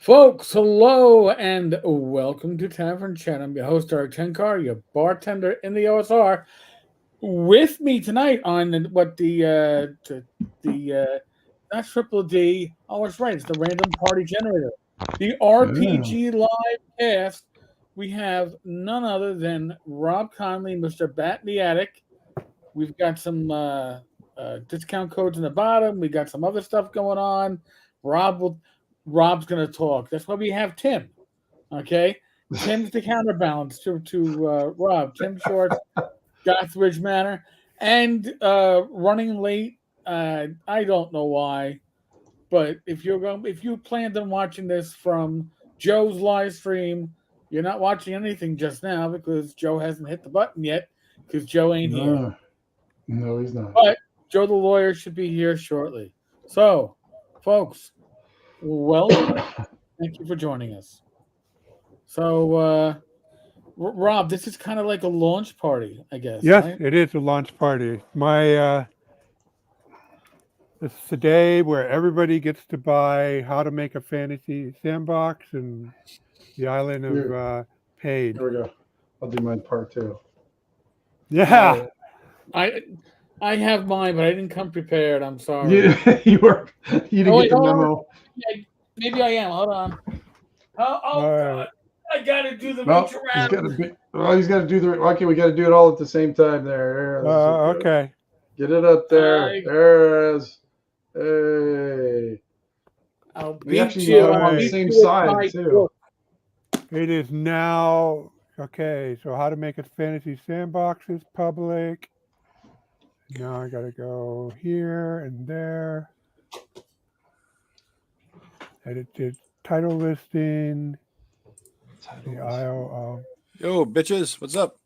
Folks, hello and welcome to Tavern Chat. I'm your host, Eric Tenkar, your bartender in the OSR. With me tonight on not Triple D. Oh, it's right. It's the Random Party Generator, the RPG Live Cast. We have none other than Rob Conley, Mr. Bat in the Attic. We've got some discount codes in the bottom. We got some other stuff going on. Rob's going to talk. That's why we have Tim. Okay, Tim's the counterbalance to Rob. Tim Shorts, Gothridge Manor, and running late. I don't know why, but if you planned on watching this from Joe's live stream, you're not watching anything just now because Joe hasn't hit the button yet because Joe ain't here. No, he's not. But Joe the lawyer should be here shortly. So, folks, welcome. Thank you for joining us. So, Rob, this is kind of like a launch party, I guess. Yes, right? It is a launch party. It's the day where everybody gets to buy How to Make a Fantasy Sandbox and the Island of Pyade. Here we go. I'll do my part too. Yeah. I have mine, but I didn't come prepared. I'm sorry. You didn't get the memo. Yeah, maybe I am. Hold on. God. I gotta do the reach around. He's got to do the. Okay, we got to do it all at the same time. There. Okay. Get it up there. There it is. Hey. I'll We beat actually you. are on the same side too. It is now. Okay, so How to Make a Fantasy Sandbox is public. Now I got to go here and there. Edited title listing. The Isle of. Yo, bitches, what's up?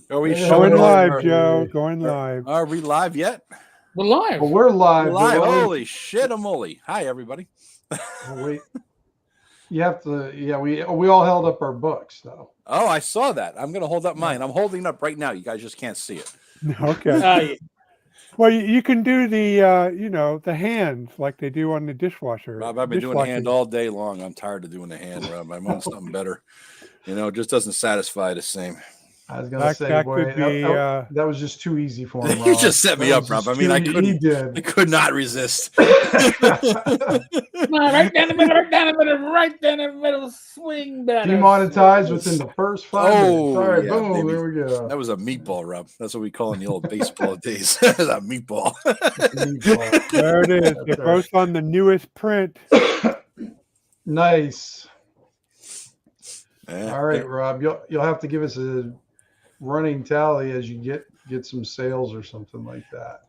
Are we Going live, Joe. Going live. Are we live yet? We're live. Well, we're live. We're live. Holy shit, moly. Hi, everybody. Wait. You have to. Yeah, we all held up our books though. Oh, I saw that. I'm gonna hold up mine. I'm holding it up right now. You guys just can't see it. Okay. Well, you can do the the hands like they do on the dishwasher. Rob, I've been doing the hand all day long. I'm tired of doing the hand, Rob. I want something better. It just doesn't satisfy the same. I was gonna say, boy, that was just too easy for him. You just set me up, Rob. I mean, I could not resist. Right down the middle, swing better. Demonetized within the first 5 minutes. All right, yeah, boom, baby. there we go. That was a meatball, Rob. That's what we call in the old baseball days. A meatball. There it is. They're both on the newest print. Nice. Yeah. All right, Rob, you'll have to give us a running tally as you get some sales or something like that.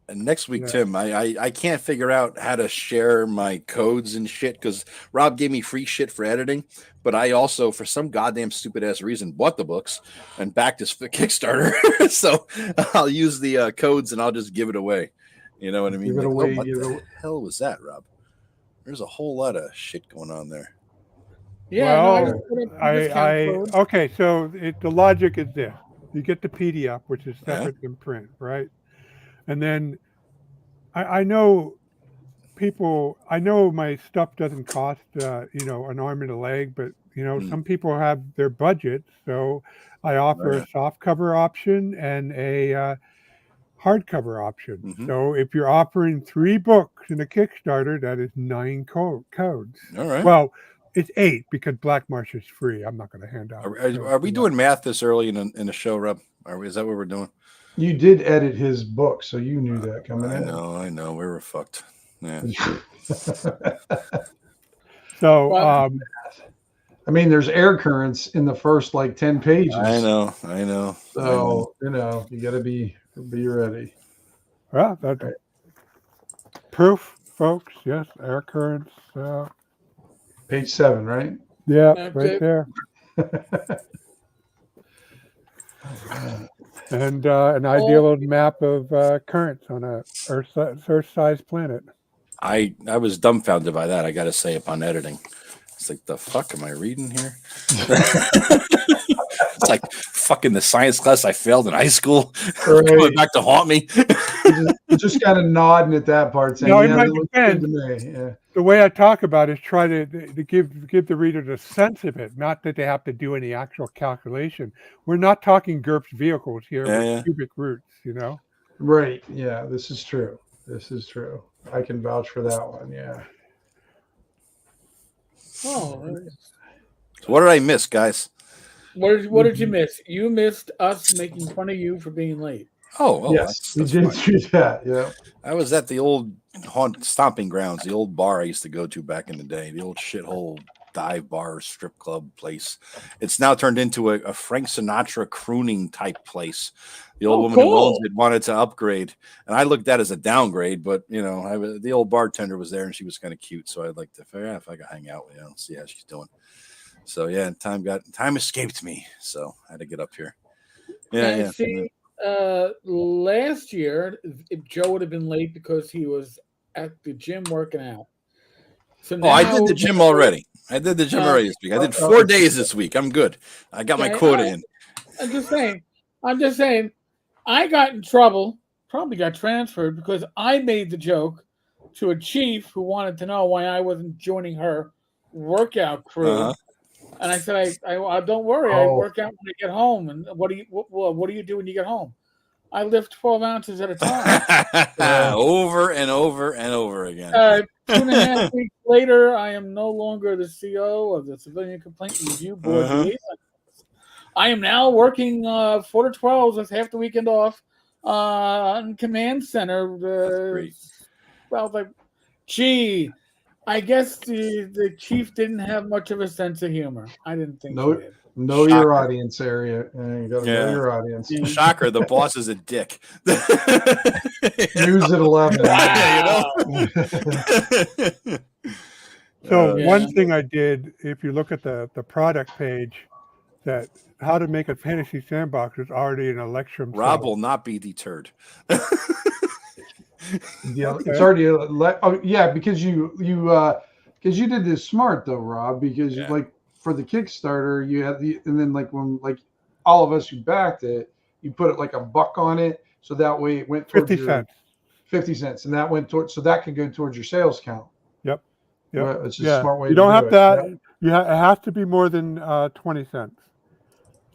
And next week, Tim, I can't figure out how to share my codes and shit because Rob gave me free shit for editing, but I also, for some goddamn stupid ass reason, bought the books and backed this Kickstarter. So I'll use the codes and I'll just give it away. You know what I mean? Give it away. What the hell was that, Rob? There's a whole lot of shit going on there. Yeah. Okay. So the logic is this: you get the PDF, which is separate than print, right? And then I know people. I know my stuff doesn't cost an arm and a leg, but some people have their budget, so I offer a soft cover option and a hardcover option. Mm-hmm. So if you're offering 3 books in a Kickstarter, that is 9 codes. All right. Well, it's 8 because Blackmarsh is free. I'm not going to hand out. Are we doing math this early in the show, Rob? Is that what we're doing? You did edit his book, so you knew that coming in. I know. We were fucked. Yeah. So, I mean, there's air currents in the first 10 pages. I know. So you got to be ready. Well, that's proof, folks. Yes, air currents. Page 7, right? Yeah, right there. And an ideal map of currents on a Earth-sized planet. I was dumbfounded by that, I got to say, upon editing. It's like, the fuck am I reading here? It's like fucking the science class I failed in high school. Right. Coming back to haunt me. just kind of nodding at that part, saying, No, "Yeah, it that might looks good depend. to me." Yeah. The way I talk about it is try to give the reader the sense of it, not that they have to do any actual calculation. We're not talking GURPS vehicles here with cubic roots, you know? Right. Yeah, this is true. This is true. I can vouch for that one. Yeah. Oh, So what did I miss, guys? what did you miss? You missed us making fun of you for being late. Oh, Yes, we that's did fine. do that. Yeah. I was at the old stomping grounds, the old bar I used to go to back in the day, the old shithole dive bar, strip club place. It's now turned into a Frank Sinatra crooning type place. The old woman who owns it wanted to upgrade, and I looked at it as a downgrade. But you know, the old bartender was there, and she was kind of cute, so I'd like to figure out if I could hang out with her and see how she's doing. So yeah, time escaped me, so I had to get up here. Yeah. See, last year, if Joe would have been late because he was at the gym working out. So now, I did the gym already. I did the gym already this week. I did 4 days this week. I'm good. I got my quota in. I'm just saying. I got in trouble. Probably got transferred because I made the joke to a chief who wanted to know why I wasn't joining her workout crew. And I said, I don't worry. I work out when I get home. And what do you do when you get home? I lift 12 ounces at a time. Over and over and over again. 2.5 weeks later, I am no longer the CO of the Civilian Complaint Review Board. I am now working 4 to 12s with half the weekend off on command center. Well, like, gee, I guess the chief didn't have much of a sense of humor. I didn't think he did. Know your audience area. You got to know your audience. Shocker, the boss is a dick. News at 11. So one thing I did, if you look at the product page, that how to make a fantasy sandbox is already in Electrum. Rob will not be deterred. Yeah, it's already because you did this smart though, Rob, because like for the Kickstarter you had and then like when like all of us who backed it, you put it like $1 on it, so that way it went towards 50 cents, and that went towards, so that could go towards your sales count. Yep. Well, it's a smart way. You don't have that. It has to be more than 20 cents.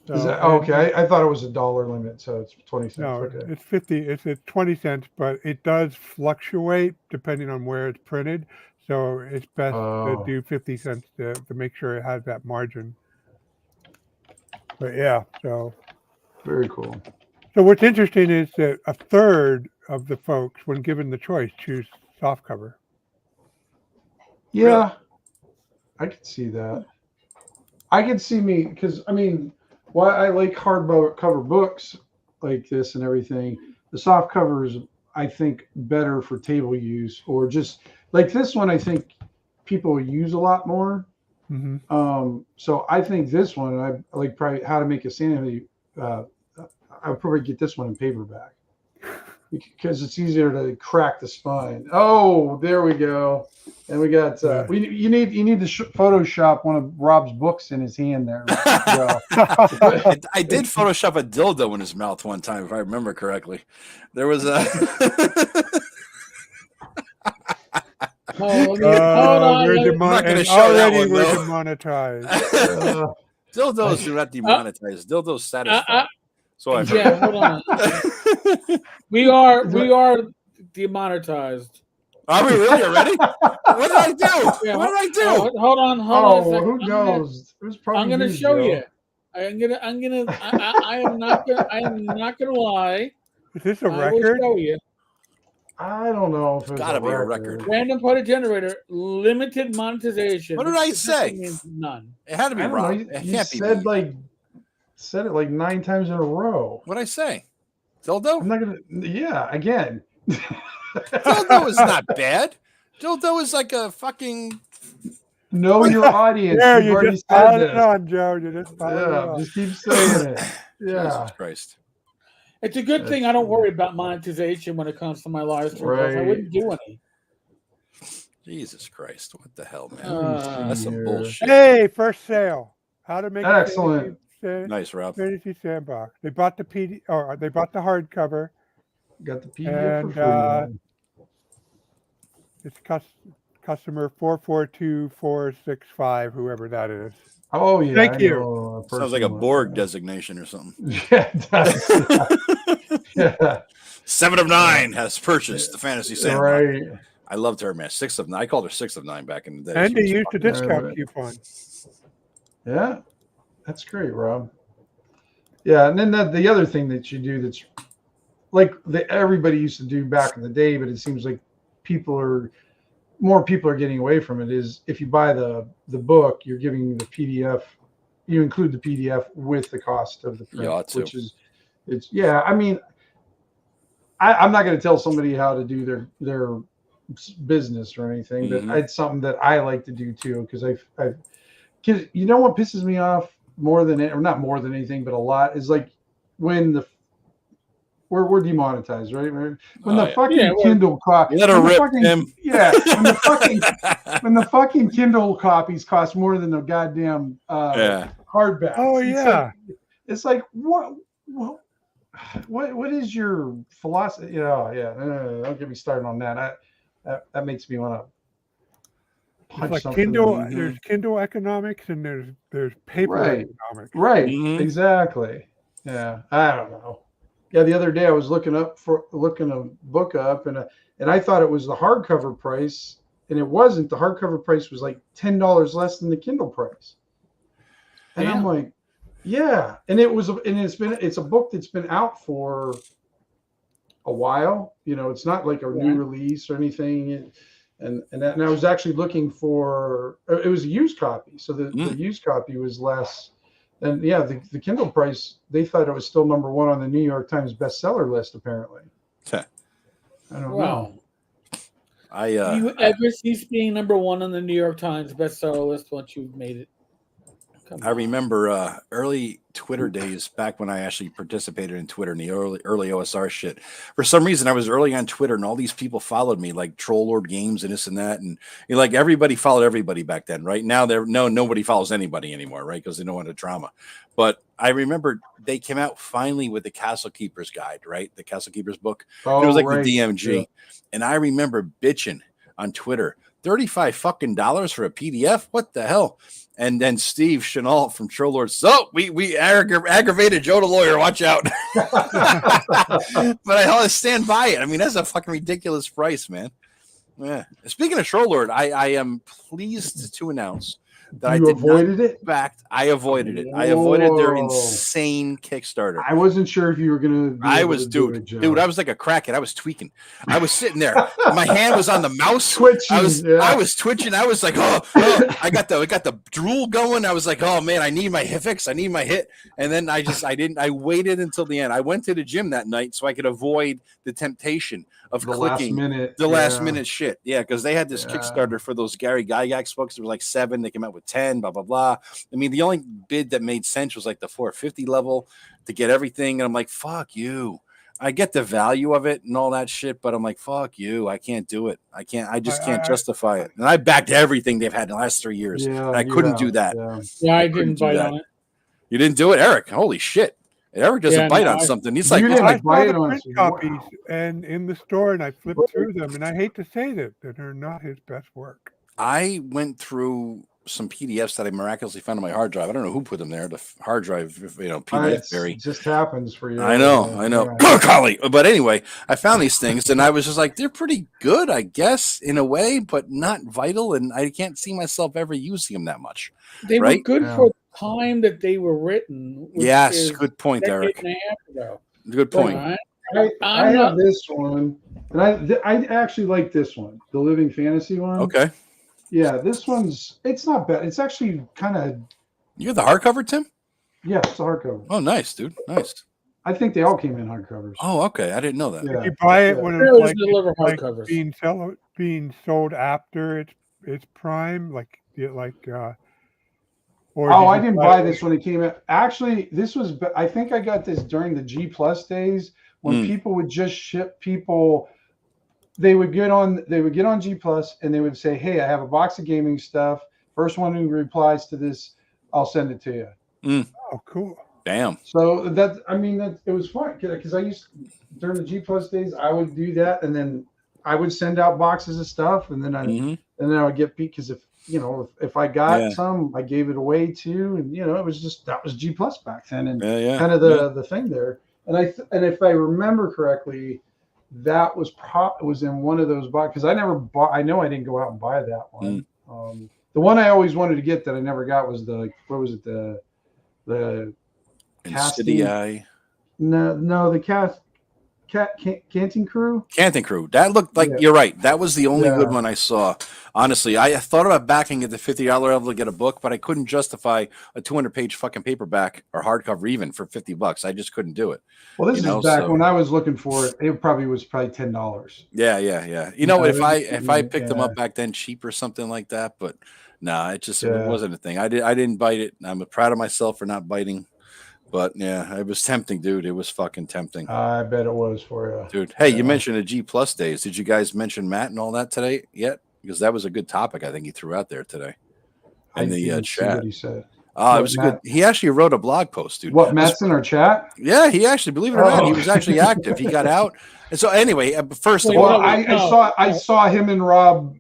So, is that okay? I thought it was $1 limit, so it's 20 cents. No, okay. it's 50. It's 20 cents, but it does fluctuate depending on where it's printed. So it's best to do 50 cents to make sure it has that margin. But yeah, so very cool. So what's interesting is that a third of the folks, when given the choice, choose softcover. Yeah, really? I could see that. I could see me, because I mean, why I like hardcover books like this and everything. The soft cover is, I think, better for table use, or just like this one. I think people use a lot more. Mm-hmm. So I think this one, I like probably How to Make a Sanity. I'll probably get this one in paperback because it's easier to crack the spine. Oh, there we go. And we got you need to Photoshop one of Rob's books in his hand there. I did Photoshop a dildo in his mouth one time, if I remember correctly. There was a. We're demonetized. Dildos do not demonetize. Dildos satisfy. So hold on. we are demonetized. Are we really already? What did I do? Yeah, what did I do? Hold on. Who knows? I'm gonna show you. I am not gonna lie. Is this a record? I will show you. I don't know if it's gotta be a record. Random party generator, limited monetization. What did I say? None. It had to be wrong. It can't be. Said it like 9 times in a row. What'd I say? Dildo? I'm not gonna. Yeah, again. Dildo is not bad. Dildo is like a fucking. Know your audience. Yeah, you just piled it on, Joe. You just piled it on. Just keep saying it. Yeah. Jesus Christ. It's a good thing I don't worry about monetization when it comes to my live stream. Right. I wouldn't do any. Jesus Christ. What the hell, man? That's some here. bullshit. Hey, first sale. How to make a Excellent. Nice, Rob. fantasy sandbox. They bought the PD, or they bought the hardcover. Got the PDF And, for free. Man. It's customer 442465, whoever that is. Oh yeah. Thank I you. know Sounds like a person. Borg designation or something. Yeah, it does. Yeah. 7 of 9 has purchased the fantasy sandbox. Right. I loved her, man. 6 of 9. I called her 6 of 9 back in the day. And She they was used a fucking- discount right. coupon. Yeah, that's great, Rob. Yeah, and then the other thing that you do that's like everybody used to do back in the day, but it seems like more people are getting away from it, is if you buy the book, you're giving the PDF, you include the PDF with the cost of the print, You ought to. which is, I mean, I'm not going to tell somebody how to do their business or anything, but it's something that I like to do too, because because you know what pisses me off more than, or not more than anything, but a lot, is like when we're demonetized, right? When the fucking Kindle copy, let her rip him. Yeah, when the fucking Kindle copies cost more than the goddamn hardback. Oh yeah, it's like what is your philosophy? Don't get me started on that. That makes me want to punch like something. Kindle. There's Kindle economics and there's paper economics. Right. Exactly. Yeah. I don't know. Yeah. The other day I was looking a book up, and I thought it was the hardcover price, and it wasn't. The hardcover price was like $10 less than the Kindle price. And I'm like, yeah. And it's a book that's been out for a while. It's not like a new release or anything. And I was actually looking for, it was a used copy. So the used copy was less. And the Kindle price, they thought it was still number 1 on the New York Times bestseller list, apparently. I don't know. Do you ever cease being number 1 on the New York Times bestseller list once you've made it? I remember early Twitter days back when I actually participated in Twitter in the early OSR shit. For some reason, I was early on Twitter, and all these people followed me, like Troll Lord Games and this and that, and like everybody followed everybody back then. Right now, nobody follows anybody anymore, right? Because they don't want the drama. But I remember they came out finally with the Castle Keeper's Guide, right? The Castle Keeper's book. Oh, it was like the DMG, and I remember bitching on Twitter, $35 fucking for a PDF. What the hell? And then Steve Chenault from Troll Lord. So we aggravated JoetheLawyer. Watch out. But I stand by it. I mean, that's a fucking ridiculous price, man. Yeah. Speaking of Troll Lord, I am pleased to announce that I avoided it. I avoided it. I avoided their insane Kickstarter. I wasn't sure if you were gonna. I was, dude. I was like a crackhead. I was tweaking. I was sitting there. My hand was on the mouse. Twitching. I was twitching. I was like, oh, I got the drool going. I was like, oh man, I need my fix. I need my hit. And then I waited until the end. I went to the gym that night so I could avoid the temptation of clicking the last minute shit. Yeah, because they had this Kickstarter for those Gary Gygax books. There were like 7. They came out with 10, blah, blah, blah. I mean, the only bid that made sense was like the 450 level to get everything. And I'm like, fuck you. I get the value of it and all that shit, but I'm like, fuck you. I can't do it. I just can't justify it. And I backed everything they've had in the last 3 years. And I couldn't do that. I didn't bite on it. You didn't do it, Eric? Holy shit. Eric doesn't bite on something. He's like, I saw the print copies and in the store, and I flipped through them, and I hate to say that they're not his best work. I went through some PDFs that I miraculously found on my hard drive. I don't know who put them there. The hard drive, PDF berry. It just happens for you. I know. Conley. But anyway, I found these things, and I was just like, they're pretty good, I guess, in a way, but not vital, and I can't see myself ever using them that much. They were good for the time that they were written. Yes, good point, Eric. Good point. I have this one, and I actually like this one, the Living Fantasy one. Okay. Yeah, this it's not bad. It's actually kind of. You got the hardcover, Tim? Yeah, it's a hardcover. Oh, nice, dude. Nice. I think they all came in hardcovers. Oh, okay. I didn't know that. Yeah. Did you buy it when it was like being sold after its prime, I didn't buy this when it came out. Actually, I think I got this during the G Plus days when people would just ship people they would get on G Plus and they would say, "Hey, I have a box of gaming stuff. First one who replies to this, I'll send it to you." Oh, cool. Damn. So it was fun because I used during the G Plus days I would do that, and then I would send out boxes of stuff, and then I would get because if I got some, I gave it away too, and it was that was G Plus back then, and kind of the thing there. And if I remember correctly, that was in one of those boxes because I never bought. I know I didn't go out and buy that one. The one I always wanted to get that I never got was the Casting. No, the Canting Crew. Canting Crew. That looked like you're right. That was the only good one I saw. Honestly, I thought about backing at the $50 level to get a book, but I couldn't justify a 200-page fucking paperback or hardcover even for $50. I just couldn't do it. Well, this is back when I was looking for it. It was probably $10. Yeah. If I picked them up back then cheap or something like that, but no, it wasn't a thing. I didn't bite it. I'm proud of myself for not biting. But yeah, it was tempting, dude. It was fucking tempting. I bet it was for you, dude. Hey, you mentioned the G Plus days. Did you guys mention Matt and all that today yet? Because that was a good topic. I think he threw out there today in the chat. What he said. It was good. He actually wrote a blog post, dude. What, Matt's in our chat? Yeah, he actually, believe it or not, he was actually active. He got out. And so anyway, first of all, I saw him and Rob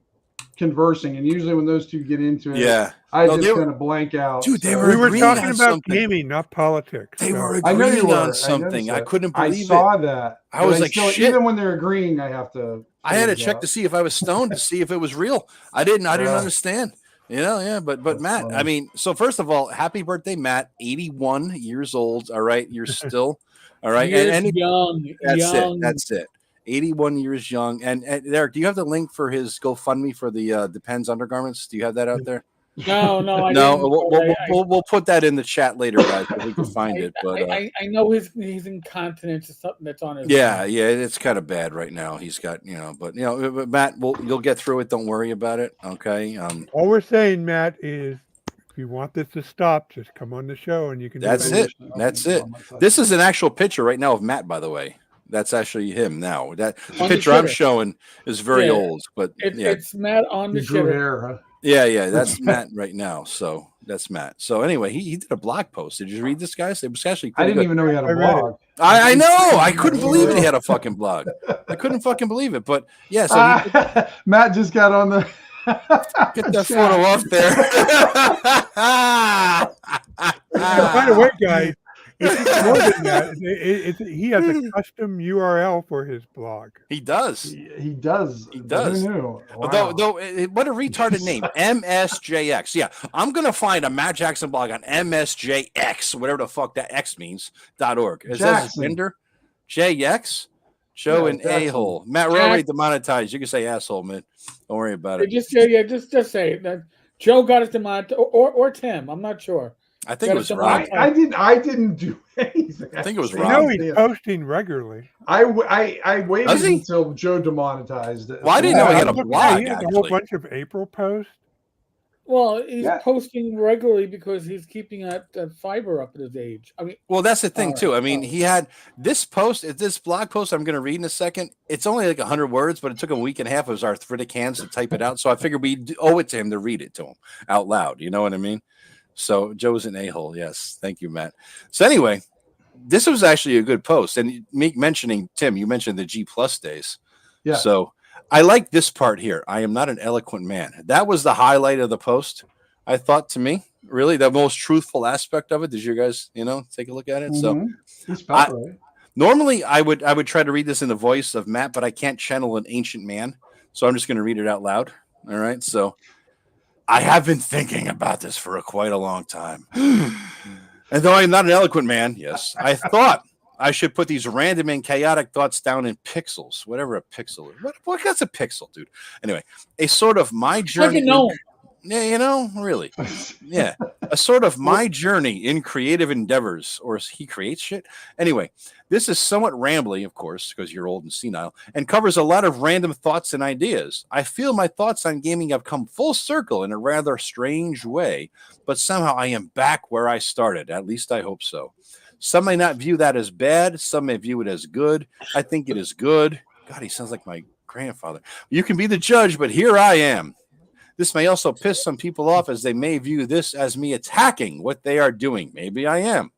conversing, and usually when those two get into it, I just kind of blank out. Dude, we were talking about gaming, not politics. They were agreeing on something. I couldn't believe it. I saw that. I was like, shit. Even when they're agreeing, I have to. I had to check to see if I was stoned to see if it was real. I didn't understand. But Matt, funny. I mean, so first of all, happy birthday, Matt. 81 years old. All right, you're still all right. And young. That's it. 81 years young. And Eric, do you have the link for his GoFundMe for the Depends undergarments? Do you have that out there? No. We'll put that in the chat later, guys, if we can find it. But I know his incontinence is something that's on his. Yeah, it's kind of bad right now. He's got, but Matt, you'll get through it. Don't worry about it. Okay. All we're saying, Matt, is if you want this to stop, just come on the show and you can. That's it. That's it. This is an actual picture right now of Matt, by the way. That's actually him now. That the picture I'm showing is very old, but it's Matt on the shitter. Huh? Yeah, that's Matt right now. So that's Matt. So anyway, he did a blog post. Did you read this, guys? It was actually I didn't even know he had a blog. I know. I couldn't believe it. He had a fucking blog. I couldn't fucking believe it. But yeah, so Matt just got on the get that photo off there. By the way, guys, it's more than that. He has a custom URL for his blog. He does. He does. Who knew? Wow. Though, what a retarded name. MSJX. Yeah, I'm going to find a Matt Jackson blog on MSJX, whatever the fuck that X means, .org. Is that his gender? JX? Joe and a-hole. Matt, we're already demonetized. You can say asshole, man. Don't worry about it. Just say it. That Joe got it demonetized, or Tim. I'm not sure. I think it was Rob. I didn't do anything. I think it was Rob. I know he's posting regularly. I waited until Joe demonetized it. Well, I didn't know he had a blog. He has a whole bunch of April posts. Well, he's posting regularly because he's keeping that fiber up at his age. I mean, well, that's the thing too. I mean, he had this blog post I'm going to read in a second. It's only like 100 words, but it took him a week and a half of his arthritic hands to type it out. So I figured we owe it to him to read it to him out loud. You know what I mean? So Joe's an a-hole. Yes. Thank you, Matt. So anyway, this was actually a good post. And me mentioning, Tim, you mentioned the G Plus days. Yeah. So I like this part here. I am not an eloquent man. That was the highlight of the post. I thought, to me, really the most truthful aspect of it. Did you guys, take a look at it? So normally I would try to read this in the voice of Matt, but I can't channel an ancient man. So I'm just going to read it out loud. All right. So I have been thinking about this for quite a long time. And though I'm not an eloquent man, yes, I thought I should put these random and chaotic thoughts down in pixels, whatever a pixel is. What's a pixel, dude? Anyway, a sort of my journey. Yeah, really. Yeah. A sort of my journey in creative endeavors, or he creates shit. Anyway, this is somewhat rambly, of course, because you're old and senile, and covers a lot of random thoughts and ideas. I feel my thoughts on gaming have come full circle in a rather strange way, but somehow I am back where I started. At least I hope so. Some may not view that as bad. Some may view it as good. I think it is good. God, he sounds like my grandfather. You can be the judge, but here I am. This may also piss some people off as they may view this as me attacking what they are doing. Maybe I am.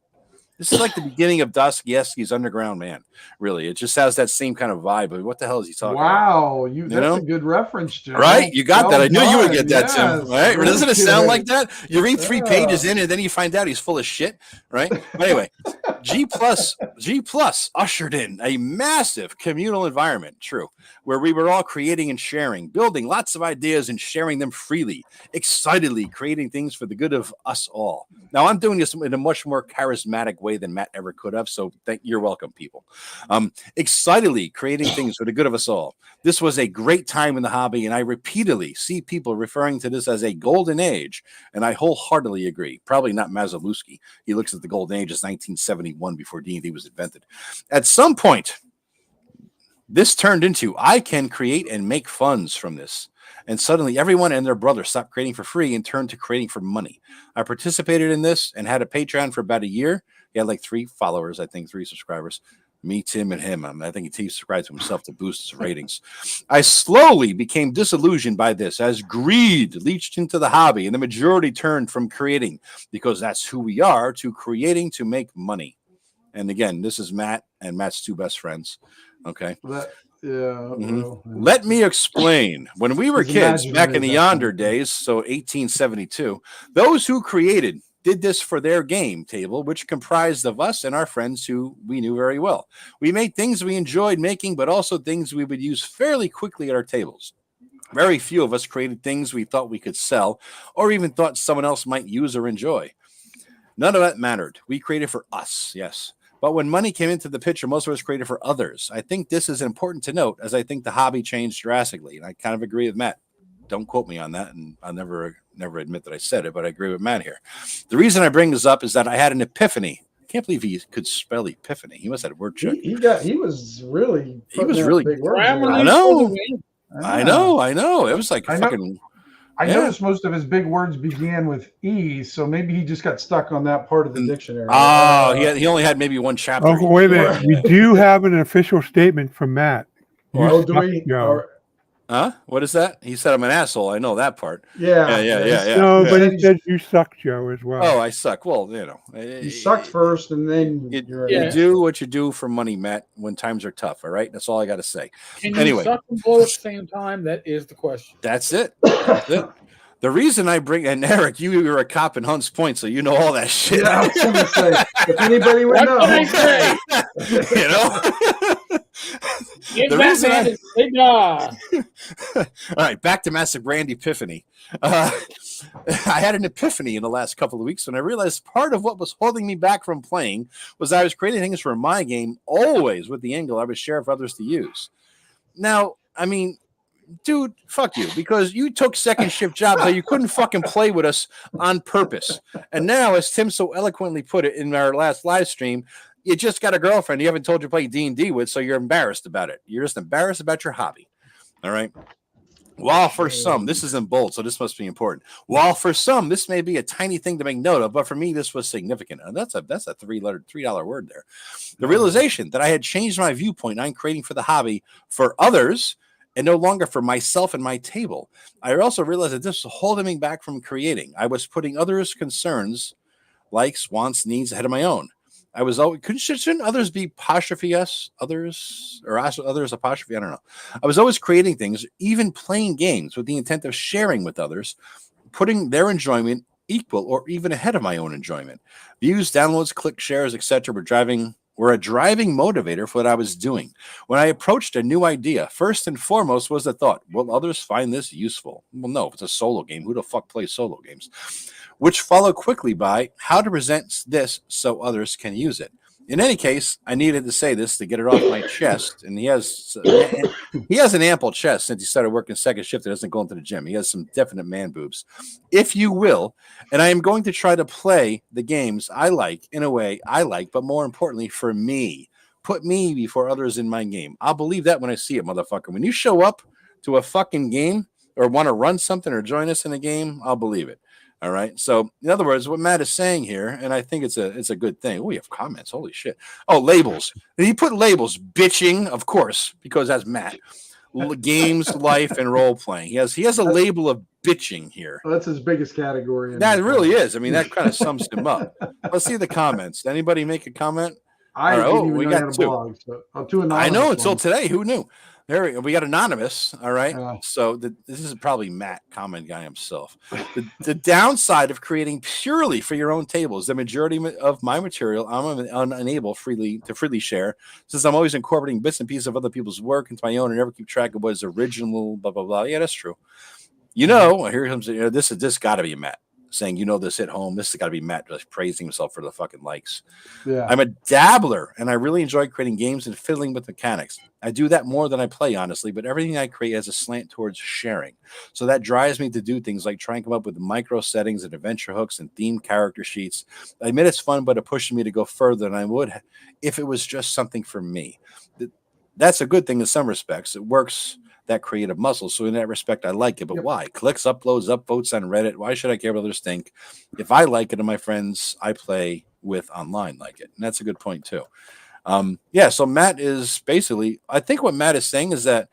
This is like the beginning of Dostoevsky's Underground Man. Really, it just has that same kind of vibe. But what the hell is he talking about? Wow, that's a good reference, Joe. Right? You got that. I knew you would get that, yes. Tim. Right? Doesn't it sound like that? You read 3 pages in, and then you find out he's full of shit. Right? But anyway, G plus ushered in a massive communal environment. True, where we were all creating and sharing, building lots of ideas and sharing them freely, excitedly creating things for the good of us all. Now, I'm doing this in a much more charismatic way than Matt ever could have. So you're welcome, people. Excitedly creating things for the good of us all. This was a great time in the hobby, and I repeatedly see people referring to this as a golden age, and I wholeheartedly agree. Probably not Maslowski. He looks at the golden age as 1971 before D&D was invented. At some point, this turned into I can create and make funds from this. And suddenly everyone and their brother stopped creating for free and turned to creating for money. I participated in this and had a Patreon for about a year. He had like 3 followers, I think 3 subscribers. Me, Tim, and him. I think he subscribed to himself to boost his ratings. I slowly became disillusioned by this as greed leached into the hobby and the majority turned from creating, because that's who we are, to creating to make money. And again, this is Matt and Matt's 2 best friends. Okay. Well, let me explain. When we were kids back in the yonder days, so 1872, those who created did this for their game table, which comprised of us and our friends who we knew very well. We made things we enjoyed making, but also things we would use fairly quickly at our tables. Very few of us created things we thought we could sell or even thought someone else might use or enjoy. None of that mattered. We created for us, yes. But when money came into the picture, most of us created for others. I think this is important to note, as I think the hobby changed drastically. And I kind of agree with Matt. Don't quote me on that, and I'll never admit that I said it, but I agree with Matt here. The reason I bring this up is that I had an epiphany. I can't believe he could spell epiphany. He must have had a word check. He was really big words. I know. It was like fucking. I noticed most of his big words began with E, so maybe he just got stuck on that part of the dictionary. Oh, he only had maybe 1 chapter. Oh, wait a minute. We do have an official statement from Matt. Oh, do we? Huh? What is that? He said I'm an asshole. I know that part. Yeah. No, but he said you suck, Joe, as well. Oh, I suck. Well, you sucked first, and then you do what you do for money, Matt, when times are tough. All right, that's all I got to say. Can you suck and blow at the same time? That is the question. That's it. That's it. The reason I bring, and Eric, you were a cop in Hunts Point, so you know all that shit. Yeah, I was going to say, if anybody would know. You know? All right, back to Master Brand Epiphany. I had an epiphany in the last couple of weeks when I realized part of what was holding me back from playing was I was creating things for my game, always with the angle I would share for others to use. Now, I mean, dude, fuck you, because you took second shift jobs so you couldn't fucking play with us on purpose. And now, as Tim so eloquently put it in our last live stream, you just got a girlfriend you haven't told you to play D&D with, so you're embarrassed about it. You're just embarrassed about your hobby. All right? While for some, this is in bold, so this must be important. While for some, this may be a tiny thing to make note of, but for me, this was significant. And that's a $3 word there. The realization that I had changed my viewpoint on creating for the hobby for others and no longer for myself and my table. I also realized that this was holding me back from creating. I was putting others' concerns, likes, wants, needs ahead of my own. I was always, shouldn't others be apostrophe us, others, or others apostrophe? I don't know. I was always creating things, even playing games with the intent of sharing with others, putting their enjoyment equal or even ahead of my own enjoyment. Views, downloads, click shares, etc. were a driving motivator for what I was doing. When I approached a new idea, first and foremost was the thought, will others find this useful? Well, no, if it's a solo game, who the fuck plays solo games? Which followed quickly by how to present this so others can use it. In any case, I needed to say this to get it off my chest. And he has an ample chest since he started working second shift and doesn't go into the gym. He has some definite man boobs, if you will. And I am going to try to play the games I like in a way I like, but more importantly for me. Put me before others in my game. I'll believe that when I see it, motherfucker. When you show up to a fucking game or want to run something or join us in a game, I'll believe it. All right. So, in other words, what Matt is saying here, and I think it's a good thing. Oh, we have comments. Holy shit. Oh, labels. And he put labels. Bitching, of course, because that's Matt. games, life, and role playing. He has a label of bitching here. That's his biggest category. That really is. I mean, that kind of sums him up. Let's see the comments. Anybody make a comment? I All right. didn't Oh, even we know you got had a two. blog. So, two anonymous I know until ones. today. Who knew? There we go. We got anonymous. All right. Yeah. So this is probably Matt, comment guy himself. The downside of creating purely for your own table is the majority of my material I'm unable to freely share, since I'm always incorporating bits and pieces of other people's work into my own and never keep track of what is original. Blah blah blah. Yeah, that's true. You know, here comes this got to be Matt saying, this hit home. This has got to be Matt just praising himself for the fucking likes. Yeah. I'm a dabbler, and I really enjoy creating games and fiddling with mechanics. I do that more than I play, honestly, but everything I create has a slant towards sharing. So that drives me to do things like try and come up with micro settings and adventure hooks and themed character sheets. I admit it's fun, but it pushes me to go further than I would if it was just something for me. That's a good thing in some respects. It works that creative muscle. So in that respect, I like it. But why? Clicks, uploads, upvotes on Reddit. Why should I care what others think if I like it and my friends I play with online like it? And that's a good point too. So Matt is basically, I think what Matt is saying is that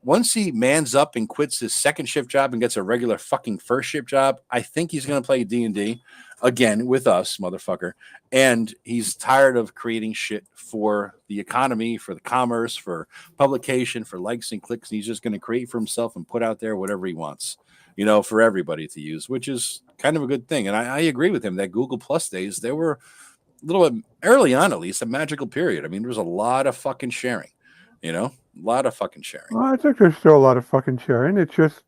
once he mans up and quits his second shift job and gets a regular fucking first shift job, I think he's going to play D&D again with us, motherfucker. And he's tired of creating shit for the economy, for the commerce, for publication, for likes and clicks. And he's just going to create for himself and put out there whatever he wants, for everybody to use, which is kind of a good thing. And I agree with him that Google Plus days, they were a little bit early on, at least, a magical period. I mean, there was a lot of fucking sharing, a lot of fucking sharing. Well, I think there's still a lot of fucking sharing. It's just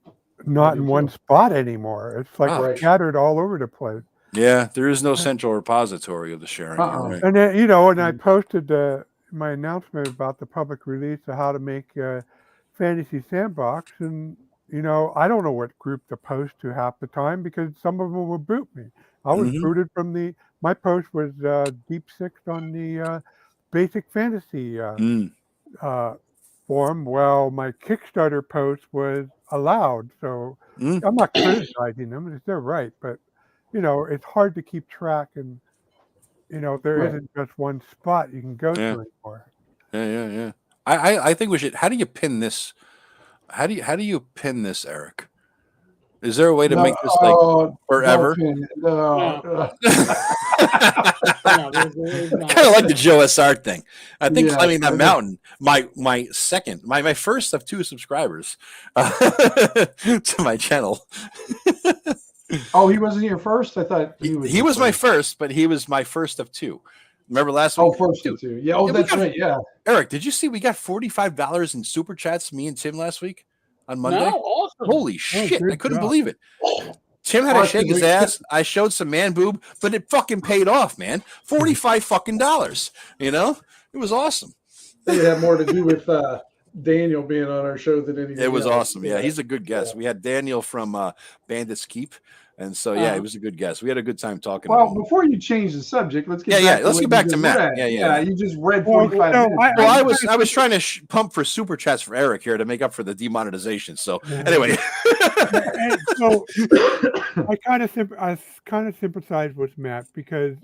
not in one spot anymore. It's like scattered all over the place. Yeah, there is no central repository of the sharing. Right. And then, and I posted my announcement about the public release of how to make Fantasy Sandbox, and I don't know what group to post to half the time because some of them will boot me. I was booted from my post was deep sixed on the basic fantasy forum. Well, my Kickstarter post was allowed, so I'm not criticizing them; it's their right. But it's hard to keep track, and there isn't just one spot you can go to anymore. Yeah. I think we should. How do you pin this? How do you pin this, Eric? Is there a way to make this like forever? No. Kind of like the Joe SR thing. I think climbing that mountain. My first of 2 subscribers to my channel. Oh, he wasn't your first? I thought he was my first, but he was my first of 2. Remember last week? Oh, first of 2. Yeah. Oh, that's right. Yeah. Eric, did you see we got $45 in super chats, me and Tim, last week on Monday? No, awesome. Holy shit. I couldn't believe it. Tim had to shake his ass. I showed some man boob, but it fucking paid off, man. $45 fucking dollars. It was awesome. It had more to do with Daniel being on our show than anything. It was else. awesome. Yeah, he's a good guest. We had Daniel from Bandits Keep. And so, he was a good guest. We had a good time talking. Well, before you change the subject, let's get let's get back to Matt. Yeah. You just read 45 minutes. I was trying to pump for super chats for Eric here to make up for the demonetization. So anyway, so I kind of sympathize with Matt because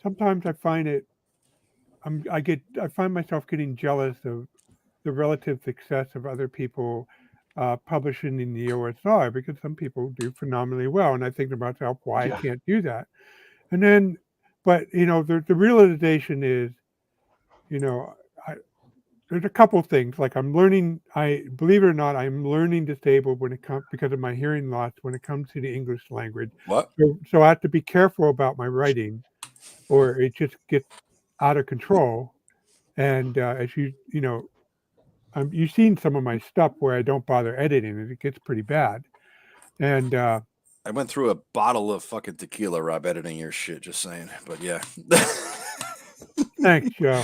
sometimes I find I find myself getting jealous of the relative success of other people. Publishing in the OSR because some people do phenomenally well, and I think to myself, why I can't do that. And then, but the realization is, there's a couple things. Like I'm learning. Believe it or not, I'm learning disabled when it comes because of my hearing loss when it comes to the English language. What? So I have to be careful about my writing, or it just gets out of control. And as you've seen some of my stuff where I don't bother editing it. It gets pretty bad. And I went through a bottle of fucking tequila, Rob, editing your shit, just saying. But yeah. Thanks, Joe.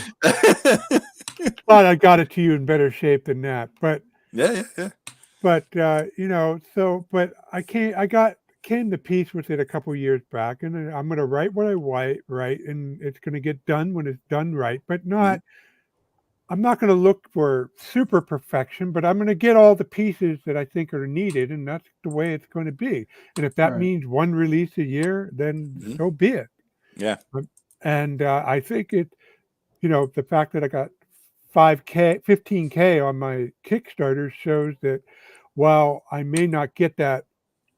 Thought I got it to you in better shape than that. But yeah. But but I came to peace with it a couple years back, and I'm gonna write what I write, and it's gonna get done when it's done right, but not I'm not going to look for super perfection, but I'm going to get all the pieces that I think are needed, and that's the way it's going to be. And if that means one release a year, then so be it. Yeah. And I think the fact that I got 15K on my Kickstarter shows that while I may not get that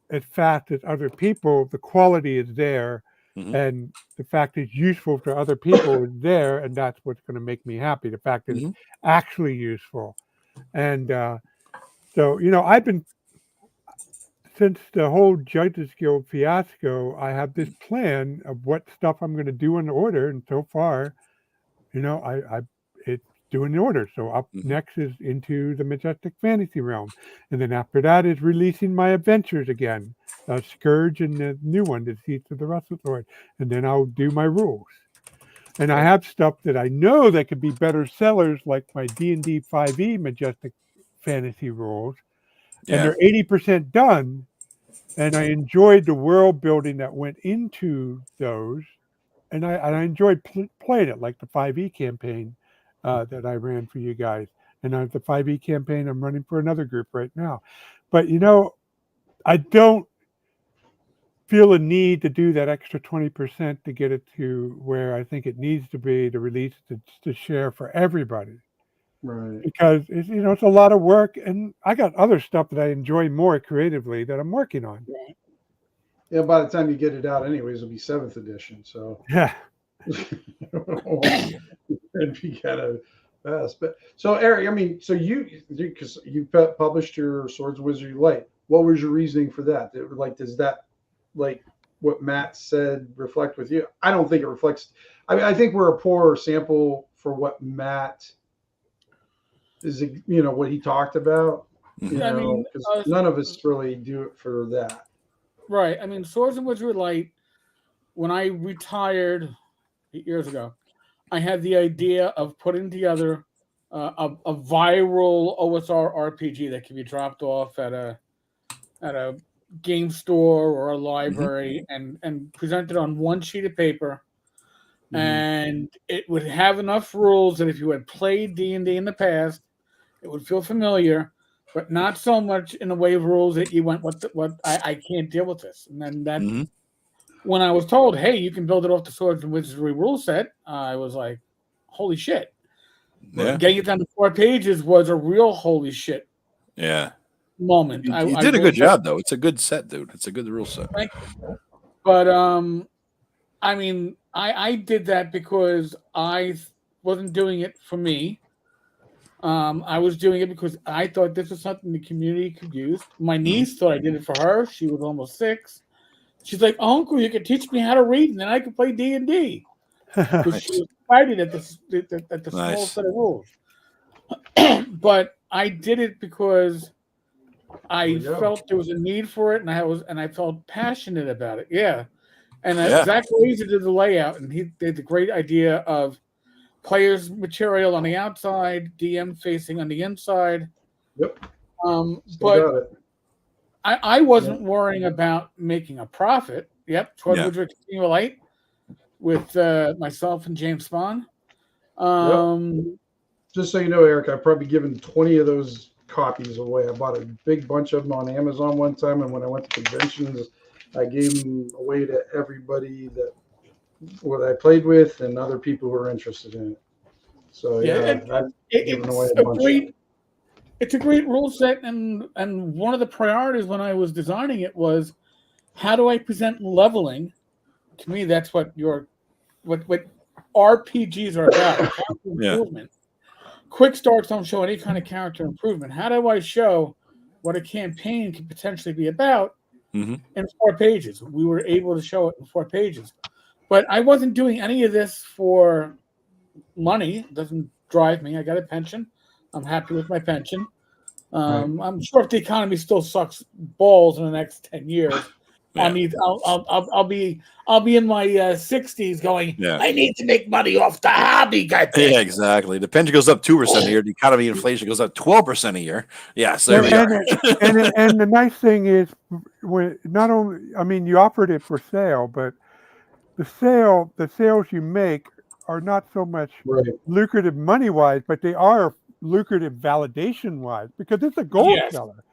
as fast as other people, the quality is there, and the fact it's useful to other people is there, and that's what's going to make me happy. The fact that it's actually useful. And so, I've been, since the whole Judges Guild fiasco, I have this plan of what stuff I'm going to do in order, and so far, it's doing the order. So up next is into the Majestic Fantasy realm, and then after that is releasing my adventures again, Scourge and the new one, the Seats of the Restless Lord, and then I'll do my rules. And I have stuff that I know that could be better sellers, like my D&D 5e Majestic Fantasy rules, and they're 80% done. And I enjoyed the world building that went into those, and I enjoyed playing it, like the 5e campaign that I ran for you guys. And the 5e campaign I'm running for another group right now. But, I don't feel a need to do that extra 20% to get it to where I think it needs to be to release to share for everybody. Right. Because it's a lot of work, and I got other stuff that I enjoy more creatively that I'm working on. Yeah, by the time you get it out anyways, it'll be 7th edition. So yeah. It'd be kind of fast. But so Eric, I mean, so because you published your Swords of Wizardry Light, what was your reasoning for that? Does that, like what Matt said, reflect with you? I don't think it reflects. I mean, I think we're a poor sample for what Matt is, what he talked about. I mean, because none of us really do it for that. Right. I mean, Swords and Wizardry Light, when I retired 8 years ago, I had the idea of putting together a viral OSR RPG that can be dropped off at a game store or a library and presented on one sheet of paper. And it would have enough rules that if you had played D&D in the past, it would feel familiar, but not so much in the way of rules that you went, I can't deal with this. And then that, when I was told, hey, you can build it off the Swords and Wizardry rule set, I was like, holy shit. Yeah. Getting it down to 4 pages was a real holy shit moment. You did a good job, though. It's a good set, dude. It's a good rule set. Thank you. But, I mean, I did that because I wasn't doing it for me. I was doing it because I thought this was something the community could use. My niece thought I did it for her. She was almost 6. She's like, Uncle, you could teach me how to read, and then I could play D&D. Because she was excited at the small set of rules. But I did it because I felt there was a need for it, and I felt passionate about it. Yeah. And Zach Laser did the layout, and he did the great idea of players material on the outside, DM facing on the inside. Yep. But I wasn't worrying about making a profit. Yep. Wizardry Light with myself and James Spahn. Just so you know, Eric, I've probably given 20 of those copies away. I bought a big bunch of them on Amazon one time, and when I went to conventions, I gave them away to everybody that I played with and other people who were interested in it. So it's a great rule set, and one of the priorities when I was designing it was, how do I present leveling? To me, that's what RPGs are about. Character improvement. Quick starts don't show any kind of character improvement. How do I show what a campaign could potentially be about in 4 pages? We were able to show it in 4 pages. But I wasn't doing any of this for money. It doesn't drive me. I got a pension. I'm happy with my pension. I'm sure if the economy still sucks balls in the next 10 years, I'll be in my 60s going, I need to make money off the hobby. Yeah, exactly. The pension goes up 2% a year. The economy inflation goes up 12% a year. Yeah, so there we are. And the nice thing is, when not only, I mean, you offered it for sale, but the sales you make are not so much lucrative money-wise, but they are lucrative validation-wise, because it's a gold seller.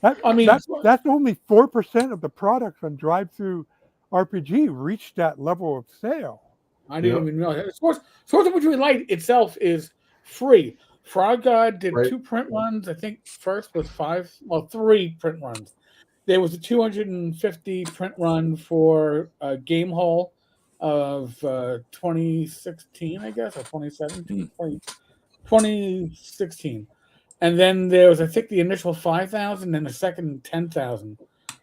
That's only 4% of the products on Drive-Thru RPG reach that level of sale. I didn't even realize that. Swords of Wizardry Light itself is free. Frog God did Right. 2 print runs. I think first was 3 print runs. There was a 250 print run for Game Hall of 2016, I guess, or 2017, 2016. And then there was, I think, the initial 5,000 and the second 10,000.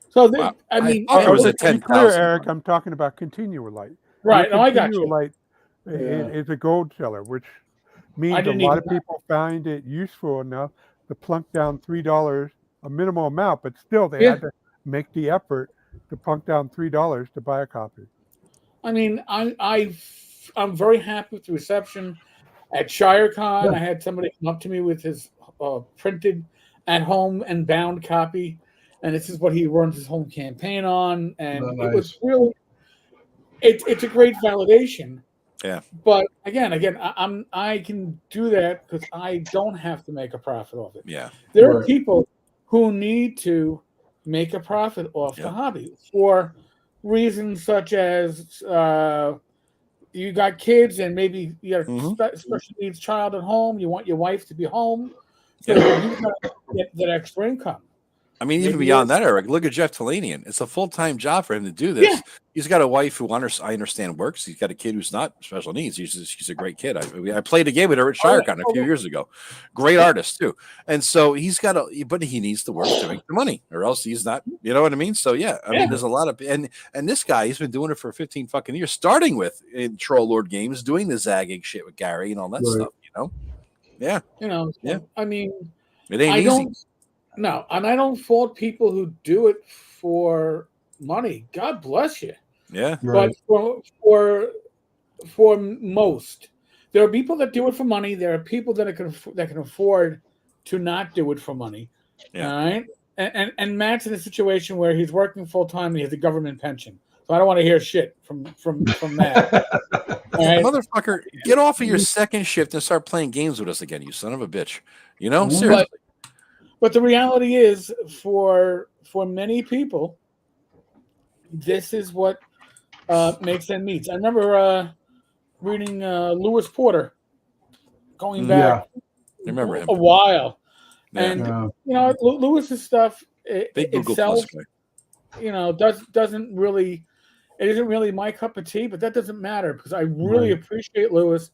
So, Wow. I mean, thought there was a to be clear, 10,000 Eric, one. I'm talking about Continual Light. right. No, I got Continual you. Light Yeah. is a gold seller, which means a didn't lot even of people find it useful enough to plunk down $3, a minimal amount, but still they had to make the effort to plunk down $3 to buy a copy. I mean, I'm very happy with the reception at ShireCon. I had somebody come up to me with his printed at home and bound copy, and this is what he runs his home campaign on. And it was really, it's a great validation. Yeah. But again, I can do that because I don't have to make a profit off it. Yeah. There are people who need to make a profit off the hobby for reasons such as you got kids and maybe you got a special needs child at home. You want your wife to be home, so you got to get that extra income. I mean, even beyond that, Eric, look at Jeff Talanian. It's a full-time job for him to do this. Yeah. He's got a wife who I understand works. He's got a kid who's not special needs. She's a great kid. I played a game with her at ShireCon a few years ago. Great artist too. And so but he needs to work to make the money, or else he's not. You know what I mean? So yeah, I mean, there's a lot of and this guy, he's been doing it for 15 fucking years, starting with in Troll Lord Games, doing the zagging shit with Gary and all that stuff. You know? Yeah. You know. I mean, it ain't easy. No, and I don't fault people who do it for money. God bless you. Yeah. But for most, there are people that do it for money. There are people that can afford to not do it for money. Yeah. All right. And Matt's in a situation where he's working full time and he has a government pension. So I don't want to hear shit from Matt. Right? Motherfucker, get off of your second shift and start playing games with us again, you son of a bitch. You know, seriously. But the reality is, for many people, this is what makes them meets. I remember reading Lewis Porter going back remember him a while, and you know, Lewis's stuff itself, you know, doesn't really, it isn't really my cup of tea, but that doesn't matter because I really appreciate Lewis.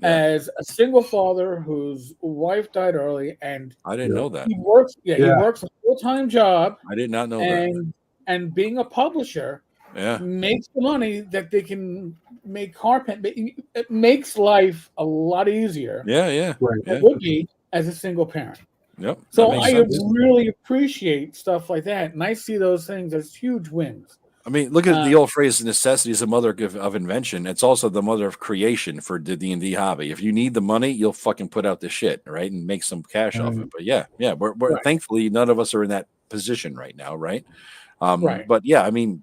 As a single father whose wife died early, and I didn't know that he works. He works a full-time job. I did not know that. And being a publisher, makes the money that they can make carpet. It makes life a lot easier. Right. It would be as a single parent. Yep. So I really appreciate stuff like that, and I see those things as huge wins. I mean, look at the old phrase, necessity is the mother of invention. It's also the mother of creation for the D&D hobby. If you need the money, you'll fucking put out the shit, right? And make some cash off it. But we're thankfully, none of us are in that position right now, right? But yeah, I mean,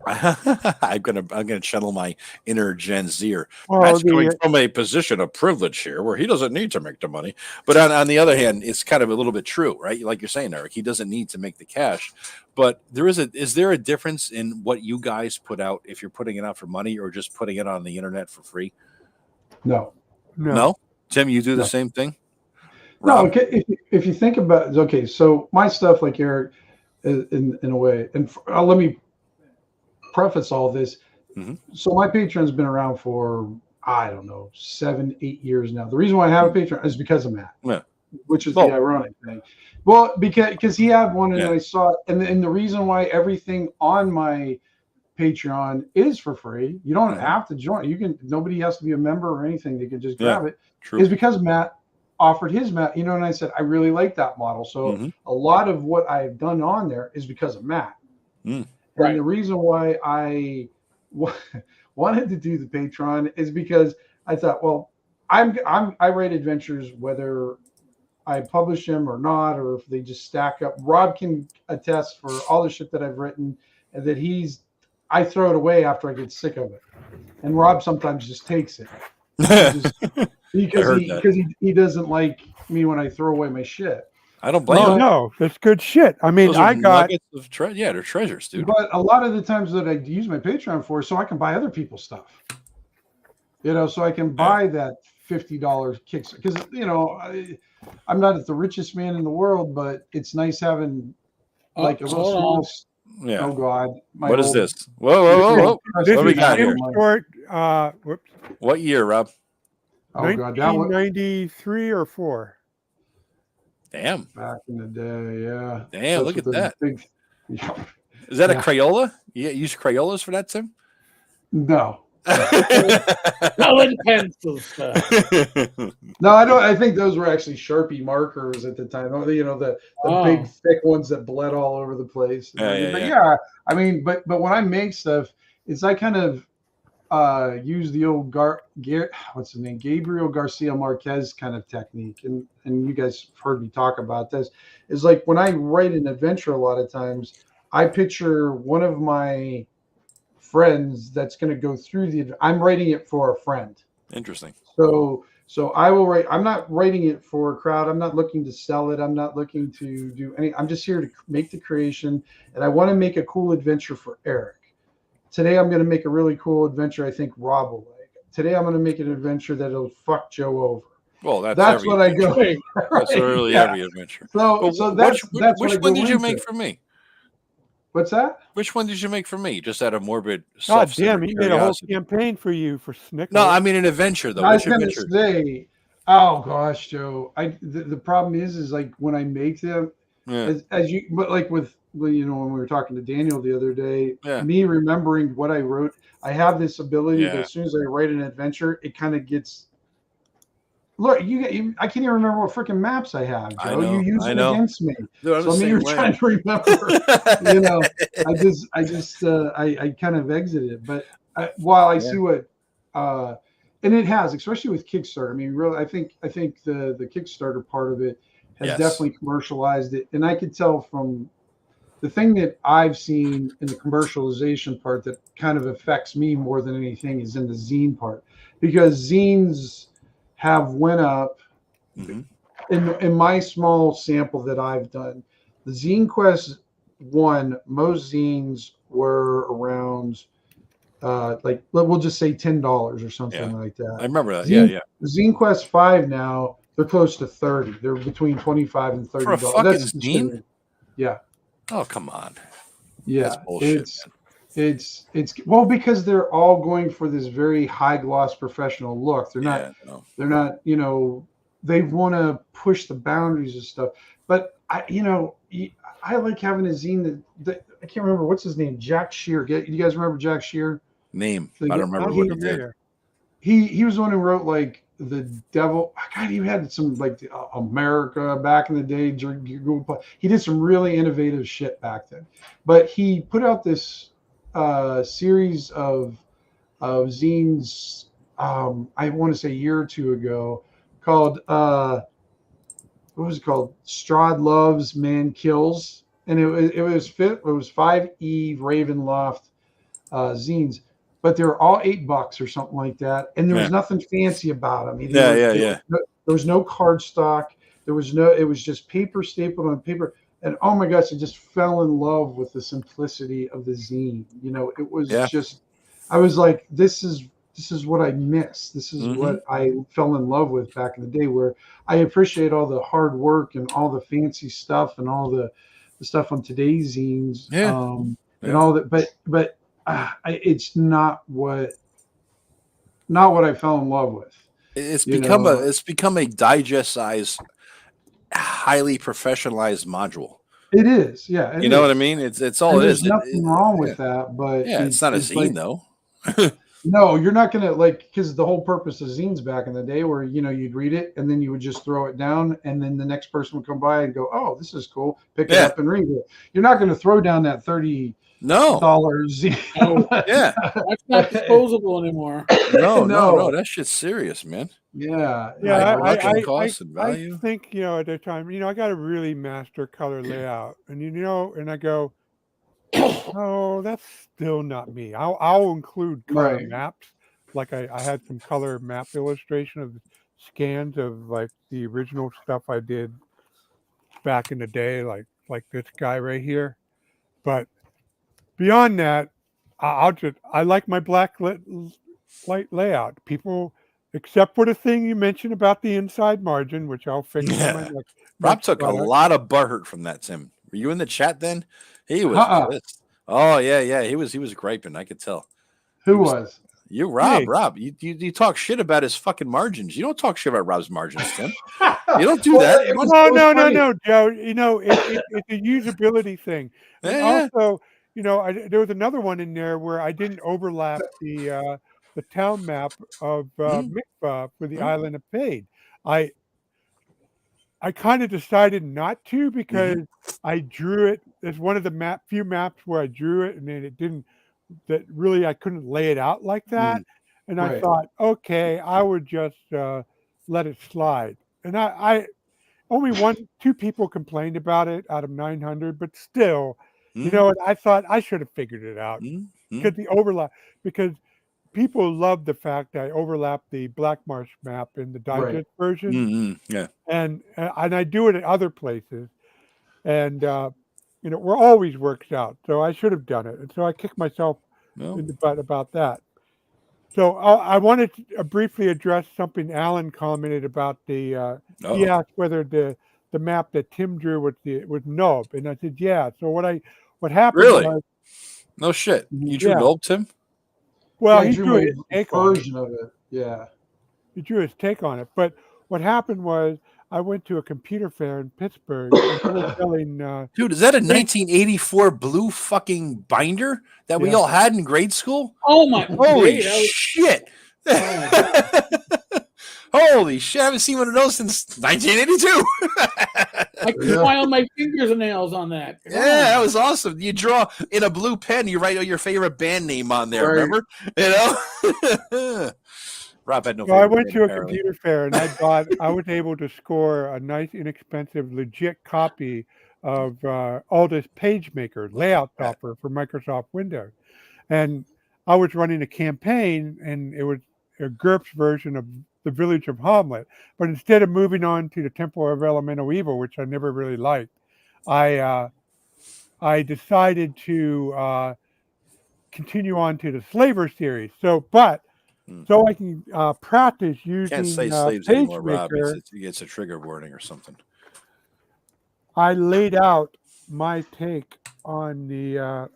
I'm gonna channel my inner Gen Zer. That's coming from a position of privilege here, where he doesn't need to make the money. But on the other hand, it's kind of a little bit true, right? Like you're saying, Eric, he doesn't need to make the cash. But is there a difference in what you guys put out if you're putting it out for money or just putting it on the internet for free? No. Tim, you do the same thing? No. Okay. If you think about it, so my stuff, like Eric, in a way, and let me preface all this. So my Patreon's been around for, I don't know, 7-8 years now. The reason why I have a Patreon is because of Matt, which is the ironic thing. Well, because he had one and I saw it, and the reason why everything on my Patreon is for free, you don't have to join. You can, nobody has to be a member or anything. They can just grab it. Is because Matt offered his Matt, you know, and I said, I really like that model. So a lot of what I've done on there is because of Matt. And the reason why I wanted to do the Patreon is because I thought, well, I write adventures whether I publish them or not, or if they just stack up. Rob can attest for all the shit that I've written, and that I throw it away after I get sick of it. And Rob sometimes just takes it because he doesn't like me when I throw away my shit. I don't blame him. No, that's good shit. I mean, I got they're treasures, dude. But a lot of the times that I use my Patreon for, so I can buy other people's stuff. You know, so I can buy that $50 kicks, because I'm not the richest man in the world, but it's nice having like a little hold small. on. Yeah. Oh God, What is this? Whoa. This What do we is got Tim here? Short, whoops, What year, Rob? Oh God, that was 1993 or 4. Damn. back in the day. Yeah. Damn, look at that. Big, Is that a Yeah. Crayola? You use Crayolas for that, Tim? no. Colored pencils, sir. No, I don't. I think those were actually Sharpie markers at the time. The Oh. big thick ones that bled all over the place. Yeah. I mean, but when I make stuff, it's I kind of use the old what's his name, Gabriel Garcia Marquez kind of technique, and you guys have heard me talk about this. Is like when I write an adventure, a lot of times I picture one of my friends that's going to go through I'm writing it for a friend. Interesting. So I will write. I'm not writing it for a crowd. I'm not looking to sell it. I'm not looking to do any. I'm just here to make the creation, and I want to make a cool adventure for Eric. Today I'm going to make a really cool adventure I think Rob will like. Today I'm going to make an adventure that'll fuck Joe over. Well, That's what I go. Wait, That's really Yeah. every adventure. So that's which one did you make for me? What's that? Which one did you make for me? Just out of morbid God self damn, he made a whole curiosity. campaign for you for Snickers. No, I mean an adventure though. I was Which going to adventure? say, oh gosh, Joe. The problem is like when I make them, Yeah. but like with when we were talking to Daniel the other day, Yeah. me remembering what I wrote, I have this ability that Yeah. as soon as I write an adventure, it kind of gets. Look, I can't even remember what freaking maps I have, Joe. I know, You use I it know. against me. Dude, I'm So the me, you're same way. trying to remember. I kind of exited. But while I see what, and it has, especially with Kickstarter. I mean, really, I think the Kickstarter part of it has Yes. definitely commercialized it, and I could tell from the thing that I've seen in the commercialization part that kind of affects me more than anything is in the zine part, because zines have went up. Mhm. In my small sample that I've done, the Zine Quest 1, most zines were around like we'll just say $10 or something like that. I remember that. Zine, Yeah. Zine Quest 5 now, they're close to 30. They're between $25 and $30. For a fucking That's zine? Yeah. Oh, come on. Yeah. That's bullshit. It's well, because they're all going for this very high gloss professional look. They're not they want to push the boundaries of stuff. But I like having a zine that I can't remember what's his name, Jack Shear. You guys remember Jack Shear? Name. I I don't remember what he did. He was the one who wrote like the Devil. God, he had some like America back in the day. He did some really innovative shit back then. But he put out this series of zines. I want to say a year or two ago, called what was it called? Strahd Loves, Man Kills, and it was 5 Eve Ravenloft zines, but they were all $8 or something like that, and there was nothing fancy about them. There was no cardstock. It was just paper stapled on paper, and oh my gosh, I just fell in love with the simplicity of the zine. It was just, I was like, this is what I miss. This is what I fell in love with back in the day, where I appreciate all the hard work and all the fancy stuff and all the stuff on today's zines, and all that. But it's not what I fell in love with. It's become a digest size, highly professionalized module. It is, yeah. You know what I mean? It's all it is. There's nothing wrong with that, but it's not a zine though. No, you're not going to because the whole purpose of zines back in the day where, you'd read it and then you would just throw it down and then the next person would come by and go, oh, this is cool. Pick it up and read it. You're not going to throw down that $30 zine. Oh, yeah. That's not disposable anymore. No. That shit's serious, man. Yeah. Cost and value. I think, at the time, I got to really master color layout. And, and I go, oh, that's still not me. I'll include color maps. Like I had some color map illustration of scans of like the original stuff I did back in the day, like this guy right here. But beyond that, I like my black light layout. People except for the thing you mentioned about the inside margin, which I'll fix in my Yeah. next. Rob took a product. lot of butthurt from that, Tim. Were you in the chat then? He was pissed. Oh yeah. He was griping. I could tell. Who was? You, Rob. Me. Rob, you talk shit about his fucking margins. You don't talk shit about Rob's margins, Tim. You don't do that. It was No, Joe. You know, it's a usability thing. And Yeah. also, you know, there was another one in there where I didn't overlap the town map of Mikvah for the Island of Pyade. I kind of decided not to because I drew it as one of the few maps where I drew it, and then it didn't. That really I couldn't lay it out like that, and I thought, okay, I would just let it slide. And I only 2 people complained about it out of 900, but still, you know, and I thought I should have figured it out because the overlap, because people love the fact that I overlap the Blackmarsh map in the digest version, and I do it at other places, and you know, it always works out. So I should have done it, and so I kicked myself in the butt about that. So I wanted to briefly address something Alan commented about the. He asked whether the map that Tim drew was Nob, and I said yeah. So what happened? Really? Was, no shit. You drew Nob, Tim? Well, Yeah, he drew his take version of it. Yeah. He drew his take on it. But what happened was I went to a computer fair in Pittsburgh and they were selling dude, is that a 1984 blue fucking binder that we all had in grade school? Oh my holy shit. Holy shit, I haven't seen one of those since 1982. I can file my fingers and nails on that. That was awesome. You draw in a blue pen, you write your favorite band name on there, remember? You know? Rob had no I went to a computer fair and I was able to score a nice, inexpensive, legit copy of Aldous PageMaker layout software for Microsoft Windows. And I was running a campaign and it was a GURPS version of the Village of Hamlet. But instead of moving on to the Temple of Elemental Evil, which I never really liked, I decided to continue on to the Slaver series. So I can practice using can't say slaves anymore, Rob. It's a trigger warning or something. I laid out my take on the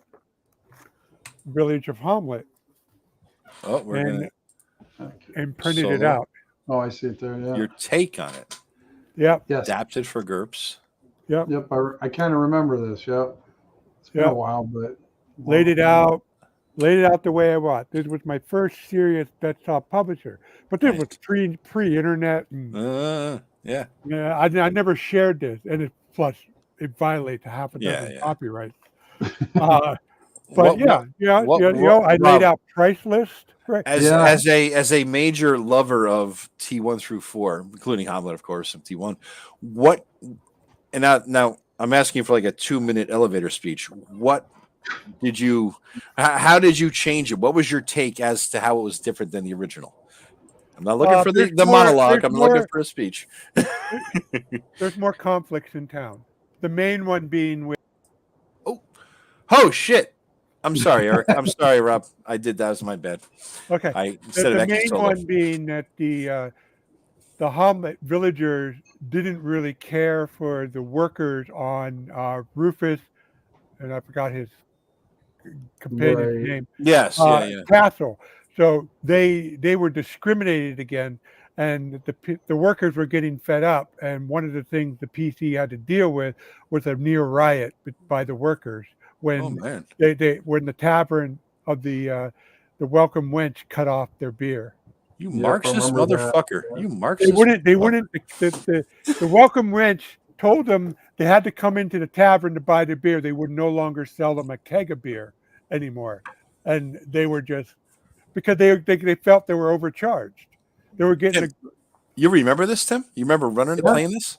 Village of Hamlet. Oh, and printed it out. Oh, I see it there. Yeah. Your take on it. Yep. Yes. Adapted for GURPS. Yep. Yep. I kind of remember this. Yep. It's been a while, but laid it out the way I want. This was my first serious desktop publisher, but this was pre-internet. And, I never shared this, and plus it violates half a dozen copyrights. But I laid out price list. Right. As a major lover of T1 through 4, including Hamlet, of course, of T1, now I'm asking for like a 2-minute elevator speech. How did you change it? What was your take as to how it was different than the original? I'm not looking for the monologue. I'm looking for a speech. There's more conflicts in town. The main one being with. Oh shit. I'm sorry, Eric. I'm sorry, Rob. I did that. It was my bad. Okay. The main one being that the Hamlet villagers didn't really care for the workers on Rufus, and I forgot his companion's name. Yes, Castle. So they were discriminated against, and the workers were getting fed up. And one of the things the PC had to deal with was a near riot by the workers when when the tavern of the Welcome Wench cut off their beer. You Marxist motherfucker! You Marxist. They wouldn't. The Welcome Wench told them they had to come into the tavern to buy the beer. They would no longer sell them a keg of beer anymore, and they were just because they felt they were overcharged. They were getting. You remember this, Tim? You remember running and playing this?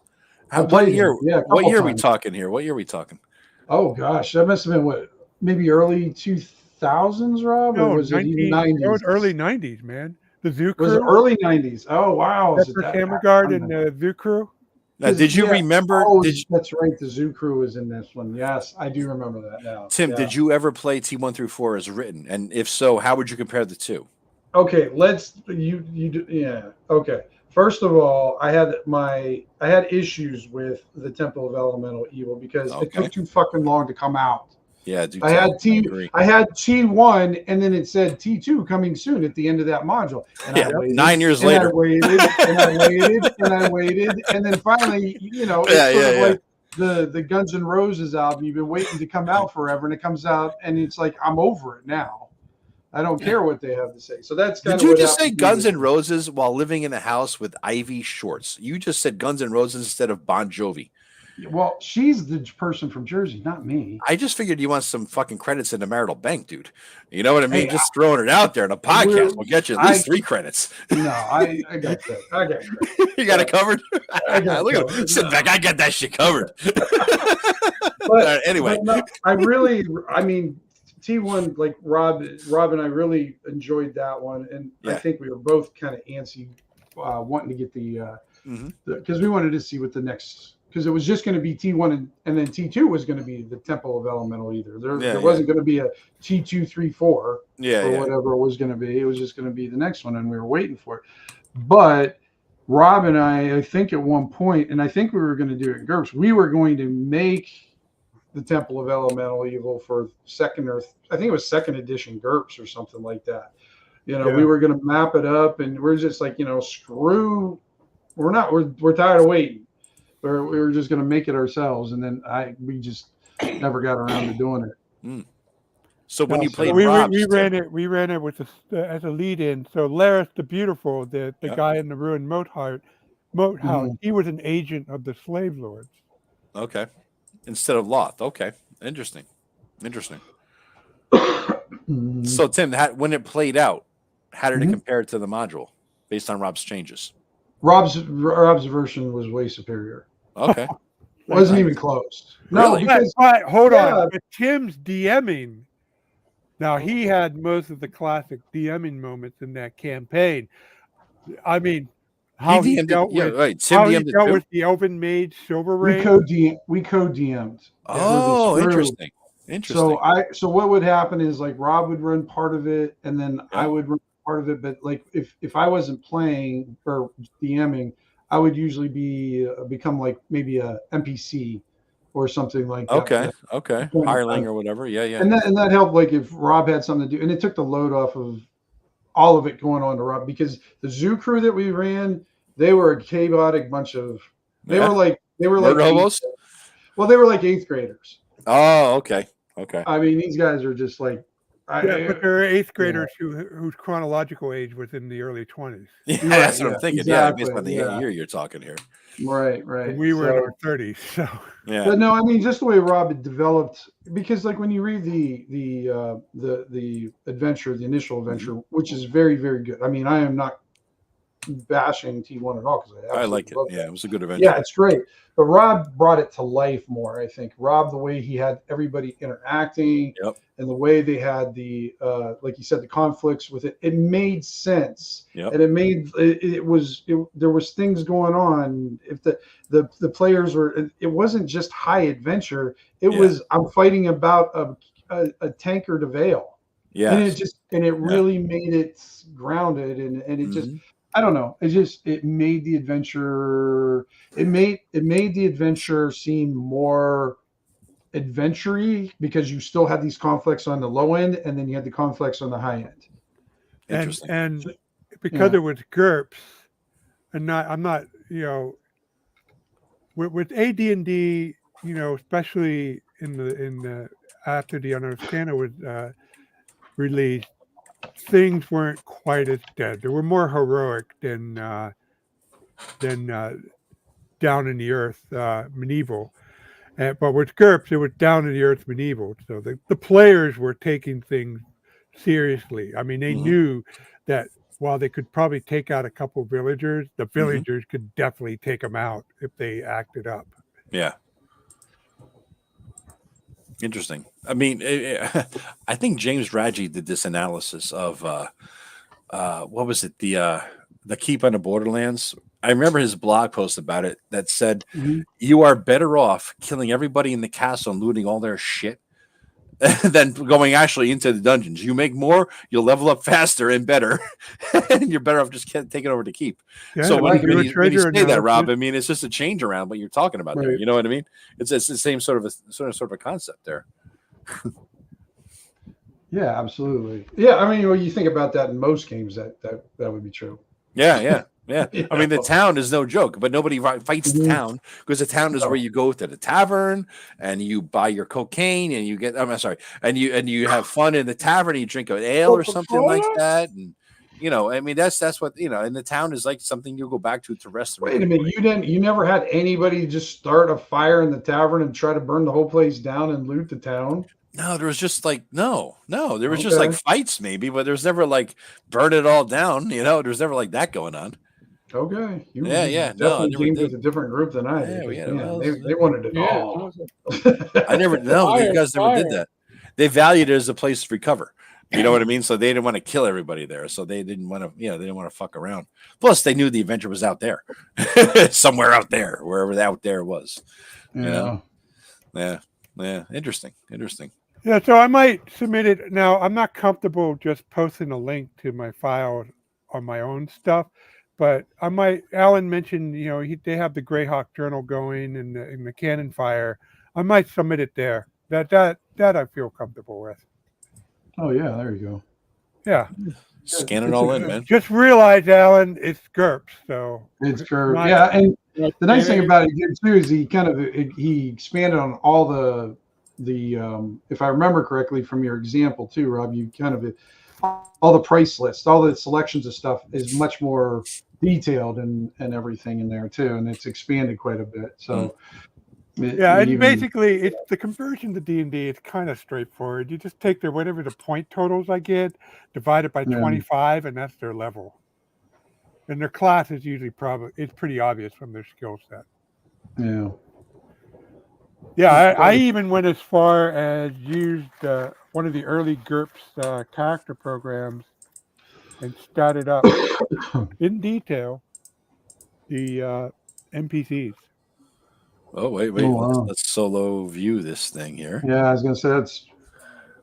What year? What year are we talking here? What year are we talking? Oh gosh, that must have been maybe early 2000s, Rob? No, or was it even 90s? It was early 90s, man. The Zoo Crew. Was it early 90s? Oh wow. Pepper Camergard and the Zoo Crew. Now, did you remember? That's right. The Zoo Crew was in this one. Yes, I do remember that now. Tim, did you ever play T1 through 4 as written? And if so, how would you compare the two? Okay, yeah. Okay. First of all, I had issues with the Temple of Elemental Evil because it Okay. took too fucking long to come out. Yeah, dude. I had T1 and then it said T2 coming soon at the end of that module. And Yeah, I waited 9 years and later. I waited and I waited and I waited. And then finally, it's Yeah, sort of yeah. like the Guns N' Roses album. You've been waiting to come out forever, and it comes out and it's like, I'm over it now. I don't care what they have to say. So that's kind Did of you what just say happened Guns with N' Roses while living in a house with Ivy shorts? You just said Guns N' Roses instead of Bon Jovi. Well, she's the person from Jersey, not me. I just figured you want some fucking credits in the marital bank, dude. You know what I mean? Hey, just throwing it out there in a podcast will get you at least 3 credits. No, I got that. I got that. You got it covered. I got Look it at him. Sit back. I got that shit covered. But anyway, no, I mean, T1, like Rob and I really enjoyed that one, and I think we were both kind of antsy, wanting to get the because we wanted to see what the next, because it was just going to be T1 and then T2 was going to be the Temple of Elemental Ether. There wasn't going to be a T2, 3, 4 or whatever it was going to be. It was just going to be the next one, and we were waiting for it. But Rob and I think at one point, and I think we were going to do it in GURPS, we were going to make the Temple of Elemental Evil for second edition GURPS or something like that. We were going to map it up, and we're just like, screw. We're tired of waiting. We were just going to make it ourselves, and then we just never got around to doing it. So when you played, we ran it with as a lead-in. So Laris the Beautiful, the guy in the ruined moat house, he was an agent of the slave lords. Okay, instead of Loth. Okay, interesting. So Tim, when it played out, how did it compare to the module based on Rob's changes? Rob's version was way superior. Okay, wasn't even close. Really? No, because hold on. But Tim's DMing. Now he had most of the classic DMing moments in that campaign. I mean, how he dealt with the Elven Mage Silver Ring. We co-DM'd. Oh, interesting. So what would happen is, like, Rob would run part of it, and then I would run part of it. But like if I wasn't playing or DMing, I would usually become like maybe a NPC or something like that. Okay. Hireling or whatever. Yeah. And that helped, like, if Rob had something to do, and it took the load off of all of it going on to Rob, because the zoo crew that we ran, they were a chaotic bunch of they were like hobos? Well, they were like 8th graders. Oh, okay. I mean, these guys are just like but there are 8th graders whose chronological age was in the early 20s. Yeah, that's what I'm thinking. Exactly. Based on the year you're talking here. Right. And we were in our 30s, so But no, I mean, just the way Rob had developed, because like when you read the adventure, the initial adventure, which is very, very good. I mean, I am not bashing T1 at all, because I like it. Yeah, it was a good adventure. Yeah, it's great. But Rob brought it to life more, I think. Rob, the way he had everybody interacting, and the way they had the like you said, the conflicts with it made sense. And it made there was things going on. If the players were, it wasn't just high adventure. It was, I'm fighting about a Tenkar to Vale. And it really made it grounded, and it just, I don't know. It made the adventure. It made the adventure seem more adventure-y, because you still had these conflicts on the low end, and then you had the conflicts on the high end. And because it was GURPS, and I'm not, with AD&D, especially in the after the Unknown Scanner was released, things weren't quite as dead. They were more heroic than down in the earth medieval. But with GURPS, it was down in the earth medieval. So the players were taking things seriously. I mean, they knew that while they could probably take out a couple of villagers, the villagers could definitely take them out if they acted up. Yeah. Interesting. I mean, I think James Raggi did this analysis of what was it? The Keep on the Borderlands. I remember his blog post about it that said, you are better off killing everybody in the castle and looting all their shit than going actually into the dungeons. You make more, you'll level up faster and better, and you're better off just taking over to keep. Yeah, So when do a you treasure say that, Rob, analysis. I mean it's just a change around what you're talking about there. Right. You know what I mean? It's the same sort of a concept there. Yeah, absolutely. Yeah, I mean, when you think about that in most games, that would be true. Yeah. I mean, the Yeah. town is no joke, but nobody fights the Mhm. town because the town is No. where you go to the tavern and you buy your cocaine and you get. I'm sorry, and you have fun in the tavern. And you drink an ale or something like that, and I mean, that's what And the town is like something you go back to rest. Wait a minute, you never had anybody just start a fire in the tavern and try to burn the whole place down and loot the town? No, there was just like no. There was just like Okay. fights maybe, but there's never like burn it all down. There's never like that going on. Okay. You Yeah. No, I definitely never gamed did. with a different group than I Yeah, did. we had- Man, well, they wanted it all. I never know. Fire, You guys never did fire. that. They valued it as a place to recover. You know what I mean? So they didn't want to kill everybody there. So they didn't want to, they didn't want to fuck around. Plus, they knew the adventure was out there, somewhere out there, wherever the out there was. Yeah. Yeah. Interesting. Yeah, so I might submit it. Now, I'm not comfortable just posting a link to my file on my own stuff, but I might. Alan mentioned, they have the Greyhawk Journal going and the Cannon Fire. I might submit it there. That I feel comfortable with. Oh yeah, there you go. Yeah. Scan it all in, man. Just realize, Alan, it's GURPS, so It's curved. Right. Yeah, and the nice thing And about it too is he expanded on all the if I remember correctly from your example too, Rob, you kind of all the price lists, all the selections of stuff is much more detailed and everything in there too, and it's expanded quite a bit. So yeah, and basically it's the conversion to D&D. It's kind of straightforward. You just take whatever the point totals I get, divide it by 25, and that's their level. And their class is usually it's pretty obvious from their skill set. Yeah. Yeah, I even went as far as used one of the early GURPS character programs and started up in detail the NPCs. Oh, wait. Oh, wow. Let's solo view this thing here. Yeah, I was gonna say it's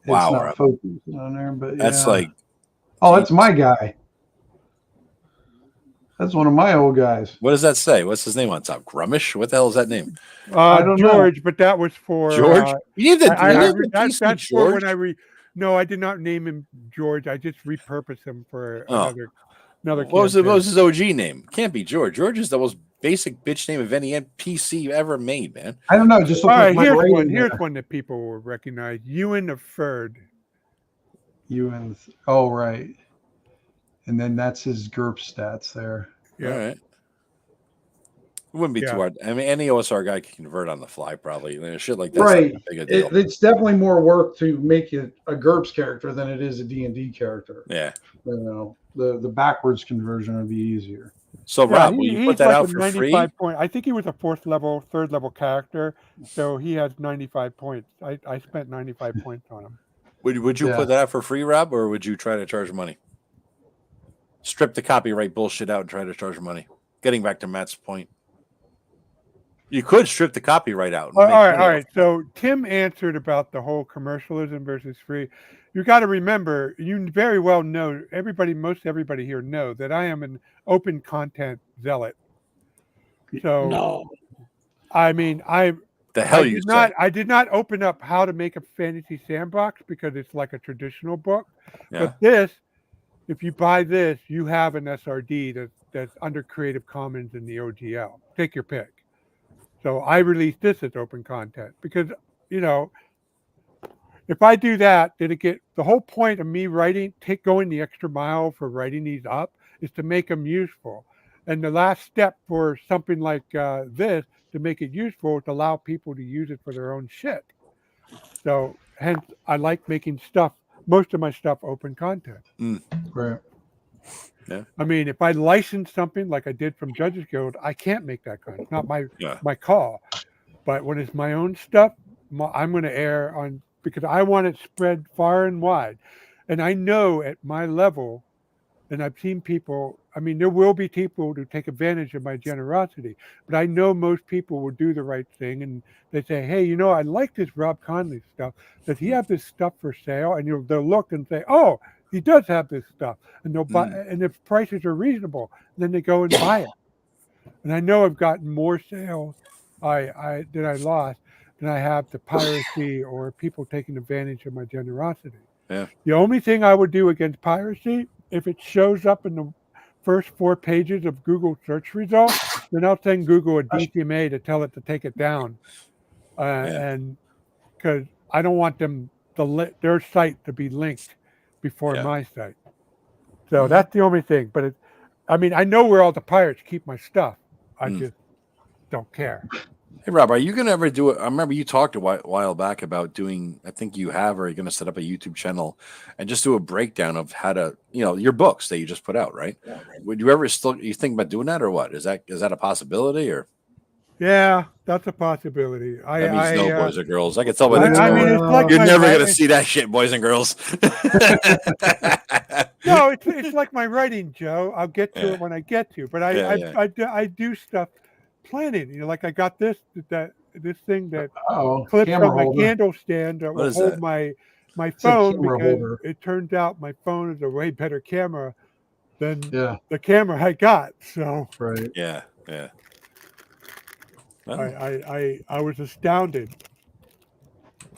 Wow, not Rob. focused on there, but That's yeah. like, that's my guy. That's one of my old guys. what does that say? What's his name on top? Grummish? What the hell is that name? I don't know. George, but that was for George? You named that's PC for George? when No, I did not name him George. I just repurposed him for another. What was his OG name? Can't be George. George is the most basic bitch name of any NPC you ever made, man. I don't know. Just all right. here's one. Here's one that people will recognize. Ewan of Ferd. Ewan. Oh, right. And then that's his GURP stats there. Yeah. All right. It wouldn't be too hard. I mean, any OSR guy can convert on the fly, probably. Shit like that. Right. Big a deal. It's definitely more work to make it a GURPS character than it is a D&D character. Yeah. The backwards conversion would be easier. So, Rob, will you put that out for free? I think he was a third level character, so he has 95 points. I spent 95 points on him. Would you put that out for free, Rob, or would you try to charge money? Strip the copyright bullshit out and try to charge money. Getting back to Matt's point. You could strip the copyright out. All right. So Tim answered about the whole commercialism versus free. You got to remember, you very well know, most everybody here know that I am an open content zealot. So, no. I mean, I did not open up how to make a fantasy sandbox because it's like a traditional book. Yeah. But this, if you buy this, you have an SRD that's under Creative Commons in the OGL. Take your pick. So I released this as open content because, if I do that, the whole point of me going the extra mile for writing these up is to make them useful. And the last step for something like this to make it useful is to allow people to use it for their own shit. So hence I like making most of my stuff open content. Right. Yeah. I mean, if I license something like I did from Judges Guild, I can't make that kind. It's not my call. But when it's my own stuff, I'm going to err on because I want it spread far and wide. And I know at my level, and I've seen people I mean, there will be people who take advantage of my generosity, but I know most people will do the right thing, and they say, hey, you know, I like this Rob Conley stuff. Does he have this stuff for sale? And they'll look and say, oh, he does have this stuff, and they'll buy. And if prices are reasonable, then they go and buy it. And I know I've gotten more sales that I lost than I have to piracy or people taking advantage of my generosity. Yeah. The only thing I would do against piracy, if it shows up in the first 4 pages of Google search results, then I'll send Google a DCMA to tell it to take it down. And because I don't want their site to be linked before my site. So that's the only thing. But I mean, I know where all the pirates keep my stuff. I just don't care. Hey, Rob, are you going to ever do it? I remember you talked a while back about doing, I think you have, or you're going to set up a YouTube channel and just do a breakdown of how to, your books that you just put out, right? Yeah, right. Would you ever you think about doing that, or what? Is that a possibility, or? Yeah, that's a possibility. That means no boys or girls. I can tell by the I mean, it's like you're never going to see that shit, boys and girls. No, it's like my writing, Joe. I'll get to it when I get to. But I do stuff planning. Like I got this thing that clips on my candle stand that will hold my phone, because it turns out my phone is a way better camera than the camera I got. So yeah. Well, I was astounded.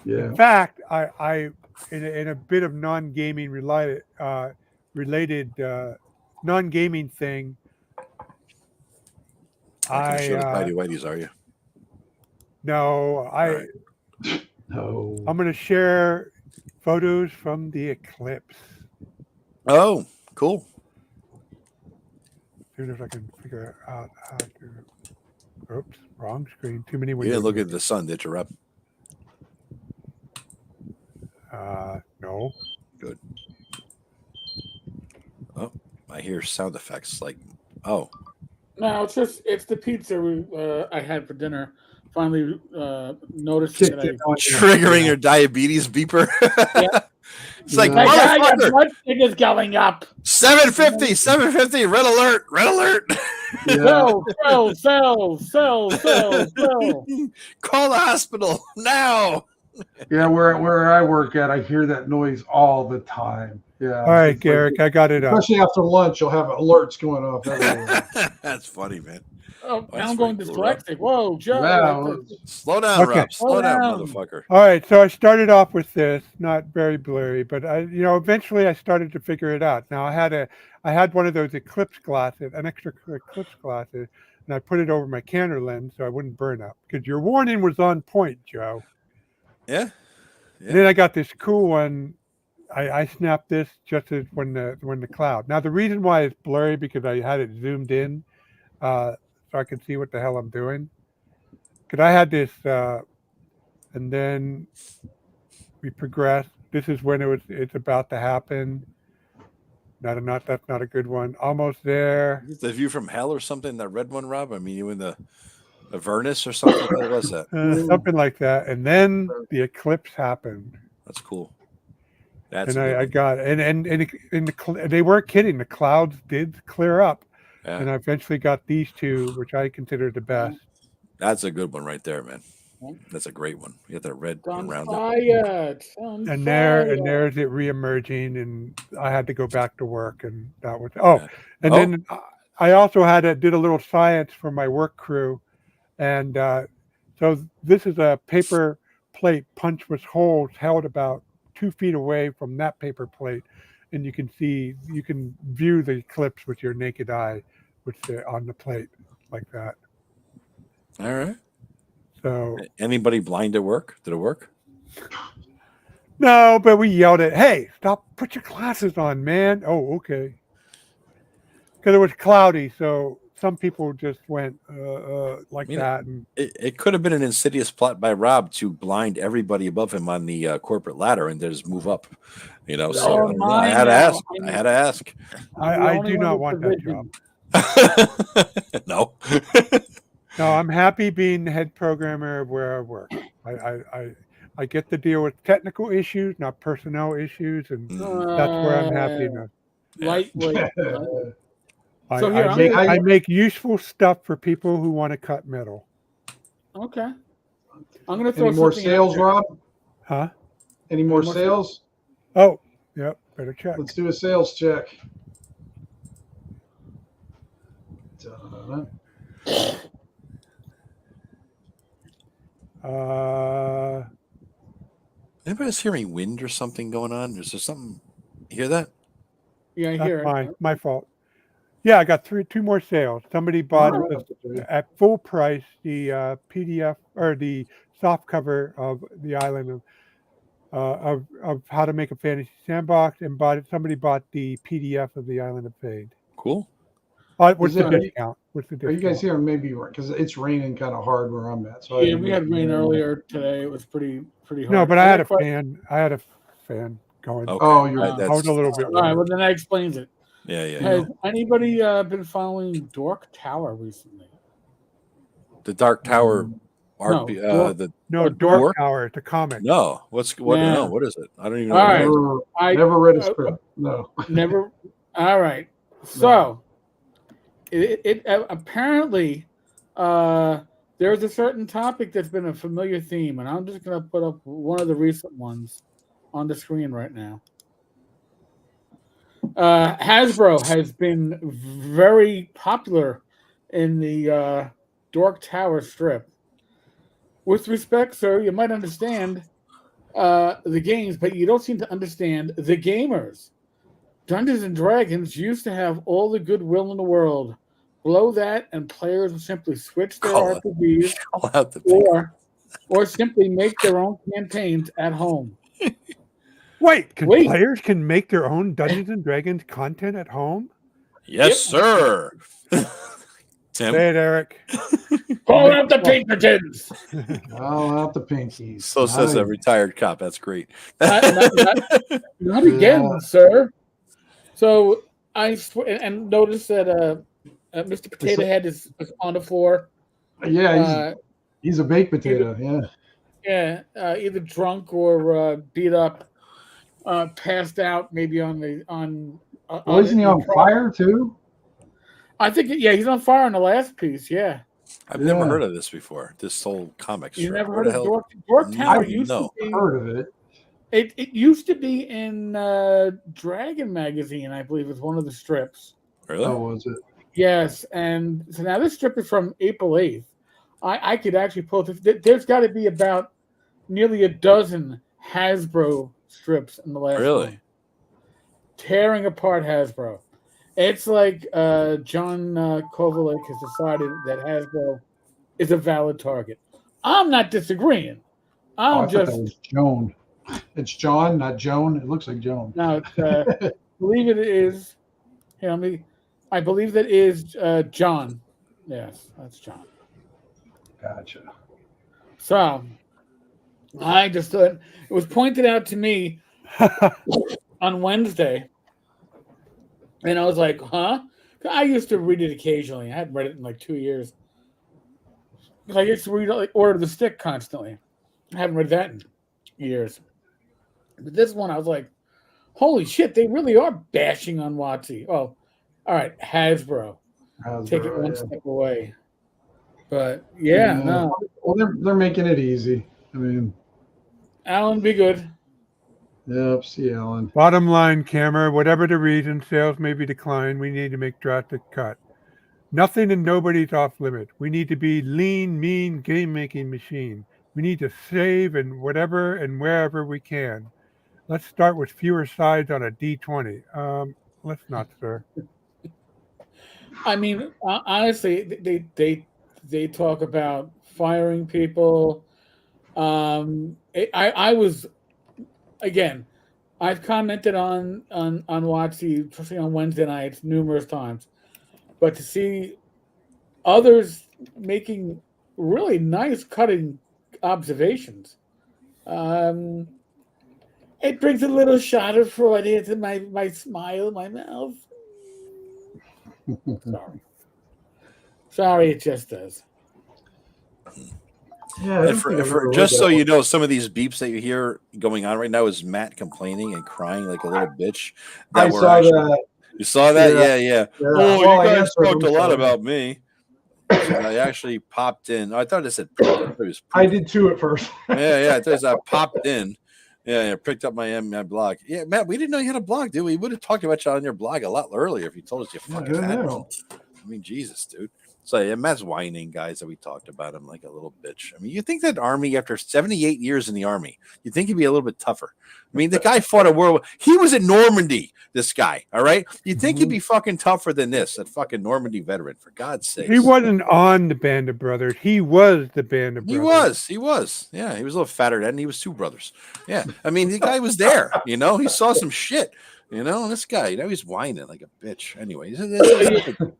Yeah. In fact, I in a bit of non-gaming related non-gaming thing. I show the tidy whiteys, are you? No, No. I'm going to share photos from the eclipse. Oh, cool. As soon as I can figure out how to. Oops, wrong screen. Too many windows. You didn't look at the sun, did you, Rob? No. Good. Oh, I hear sound effects like, oh. No, it's the pizza I had for dinner. Finally noticing that triggering your diabetes beeper. It's like, my blood sugar is going up. 750, red alert. Sell. Call the hospital now. Yeah, where I work at, I hear that noise all the time. Yeah. All right, Garrick, I got it up. Especially after lunch, you'll have alerts going off everywhere. That's funny, man. Oh, now I'm going dyslexic. Whoa, Joe. Wow. Slow down, Rob. Slow down, motherfucker. All right, so I started off with this, not very blurry, but eventually I started to figure it out. Now I had one of those eclipse glasses, an extra eclipse glasses, and I put it over my Canner lens so I wouldn't burn up. Because your warning was on point, Joe. Yeah. And then I got this cool one. I snapped this just as when the cloud. Now the reason why it's blurry because I had it zoomed in. So I can see what the hell I'm doing. Because I had this, and then we progressed. This is when it's about to happen. That's not a good one. Almost there. Is the view from hell or something? That red one, Rob? I mean, you in the Avernus or something? What was that? Something like that. And then the eclipse happened. That's cool. And I got they weren't kidding. The clouds did clear up. Yeah. And I eventually got these two, which I consider the best. That's a good one right there, man. That's a great one. You got that red one around it. And there's it reemerging, and I had to go back to work, and that was then I also did a little science for my work crew, and so this is a paper plate punchless holes held about 2 feet away from that paper plate, and you can view the eclipse with your naked eye, which on the plate like that. All right. So anybody blind at work? Did it work? No, but we yelled at, hey, put your glasses on, man. Oh, okay. Because it was cloudy, so some people just went that. And it could have been an insidious plot by Rob to blind everybody above him on the corporate ladder and just move up. So I had to ask. I do not want that job. No. No, I'm happy being the head programmer of where I work. I get to deal with technical issues, not personnel issues, and that's where I'm happy enough. Lightweight. So here, I make useful stuff for people who want to cut metal. Okay. I'm going to throw Any more something sales, out there. Rob? Huh? Any more more sales? Oh, yep. Better check. Let's do a sales check. Da-da-da. Anybody else hearing wind or something going on? Is there something? You hear that? Yeah, I hear That's it. my fault. Yeah, I got two more sales. Somebody bought at full price the PDF or the soft cover of the Island of How to Make a Fantasy Sandbox, and somebody bought the PDF of the Island of Pyade. Cool. What's the discount? What's the discount? Are you guys hearing maybe because it's raining kind of hard where I'm at? So Yeah, we had rain earlier today. It was pretty hard. No, but I had a fan. I had a fan going. Okay. Oh, you're I was a little bit. All right, well then that explains it. Yeah. Has anybody been following Dark Tower recently? The Dark Tower. No, Dark Tower. The comic. No, what? Yeah. No, what is it? I don't even know. All right. Never read a script. No, never. All right. So, it apparently there's a certain topic that's been a familiar theme, and I'm just going to put up one of the recent ones on the screen right now. Hasbro has been very popular in the Dark Tower strip. With respect, sir, you might understand the games, but you don't seem to understand the gamers. Dungeons and Dragons used to have all the goodwill in the world. Below that, and players would simply switch their RPGs or simply make their own campaigns at home. Wait, players can make their own Dungeons and Dragons content at home? Yes, sir. Tim? Say it, Eric. Call out the Pinkertons. Call out the Pinkies. So says a retired cop. That's great. Not again, sir. So I and notice that Mr. Potato Head is on the floor. Yeah, he's a baked potato. Either drunk or beat up, passed out, maybe on. Isn't he on fire too? I think he's on fire in the last piece. Yeah, I've never heard of this before. This whole comic. You never heard of Dark Tower? Used to be, heard of it. It used to be in Dragon magazine, I believe, was one of the strips. Really? Oh, was it? Yes, and so now this strip is from April 8th. I could actually pull it. There's got to be about nearly a dozen Hasbro strips in the last one. Tearing apart Hasbro. It's like John Kovalik has decided that Hasbro is a valid target. I'm not disagreeing. I thought that was Joan. It's John, not Joan. It looks like Joan. No, I believe it is. I believe that is John. Yes, that's John. Gotcha. So I just thought it was pointed out to me on Wednesday, and I was like, "Huh?" I used to read it occasionally. I hadn't read it in like 2 years. I used to read Order of the Stick constantly. I haven't read that in years. But this one, I was like, "Holy shit! They really are bashing on WotC." Oh, all right, Hasbro. Take it one step away. But no. Well, they're making it easy. I mean, Alan, be good. Yep, see Alan. Bottom line, Camera, whatever the reason, sales may be declined. We need to make drastic cut. Nothing and nobody's off limit. We need to be lean, mean, game making machine. We need to save and whatever and wherever we can. Let's start with fewer sides on a D20. Let's not, sir. I mean, honestly, they talk about firing people. I was, again, I've commented on WotC, especially on Wednesday nights, numerous times. But to see others making really nice cutting observations, it brings a little shot of Freud into my smile, my mouth. Sorry, it just does. Yeah, and just so you know, some of these beeps that you hear going on right now is Matt complaining and crying like a little bitch. I saw that. You saw that? Yeah. Yeah. Oh, Well, you I guys answered talked a them, lot so- about me. So I actually popped in. I thought it said poop. I thought it was poop. I did too at first. Yeah. I popped in. Yeah, picked up my blog. Yeah, Matt, we didn't know you had a blog, dude. We would have talked about you on your blog a lot earlier if you told us you fucking had one. I mean, Jesus, dude. So yeah, Matt's whining, guys, that we talked about him like a little bitch. I mean, you think that army, after 78 years in the army, you think he'd be a little bit tougher. I mean, the guy fought a world. He was in Normandy, this guy, all right? You'd think he'd be fucking tougher than this, that fucking Normandy veteran, for God's sake. He wasn't on the Band of Brothers. He was the Band of Brothers. He was. Yeah, he was a little fatter then. He was two brothers. Yeah, I mean, the guy was there, you know? He saw some shit. You know, this guy, you know, he's whining like a bitch. Anyway,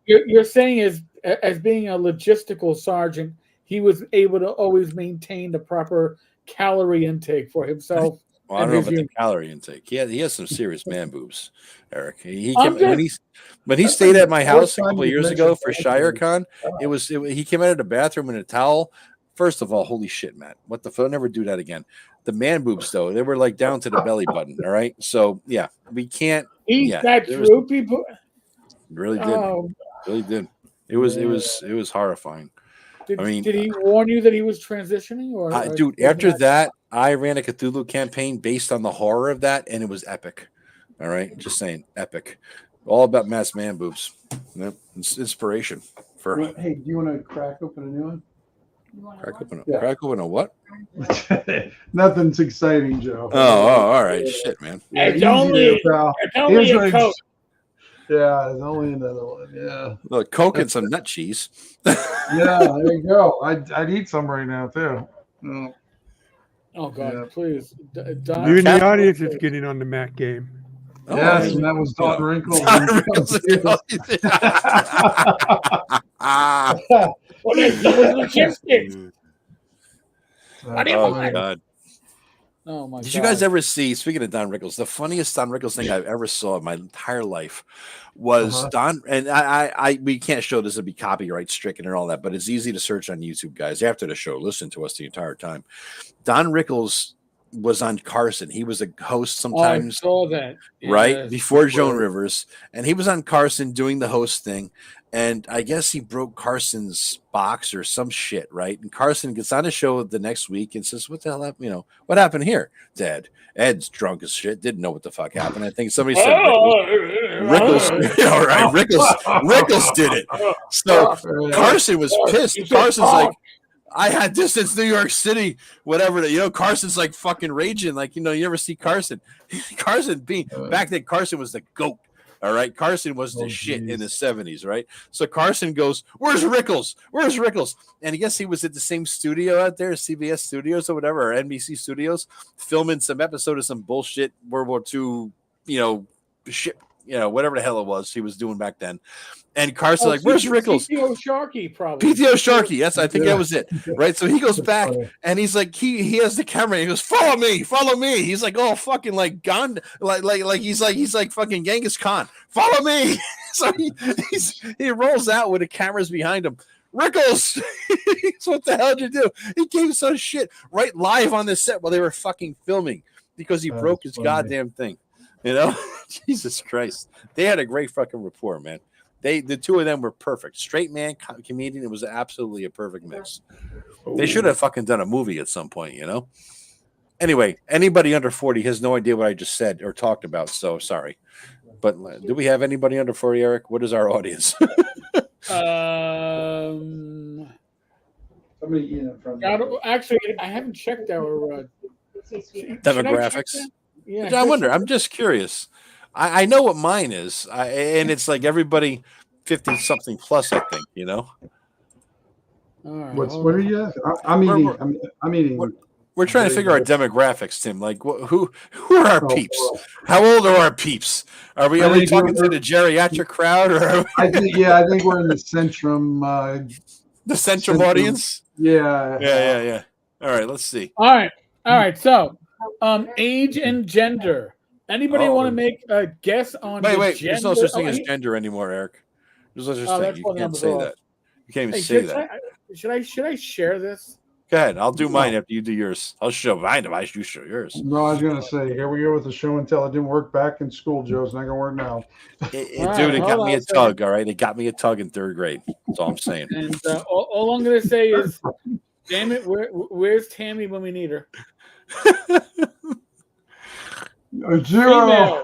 you're saying as being a logistical sergeant, he was able to always maintain the proper calorie intake for himself. Well, I don't know about the calorie intake. He has some serious man boobs, Eric. When he stayed at my house a couple of years ago for ShireCon, he came out of the bathroom in a towel. First of all, holy shit, Matt. What the fuck? Never do that again. The man boobs, though, they were like down to the belly button. All right. So, yeah, we can't eat that true, people. Really did. Really did. It was horrifying. Did he warn you that he was transitioning? Or dude, after that, I ran a Cthulhu campaign based on the horror of that, and it was epic. All right. Just saying, epic. All about mass man boobs. Yep. It's inspiration for. Hey, do you want to crack open a new one? Crack open a what? Nothing's exciting, Joe. Oh, all right. Shit, man. It's only a Coke. Yeah, it's only another one. Yeah. Look, Coke and some nut cheese. Yeah, there you go. I'd eat some right now, too. Oh, God, please. You in the audience is getting on the Mac game. Oh, yes, and that was Don Wrinkles. What is logistics? Oh my God. Oh my God. Did you guys ever see, speaking of Don Rickles, the funniest Don Rickles thing I've ever saw in my entire life was Don, and we can't show this, it'd be copyright stricken and all that, but it's easy to search on YouTube, guys. After the show, listen to us the entire time. Don Rickles was on Carson. He was a host sometimes. I saw that. Right? Before Joan Rivers. And he was on Carson doing the host thing. And I guess he broke Carson's box or some shit, right? And Carson gets on the show the next week and says, what the hell happened? You know, what happened here, Dad? Ed's drunk as shit. Didn't know what the fuck happened. I think somebody said Rickles. All right, Rickles did it. So Carson was pissed. Carson's like, I had this since New York City, whatever. You know, Carson's like fucking raging. Like, you know, you never see Carson. Carson being back then, Carson was the GOAT. All right. Carson was the shit in the 70s, right? So Carson goes, where's Rickles? Where's Rickles? And I guess he was at the same studio out there, CBS Studios or whatever, or NBC Studios, filming some episode of some bullshit World War II, you know, shit, you know, whatever the hell it was he was doing back then. And Carson like, where's Rickles? PTO Sharkey, probably. PTO Sharkey. Yes, I think that was it. Right. So he goes back and he's like, he has the camera. And he goes, follow me. He's like, oh, fucking like Gandhi, like he's like fucking Genghis Khan. Follow me. So he rolls out with the cameras behind him. Rickles, what the hell did you do? He gave some shit right live on the set while they were fucking filming because he broke his goddamn thing. You know, Jesus Christ. They had a great fucking rapport, man. The two of them were perfect. Straight man, comedian. It was absolutely a perfect mix. They should have fucking done a movie at some point, you know? Anyway, anybody under 40 has no idea what I just said or talked about, so sorry. But do we have anybody under 40, Eric? What is our audience? Actually, I haven't checked our demographics. I wonder. I'm just curious. I know what mine is, and it's like everybody 50-something plus, I think, you know? Right, what are you asking? I'm eating. We're trying to figure out demographics, Tim. Like, who are our peeps? How old are our peeps? Are we talking to the geriatric crowd? Or I think we're in the Centrum. The Centrum audience? Yeah. All right, let's see. All right. So, age and gender. Anybody want to make a guess on wait. gender? There's no such thing as gender anymore, Eric. There's no such thing. You can't say that. You can't even say that. Should I share this? Go ahead. I'll do mine after you do yours. I'll show mine if you show yours. No, I was going to say, here we go with the show and tell. It didn't work back in school, Joe. It's not going to work now. Dude, it got me a tug, all right? It got me a tug in 3rd grade. That's all I'm saying. And all I'm going to say is, damn it, where's Tammy when we need her? 0.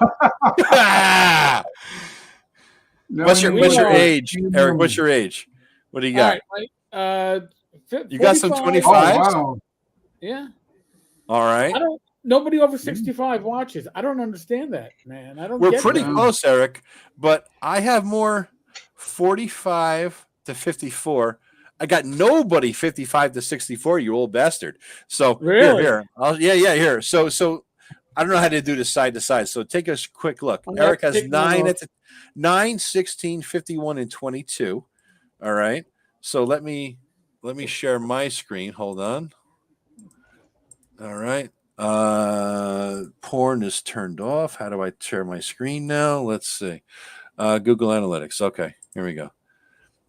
What's your age, Eric? What's your age? What do you got? All right, you got some 25s? Wow. Yeah. All right. Nobody over 65 watches. I don't understand that, man. We're pretty close, Eric, but I have more 45 to 54. I got nobody 55 to 64, you old bastard. So really? Here. Here. So I don't know how to do this side to side. So take a quick look. Eric has 9, 16, 51, and 22. All right. So let me share my screen. Hold on. All right. Porn is turned off. How do I share my screen now? Let's see. Google Analytics. Okay, here we go.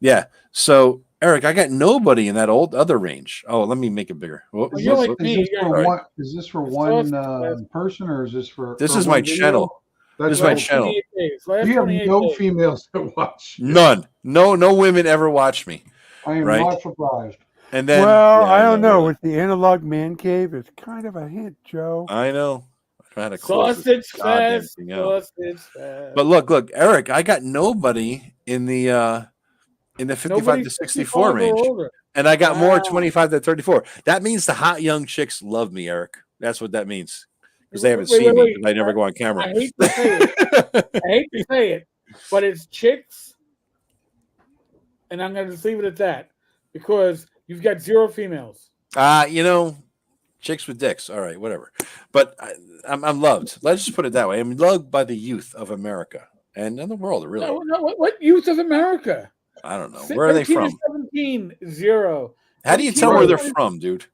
Yeah. So Eric, I got nobody in that other range. Oh, let me make it bigger. Is this for one person, or is this for? This is my channel. This is my channel. You have no females that watch. None. No women ever watch me. I am not surprised. And then, I don't know. With the analog man cave, it's kind of a hint, Joe. I know. I had a sausage fest. But look, Eric, I got nobody in the 55 to 64 range, and I got more 25 to 34. That means the hot young chicks love me, Eric. That's what that means, because they haven't seen me because I never go on camera. I hate to say it, but it's chicks, and I'm going to just leave it at that because you've got 0 females. Chicks with dicks. All right, whatever. But I'm loved. Let's just put it that way. I'm loved by the youth of America and in the world, really. No, what youth of America? I don't know. Where are they from? 17, 0. How do you tell where they're from, dude?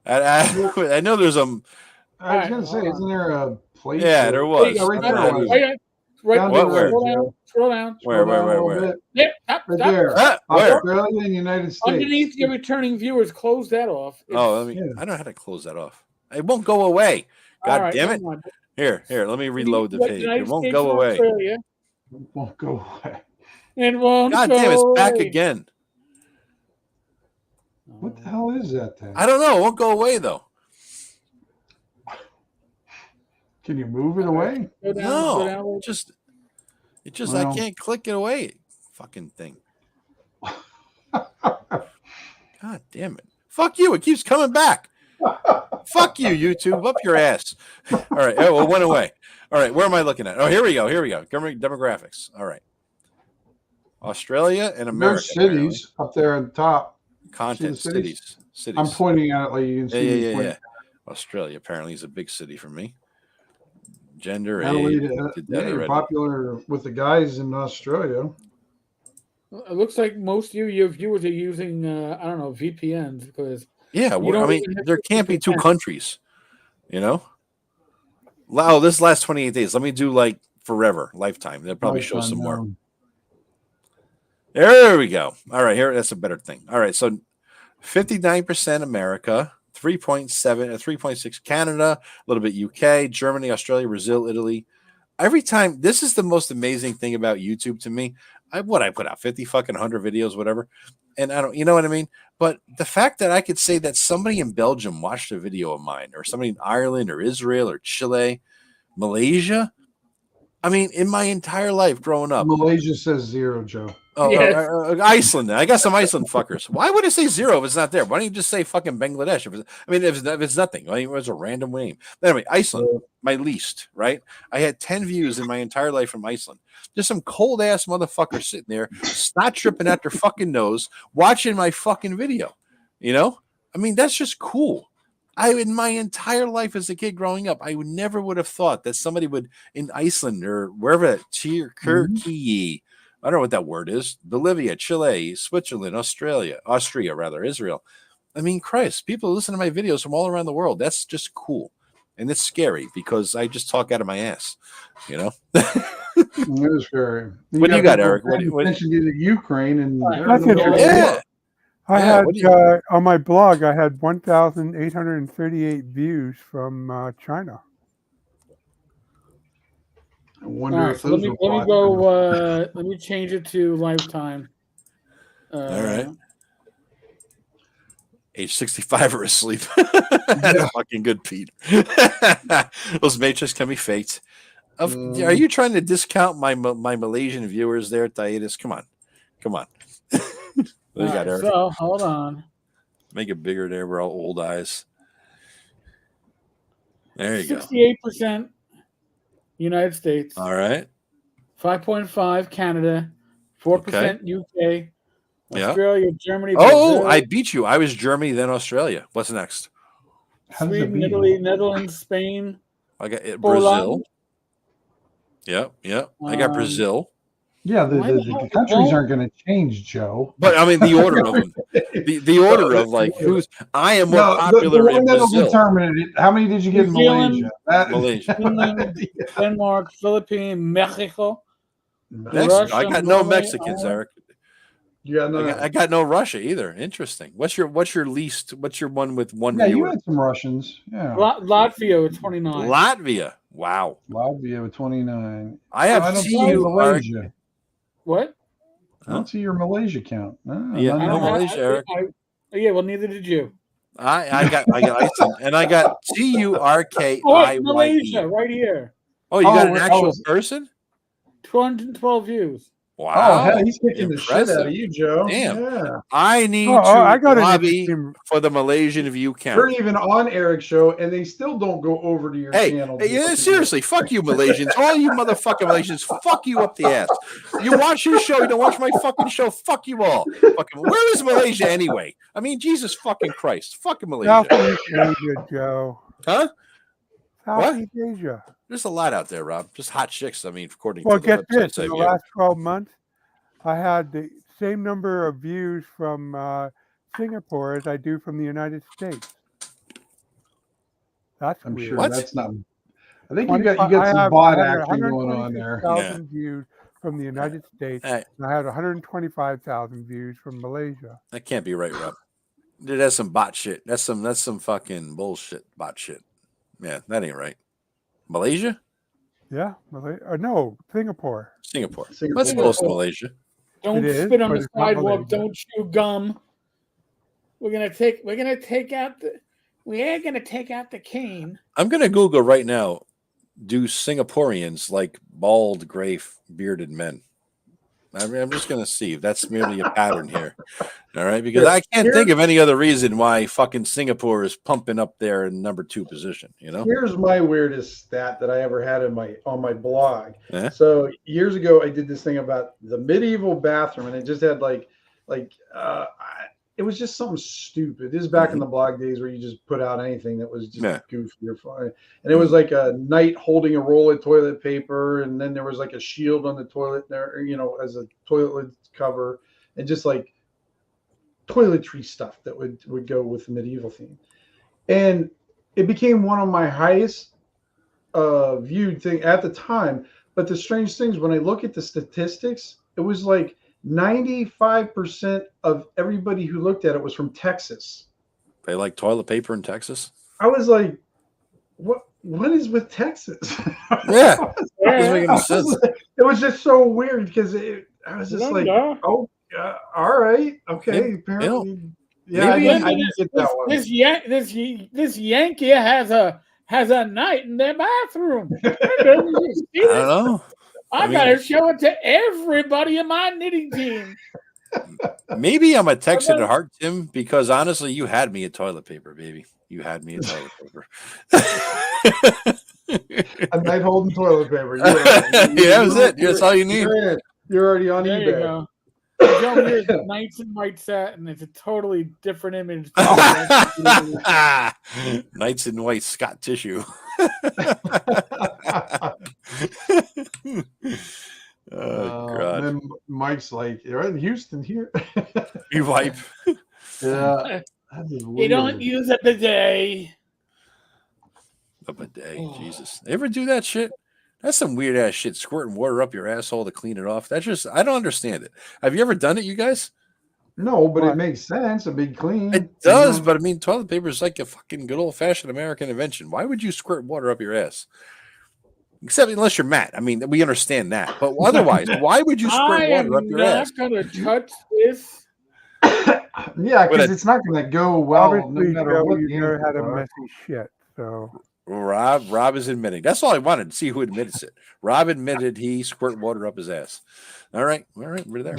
I know there's a. I was going to say, isn't there a place? Yeah, there was. Scroll down. Where? Yeah, right there. Australia and United States. Underneath your returning viewers, close that off. I don't know how to close that off. It won't go away. God damn it. Here, let me reload the page. It won't go away. It won't go away. It won't God damn, it's back again. What the hell is that thing? I don't know. It won't go away, though. Can you move it away? No. It just I can't click it away. Fucking thing. God damn it. Fuck you. It keeps coming back. Fuck you, YouTube. Up your ass. All right. Oh, it went away. All right. Where am I looking at? Oh, here we go. Demographics. All right. Australia and America. There's cities up there on the top. Content cities. I'm pointing at it like you can see. Yeah. Australia apparently is a big city for me. Gender, age. You're popular with the guys in Australia. Well, it looks like most of your viewers are using, VPNs because. Yeah, there can't be 2 countries, Oh, this last 28 days. Let me do like forever, lifetime. They'll probably show some more. There we go. All right, that's a better thing. All right, so 59% America, 3.7 or 3.6 Canada, a little bit UK, Germany, Australia, Brazil, Italy. Every time, this is the most amazing thing about YouTube to me. I put out 50 fucking 100 videos, whatever. And I don't, you know what I mean? But the fact that I could say that somebody in Belgium watched a video of mine, or somebody in Ireland or Israel or Chile, Malaysia. I mean, in my entire life growing up. Malaysia says 0, Joe. Oh, yes. Iceland. I got some Iceland fuckers. Why would it say 0 if it's not there? Why don't you just say fucking Bangladesh? If it's nothing. It was a random name. Anyway, Iceland, my least, right? I had 10 views in my entire life from Iceland. Just some cold ass motherfucker sitting there, snot dripping out their fucking nose, watching my fucking video. That's just cool. In my entire life as a kid growing up, I never would have thought that somebody would in Iceland or wherever, Turkey. I don't know what that word is. Bolivia, Chile, Switzerland, Austria, Israel. Christ, people listen to my videos from all around the world. That's just cool. And it's scary because I just talk out of my ass, It is scary. What do you got, Eric? What mentioned you to Ukraine and yeah. I Yeah, had what do you- on my blog. I had 1,838 views from China. I All wonder right, if so let those me were let me bought. go. Let me change it to lifetime. All right. Age 65 or asleep. That's fucking good, Pete. Those matrix can be faked. Are you trying to discount my Malaysian viewers there, Thaitis? Come on. What do you got, Eric? So hold on. Make it bigger there. We're all old eyes. There you go. 68% United States. All right. 5.5 Canada. 4% UK. Yeah. Australia, Germany, Oh, Brazil, I beat you. I was Germany, then Australia. What's next? Sweden, Italy, Netherlands, Spain. I got Brazil. Poland. Yep. I got Brazil. Yeah, the countries aren't going to change, Joe. But I mean, the order of them, the order of like who's. I am more popular the one in that'll Brazil. determine it. How many did you get in Malaysia? Malaysia. Finland, Denmark, Philippines, Mexico. Mexico. I got no Mexicans, Eric. You got no. I got no Russia either. Interesting. What's your least? What's your one with one? Yeah, viewer? you had some Russians. Yeah. Latvia with 29. Latvia. Wow. Latvia with 29. I have Malaysia. What? I don't see your Malaysia count. Yeah, no Malaysia, Eric. Yeah, well, neither did you. I got Iceland, and I got TURKIYE. Malaysia, right here. Oh, you got an actual person? 212 views. Wow. Oh, hell, he's kicking the shit out of you, Joe. Damn. Yeah. I need to lobby for the Malaysian view count. We're even on Eric's show, and they still don't go over to your channel. Hey, seriously, fuck you, Malaysians. All you motherfucking Malaysians, fuck you up the ass. You watch your show, you don't watch my fucking show, fuck you all. Fucking, where is Malaysia anyway? I mean, Jesus fucking Christ. Fucking Malaysia. Southeast Asia, Joe. Huh? Southeast Asia. There's a lot out there, Rob. Just hot chicks. I mean, according to the get this. In the last 12 months, I had the same number of views from Singapore as I do from the United States. That's I'm weird. sure that's not. I think you got some bot acting going on there. 126,000 views from the United States. And I had 125,000 views from Malaysia. That can't be right, Rob. Dude, that's some bot shit. That's some fucking bullshit bot shit. Yeah, that ain't right. Malaysia? Yeah, no, Singapore. That's close to Malaysia. Don't spit on the sidewalk. Don't chew gum. We are gonna take out the cane. I'm gonna Google right now. Do Singaporeans like bald, gray, bearded men? I'm just gonna see if that's merely a pattern here. All right, because I can't think of any other reason why fucking Singapore is pumping up there in #2 position. You know. Here's my weirdest stat that I ever had on my blog. So years ago, I did this thing about the medieval bathroom, and it just had it was just something stupid. This is back in the blog days where you just put out anything that was just goofy or fun. And it was like a knight holding a roll of toilet paper, and then there was like a shield on the toilet there, as a toilet lid cover, and just like toiletry stuff that would go with the medieval theme. And it became one of my highest viewed thing at the time. But the strange things, when I look at the statistics, it was like 95% of everybody who looked at it was from Texas. They like toilet paper in Texas? I was like, what is with Texas? Yeah. It was just so weird because I was just like, oh, all right. Okay. Apparently. Yeah, I didn't get that one. This Yankee has a knight in their bathroom. I don't know. I gotta show it to everybody in my knitting team. Maybe I'm a Texan at heart, Tim, because honestly, you had me at toilet paper, baby. You had me at toilet paper. A night holding toilet paper. Yeah, that was it. That's all you need. You're already on there eBay. You go. Joe, here's the Knights in White Satin. It's a totally different image. Knights in White Scott tissue. God. And then Mike's like, you're in Houston here. You wipe. Yeah. You don't use a bidet. A bidet. Jesus. Ever do that shit? That's some weird ass shit. Squirting water up your asshole to clean it off. That's just, I don't understand it. Have you ever done it, you guys? No, but What? it makes sense. A big clean. It does, but I mean, toilet paper is like a fucking good old fashioned American invention. Why would you squirt water up your ass? Except unless you're Matt. I mean, we understand that. But otherwise, why would you squirt I water up am your ass? not going to touch this. Yeah, because But it's not going to go well no Obviously, matter Joe, what. you the never had a inputs are. messy shit. So Rob is admitting. That's all I wanted to see who admits it. Rob admitted he squirt water up his ass. All right, we're there.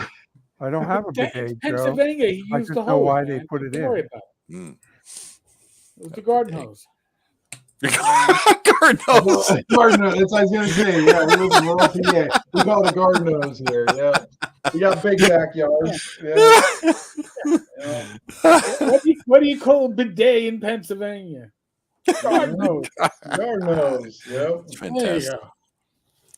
I don't have a bidet, Joe. Pennsylvania, he I used just the know hose. why Man. they put it Don't worry in. about it. Mm. It was the garden hose. Garden hose. Garden hose. That's what I was going to say. Yeah, we live in rural PA. We call it a garden hose here. Yeah. We got big backyards. Yeah. Yeah. What do you call a bidet in Pennsylvania? Garden hose. Garden hose. Yep. It's There you fantastic. go.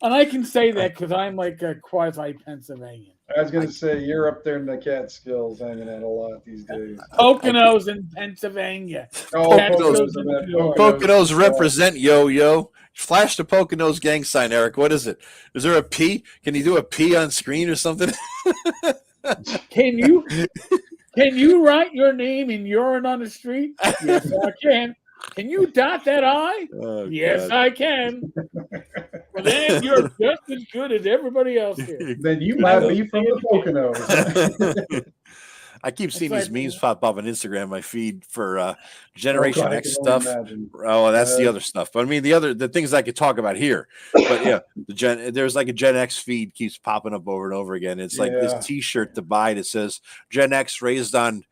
And I can say that because I'm like a quasi Pennsylvanian. I was going to say, you're up there in the Catskills hanging out a lot these days. Poconos in Pennsylvania. Oh, Poconos. I meant Poconos represent yo. Flash the Poconos gang sign, Eric. What is it? Is there a P? Can you do a P on screen or something? Can you write your name in urine on the street? Yes, I can. Can you dot that I? Oh, Yes, God. I can. Well, then you're just as good as everybody else here. Then you might be from the Poconos. I keep seeing It's these like- memes pop up on Instagram, my feed for Generation God, I X can only stuff. imagine. Oh, that's the other stuff. But I mean, the things I could talk about here. But yeah, there's like a Gen X feed keeps popping up over and over again. It's like Yeah. this T-shirt to buy that says Gen X raised on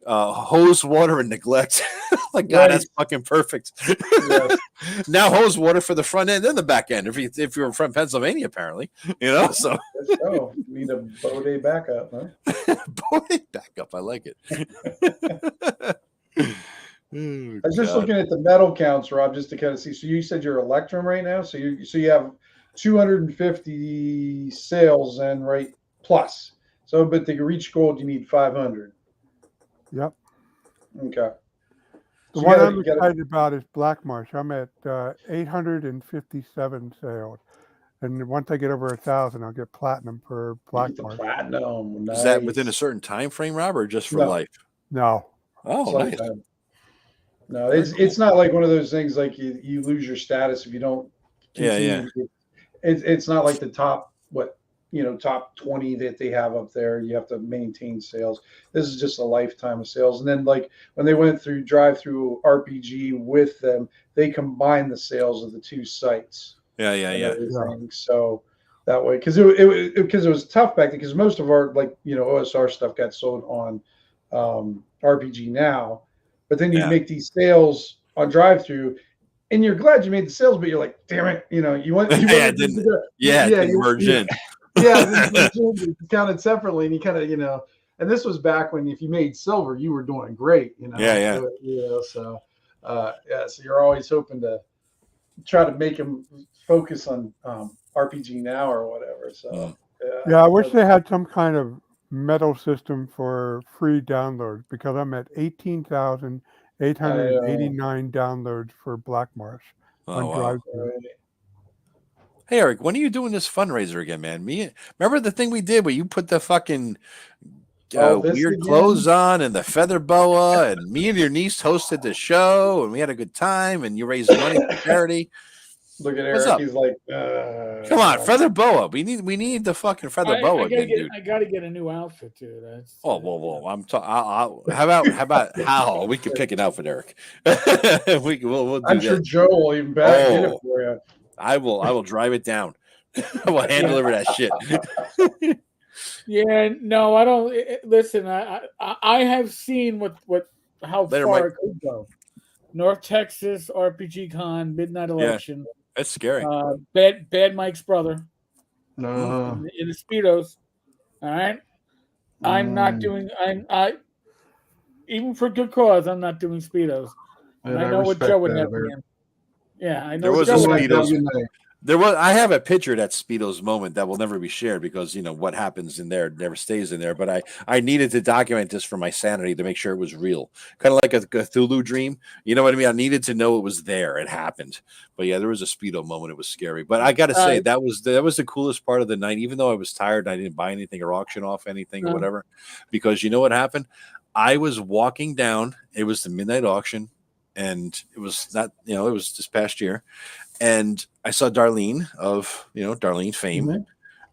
hose water and neglect. Like, God, Right. that's fucking perfect. Yes. Now hose water for the front end and the back end. If you're from Pennsylvania, apparently, so Oh, you need a Bode backup, huh? boy, back up. I like it. Oh, I was just God. looking at the metal counts, Rob, just to kind of see. So you said you're Electrum right now, so you have 250 sales and right plus. So, but to reach gold, you need 500. Yep. Okay. The So one you I'm gotta- excited about is Blackmarsh. I'm at 857 sales. And once I get over 1,000, I'll get platinum for Get the Blackmarsh. platinum. Nice. Is that within a certain time frame, Rob, or just for No. life? No. Oh, It's nice. like, no, it's not like one of those things like you lose your status if you don't. Yeah. It's not like the top top 20 that they have up there. You have to maintain sales. This is just a lifetime of sales. And then like when they went through drive-through RPG with them, they combined the sales of the two sites. Yeah. Everything. So that way, because it was tough back then, because most of our OSR stuff got sold on RPG now, but then you make these sales on drive-through, and you're glad you made the sales, but you're like, damn it, you didn't merge in. It's counted separately, and you kind of and this was back when if you made silver, you were doing great, Yeah. So so you're always hoping to try to make them focus on RPG now or whatever. So Yeah, I wish they had some kind of metal system for free downloads, because I'm at 18,889 downloads for Blackmarsh Oh, on wow. drive-through. Hey, Eric, when are you doing this fundraiser again, man? Remember the thing we did where you put the fucking this weird again? clothes on and the feather boa, and me and your niece hosted the show, and we had a good time, and you raised money for charity. Look at What's Eric. up? He's like, Come on, feather boa. We need the fucking feather boa again, dude. I gotta get a new outfit too. That's Whoa! I'm talking. How about Hal? We can pick an outfit, Eric. we'll do I'm sure that. Joe will even get it for you. I will drive it down. I will hand deliver that shit. Yeah, no, I don't. Listen, I have seen how Later, far Mike. it could go. North Texas RPG Con midnight election. That's scary. Bad Mike's brother No. in the speedos. All right, I'm not doing. I even for good cause. I'm not doing speedos. And I know what Joe would have. Yeah, I know. There was Joe a would have. Speedos. I have a picture of that Speedo's moment that will never be shared because what happens in there never stays in there. But I needed to document this for my sanity to make sure it was real, kind of like a Cthulhu dream. You know what I mean? I needed to know it was there. It happened. But yeah, there was a Speedo moment. It was scary. But I got to say that was the coolest part of the night. Even though I was tired, and I didn't buy anything or auction off anything or whatever, because you know what happened? I was walking down. It was the midnight auction, and it was not. It was this past year. And I saw Darlene of, Darlene fame,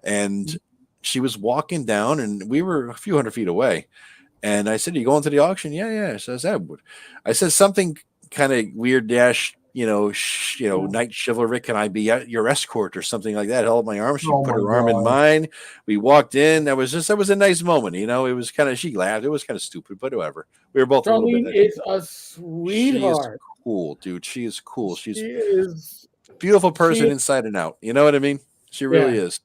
and she was walking down, and we were a few hundred feet away. And I said, "Are you going to the auction?" Yeah. So I said something kind of weird dash, night chivalric. Can I be your escort or something like that? Held my arm. She put her arm in mine. We walked in. That was a nice moment. It was kind of, she laughed. It was kind of stupid, but whatever. We were both Darlene is a sweetheart. She is cool, dude. She is cool. She is beautiful person inside and out. You know what I mean? She really is.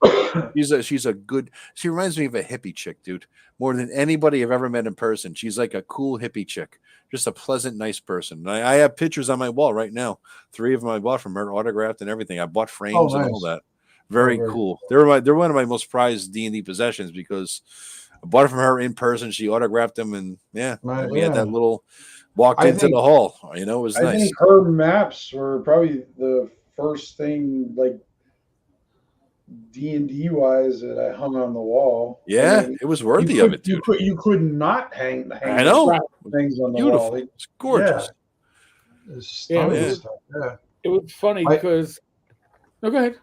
She's a good. She reminds me of a hippie chick, dude. More than anybody I've ever met in person. She's like a cool hippie chick. Just a pleasant, nice person. I have pictures on my wall right now. 3 of them I bought from her, autographed and everything. I bought frames and all that. Very cool. They're one of my most prized D&D possessions because I bought it from her in person. She autographed them, and we had that little walked into the hall. It was nice. I think her maps were probably the first thing like D&D wise that I hung on the wall. Yeah, it was worthy of it, dude. You could not hang I know things on the beautiful wall. It's gorgeous. It was funny because go ahead.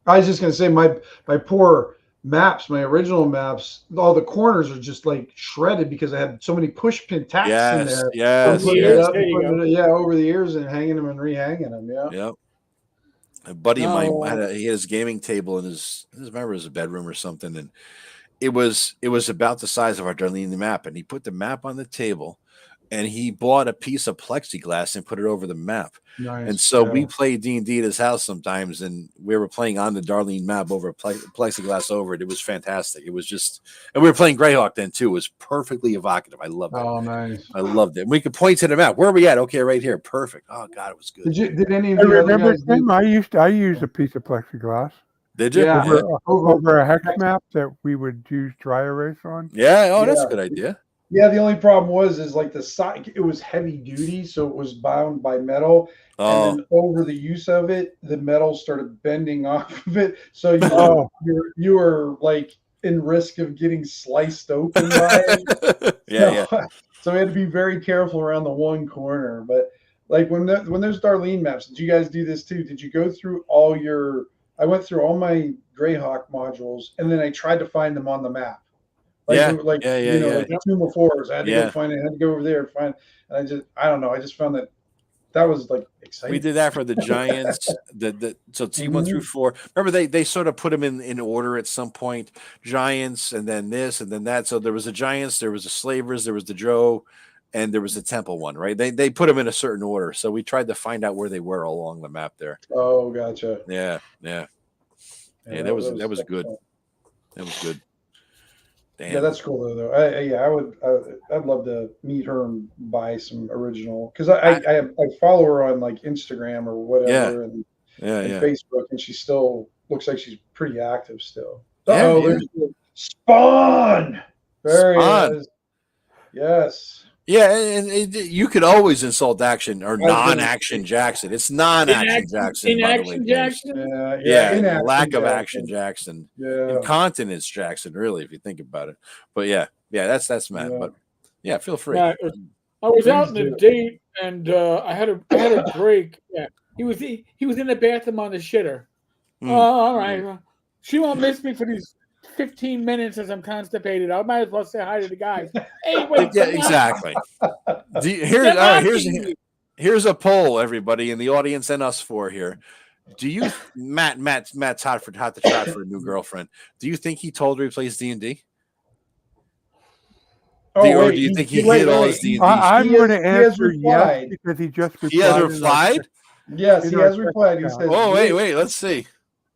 I was just gonna say my poor maps, my original maps, all the corners are just like shredded because I had so many push pin tacks in there. Yes. Over the years and hanging them and rehanging them. Yep. A buddy of mine he had his gaming table in his bedroom or something, and it was about the size of our Darlene map, and he put the map on the table, and he bought a piece of plexiglass and put it over the map. Nice. And so we played D&D at his house sometimes, and we were playing on the Darlene map over plexiglass over it. It was fantastic. It was just, and we were playing Greyhawk then too. It was perfectly evocative. I loved it. Oh, nice. I loved it. And we could point to the map. Where are we at? Okay, right here. Perfect. Oh God, it was good. Did any of you you remember Tim? I used a piece of plexiglass. Did you? Yeah. Over a hex map that we would use dry erase on. Yeah. Oh, that's a good idea. Yeah, the only problem was like the side, it was heavy duty, so it was bound by metal. And then over the use of it, the metal started bending off of it. So you were like in risk of getting sliced open by it. So we had to be very careful around the one corner. But like when there's Darlene maps, did you guys do this too? Did you go through I went through all my Greyhawk modules, and then I tried to find them on the map. Like Tomb of Horrors. I had to go find it. I had to go over there and find. And I don't know. I just found that was like exciting. We did that for the Giants. So T1 through 4. Remember they sort of put them in order at some point. Giants, and then this, and then that. So there was the Giants, there was the Slavers, there was the Joe, and there was the Temple one. Right? They put them in a certain order. So we tried to find out where they were along the map there. Oh, gotcha. Yeah. That was good. That was good. Damn. Yeah, that's cool though. I'd love to meet her and buy some original, because I follow her on like Instagram or whatever and Facebook, and she still looks like she's pretty active still. There's Spawn. There he is. Yes. Yeah, and you could always insult action or non-action Jackson. It's non-action Jackson. Inaction Jackson? Lack of action Jackson. Yeah. Incontinence Jackson, really, if you think about it. But that's Matt. But feel free. I was out on a date, and I had a break. Yeah, he was in the bathroom on the shitter. All right. She won't miss me for these 15 minutes as I'm constipated. I might as well say hi to the guys. Hey, wait. Yeah, exactly. Here's a poll, everybody in the audience and us four here. Do you, Matt's hot to trot for a new girlfriend? Do you think he told her he plays D&D? Or do you think he hid all his D&D? I'm going to answer yes because he just replied. He has replied? Yes, he has replied. He says, wait, let's see.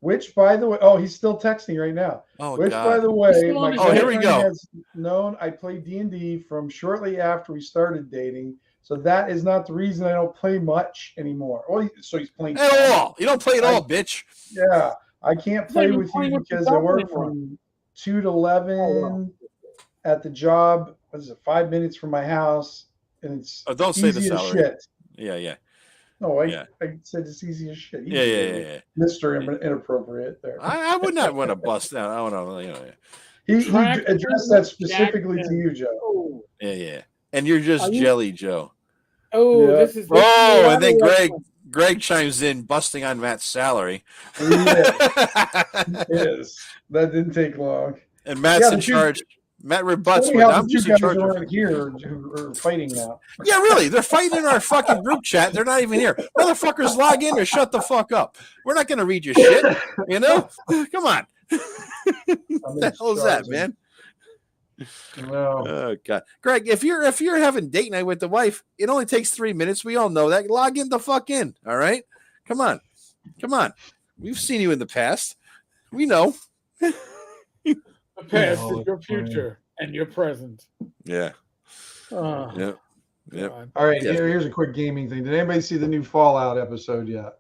Which, by the way, he's still texting right now. By the way, my here we go. has known I played D&D from shortly after we started dating. So that is not the reason I don't play much anymore. Well, so he's playing At all. You don't play at all, bitch. Yeah, I can't play even with playing you with the because I work anymore. from 2 to 11 at the job. What is it, 5 minutes from my house? And it's don't say the easy as salary. shit. Yeah. No, I Yeah. said it's easy as shit. Yeah. Mr. Inappropriate there. I would not want to bust down. I want to, He addressed that specifically to you, Joe. Yeah. And you're just jelly, Joe. Oh, Yeah. this is. And then Greg chimes in, busting on Matt's salary. Yes, that didn't take long. And Matt's in charge. Matt rebuts. Funny how I'm the just two in guys charge. around here who are fighting now. Yeah, really. They're fighting in our fucking group chat. They're not even here. Motherfuckers, log in or shut the fuck up. We're not going to read your shit. You know? Come on. What the hell is that, man? No. Oh God, Greg, if you're having date night with the wife, it only takes 3 minutes. We all know that. Log in the fuck in. All right, come on. We've seen you in the past. We know. The past is your future and your present. Yeah. Yep. All right. Here's a quick gaming thing. Did anybody see the new Fallout episode yet?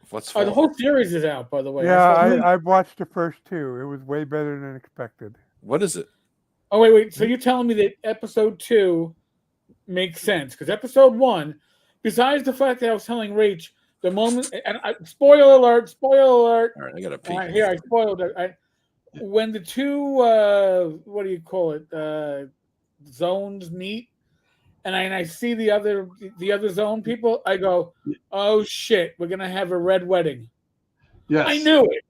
What's the whole series is out, by the way. Yeah, I've watched the first 2. It was way better than expected. What is it? Oh, wait. So you're telling me that episode 2 makes sense? Because episode 1, besides the fact that I was telling Rach, the moment, and spoiler alert. All right, I got to peek. Here, I spoiled it. When the two, what do you call it, zones meet, and I see the other zone people, I go, oh, shit, we're going to have a red wedding. Yes. I knew it.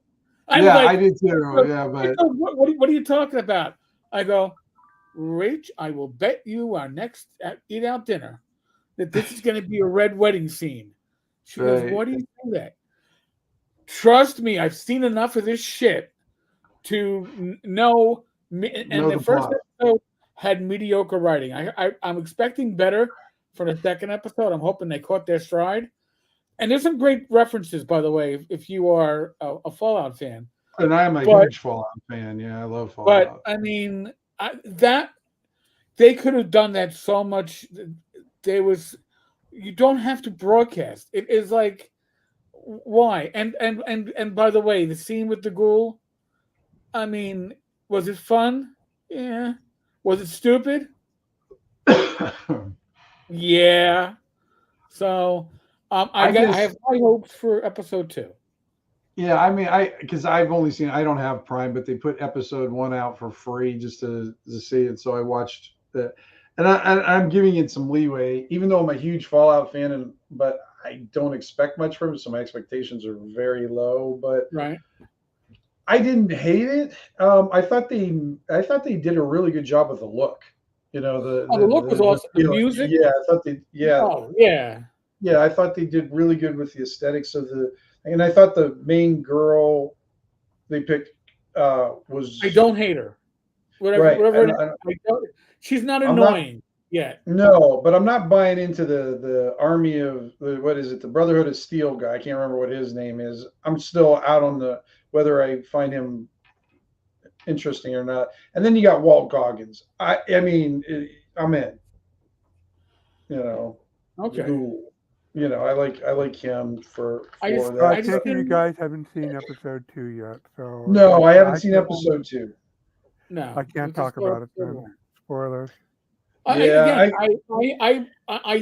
I did too. Yeah, but what are you talking about? I go, Rach, I will bet you our next eat out dinner that this is going to be a red wedding scene. She goes, why do you do that? Trust me, I've seen enough of this shit to know. And the first episode had mediocre writing. I'm expecting better for the second episode. I'm hoping they caught their stride. And there's some great references, by the way, if you are a Fallout fan. And I'm a huge Fallout fan. Yeah, I love Fallout. But I mean, that they could have done that so much. You don't have to broadcast. It is like, why? And by the way, the scene with the ghoul. I mean, was it fun? Yeah. Was it stupid? Yeah. So, I have high hopes for episode 2. Yeah, I mean, because I've only seen. I don't have Prime, but they put episode 1 out for free just to see it. So I watched that, and I'm giving it some leeway, even though I'm a huge Fallout fan, but I don't expect much from it, so my expectations are very low. But right, I didn't hate it. I thought they did a really good job with the look. You know, the look was awesome. The music, yeah, I thought they, yeah, oh yeah, yeah, I thought they did really good with the aesthetics of the. And I thought the main girl they picked was. I don't hate her. Whatever. She's not annoying yet. No, but I'm not buying into the army of what is it? The Brotherhood of Steel guy. I can't remember what his name is. I'm still out on whether I find him interesting or not. And then you got Walt Goggins. I mean, I'm in. You know. Okay. You know, I like him for that. I take it you guys haven't seen episode 2 yet, so no, I haven't seen episode 2. No, I can't talk about it then. Spoilers. I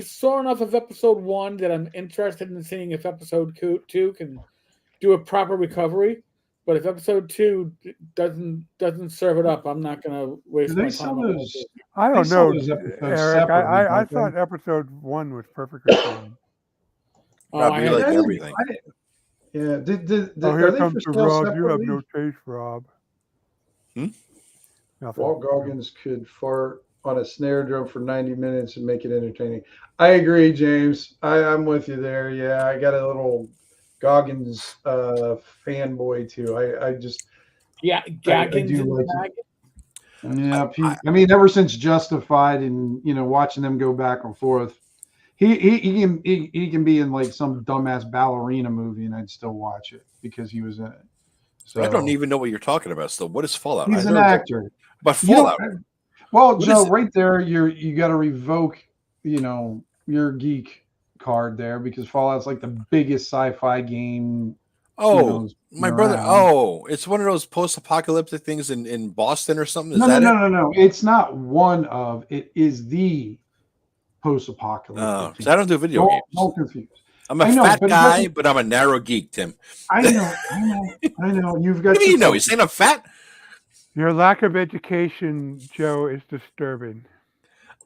saw enough of episode 1 that I'm interested in seeing if episode 2 can do a proper recovery. But if episode 2 doesn't serve it up, I'm not going to waste my time. I don't know, Eric. I thought episode 1 was perfectly fine. Rob, you like everything. Yeah. Here comes the Rob. You have no taste, Rob. Walt Goggins could fart on a snare drum for 90 minutes and make it entertaining. I agree, James. I'm with you there. Yeah, I got a little Goggins fanboy too. I just Goggins. I do like it. Yeah, I mean, ever since Justified and watching them go back and forth. He can be in like some dumbass ballerina movie and I'd still watch it because he was in it. So I don't even know what you're talking about still. What is Fallout? He's an actor. But Fallout. Well, Joe, right there, you got to revoke, your geek card there because Fallout's like the biggest sci-fi game. Oh, my brother. around. Oh, it's one of those post-apocalyptic things in Boston or something. Is No. It's not one of. It is the post-apocalyptic. Oh, because I don't do video games. Don't confuse. I'm a fat guy, but I'm a narrow geek, Tim. I know. You've got. What do you know? He's saying I'm fat. Your lack of education, Joe, is disturbing.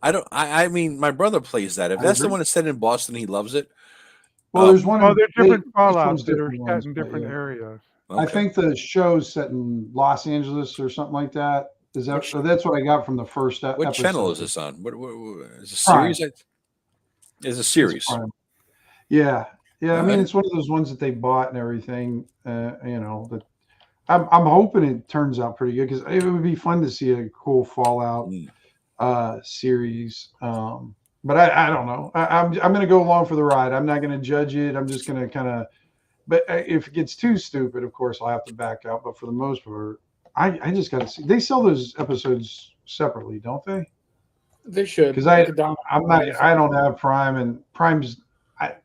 I mean, my brother plays that. If that's the one that's set in Boston, he loves it. Well, there's one. Well, there's different Fallouts that are different set ones, in different yeah. areas. Okay. I think the show's set in Los Angeles or something like that. Is that? So that's what I got from the first episode. What channel is this on? What is a series? It's a series. Yeah. I mean, it's one of those ones that they bought and everything. That I'm hoping it turns out pretty good because it would be fun to see a cool Fallout series. But I don't know. I'm going to go along for the ride. I'm not going to judge it. I'm just going to kind of. But if it gets too stupid, of course, I'll have to back out. But for the most part, I just got to see. They sell those episodes separately, don't they? They should. Because I don't have Prime, and Prime's.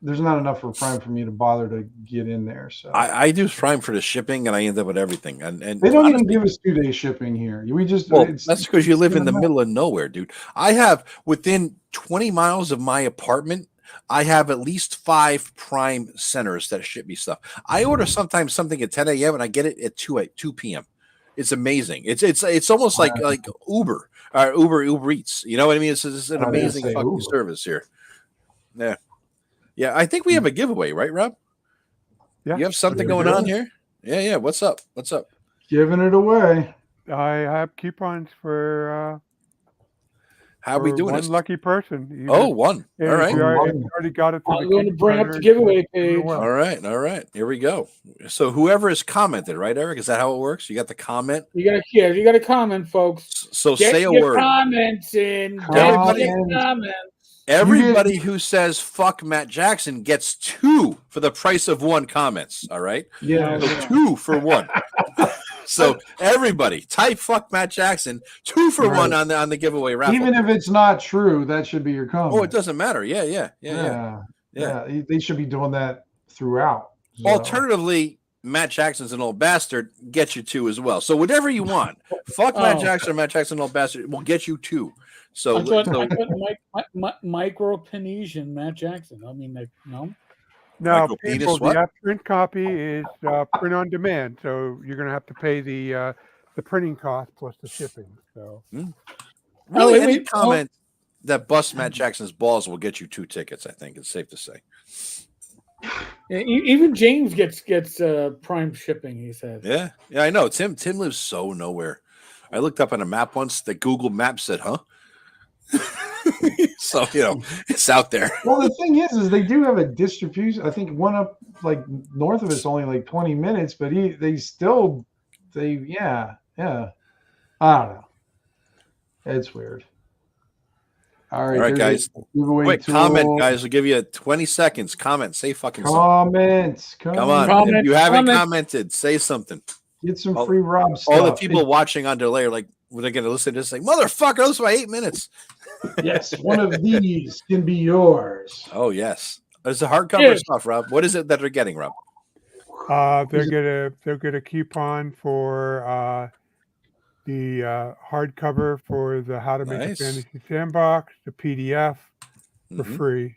There's not enough for Prime for me to bother to get in there. So I do Prime for the shipping, and I end up with everything. And they don't even give us 2-day shipping here. We just that's because you live in the middle of nowhere, dude. I have within 20 miles of my apartment, I have at least 5 Prime centers that ship me stuff. I order sometimes something at 10 a.m. and I get it at 2 p.m. It's amazing. It's almost like Uber or Uber Eats. You know what I mean? It's an amazing fucking service here. Yeah. Yeah, I think we have a giveaway, right, Rob? Yeah. You have something going on here? Yeah. What's up? Giving it away. I have coupons for how are we doing one this? lucky person. One. All right. You already got it. I'm going to bring up the giveaway page. All right. Here we go. So whoever has commented, right, Eric? Is that how it works? You got the comment? You got to comment, folks. So Get say a your word. Comments in. Everybody who says fuck Matt Jackson gets 2 for the price of 1 comments. All right. Yeah. So 2 for 1. So everybody type fuck Matt Jackson 2 for 1 on the giveaway raffle. Even if it's not true, that should be your comment. Oh, it doesn't matter. Yeah. They should be doing that throughout. So. Alternatively, Matt Jackson's an old bastard. Get you 2 as well. So whatever you want. Fuck Matt Jackson or Matt Jackson, old bastard. Will get you 2. So I thought micro-Penesian Matt Jackson. I mean, no. No, people, the print copy is print on demand, so you're going to have to pay the printing cost plus the shipping. So, really, any comment that busts Matt Jackson's balls will get you 2 tickets. I think it's safe to say. Yeah, even James gets Prime shipping. He said. Yeah, I know. Tim lives so nowhere. I looked up on a map once. The Google Map said, "Huh." So it's out there. Well, the thing is they do have a distribution. I think one up like north of us only like 20 minutes, but I don't know. It's weird. All right, guys. Quick comment, guys. We'll give you 20 seconds. Comment. Say fucking something. Come on. If you haven't commented, say something. Get some free Rob stuff. All the people watching on delay are like, they're going to listen to this like, motherfucker, listen to my 8 minutes. Yes, one of these can be yours. Oh, yes. It's a hardcover stuff, Rob. What is it that they're getting, Rob? They'll get a coupon for the hardcover for the How to Make a Fantasy Sandbox, the PDF for free.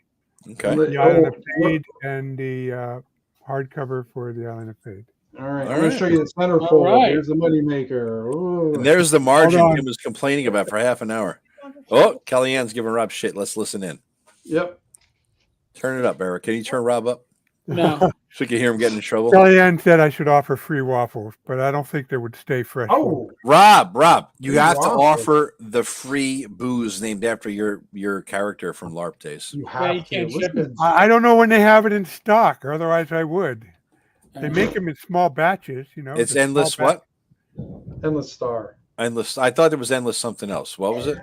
Okay. The Island of Pyade and the hardcover for the Island of Pyade. All right, I'm going to show you the center folder. Here's the moneymaker. And there's the margin Tim was complaining about for half an hour. Oh, Kellyanne's giving Rob shit. Let's listen in. Yep. Turn it up, Eric. Can you turn Rob up? No. So you can hear him getting in trouble. Kellyanne said I should offer free waffles, but I don't think they would stay fresh. Oh, Rob, you have to offer the free booze named after your character from LARP days. You have to. I don't know when they have it in stock. Otherwise, I would. They make them in small batches, It's endless what? Endless Star. Endless. I thought there was endless something else. What was it?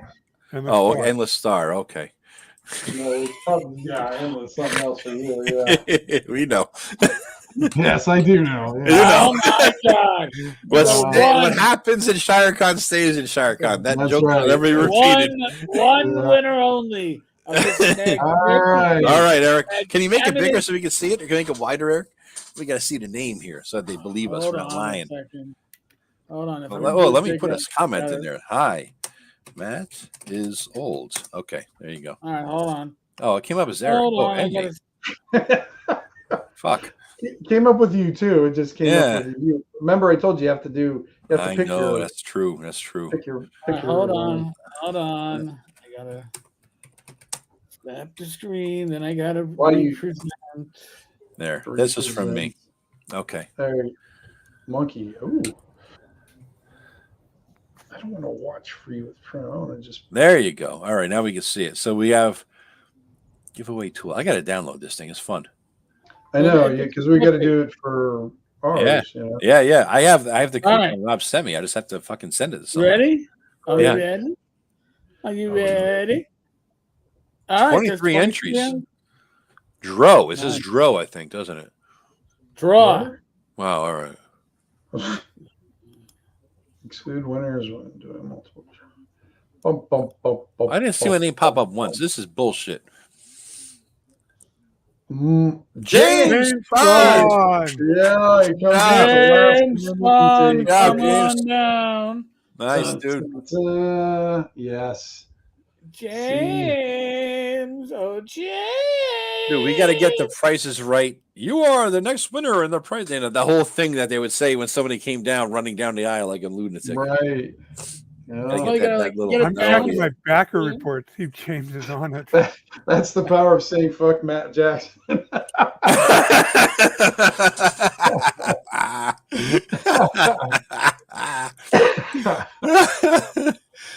Endless Star. Okay. No, it's probably endless something else for you. Yeah. We know. Yes, I do know. Yeah. Oh my God! What happens in ShireCon stays in ShireCon. That joke will never be repeated. One winner only. All right. All right, Eric. Can you make it bigger so we can see it? Or can you make it wider, Eric? We got to see the name here so that they believe us. We're not lying. Hold on. Let me put a comment in there. Hi, Matt is old. Okay, there you go. All right, hold on. Oh, it came up as Eric. Hold on. Andy. Fuck. It came up with you too. It just came up with you. Remember, I told you have to pick your. That's true. That's true. Pick your. Hold on. I gotta snap the screen. Then I gotta represent. There. This is from me. Okay. Monkey. Ooh. I don't want to watch free with print. I want to just. There you go. All right, now we can see it. So we have giveaway tool. I got to download this thing. It's fun. I know, because we got to do it for ours. Yeah. I have the coupon Rob sent me. I just have to fucking send it to someone. Ready? Are you ready? Are you ready? All right, 23 entries. Dro. It says Dro, I think, doesn't it? Draw. Wow. All right. Exclude winners when doing multiple. I didn't see my name pop up once. This is bullshit. James Bond. Yeah, James Bond. Come on down. Nice, dude. Yes. James. Oh, James. Dude, we got to get the prices right. You are the next winner in the prize. You know, the whole thing that they would say when somebody came down, running down the aisle like a lunatic. Right. Yeah. I'm checking my backer report. See if James is on it. That's the power of saying fuck Matt Jackson.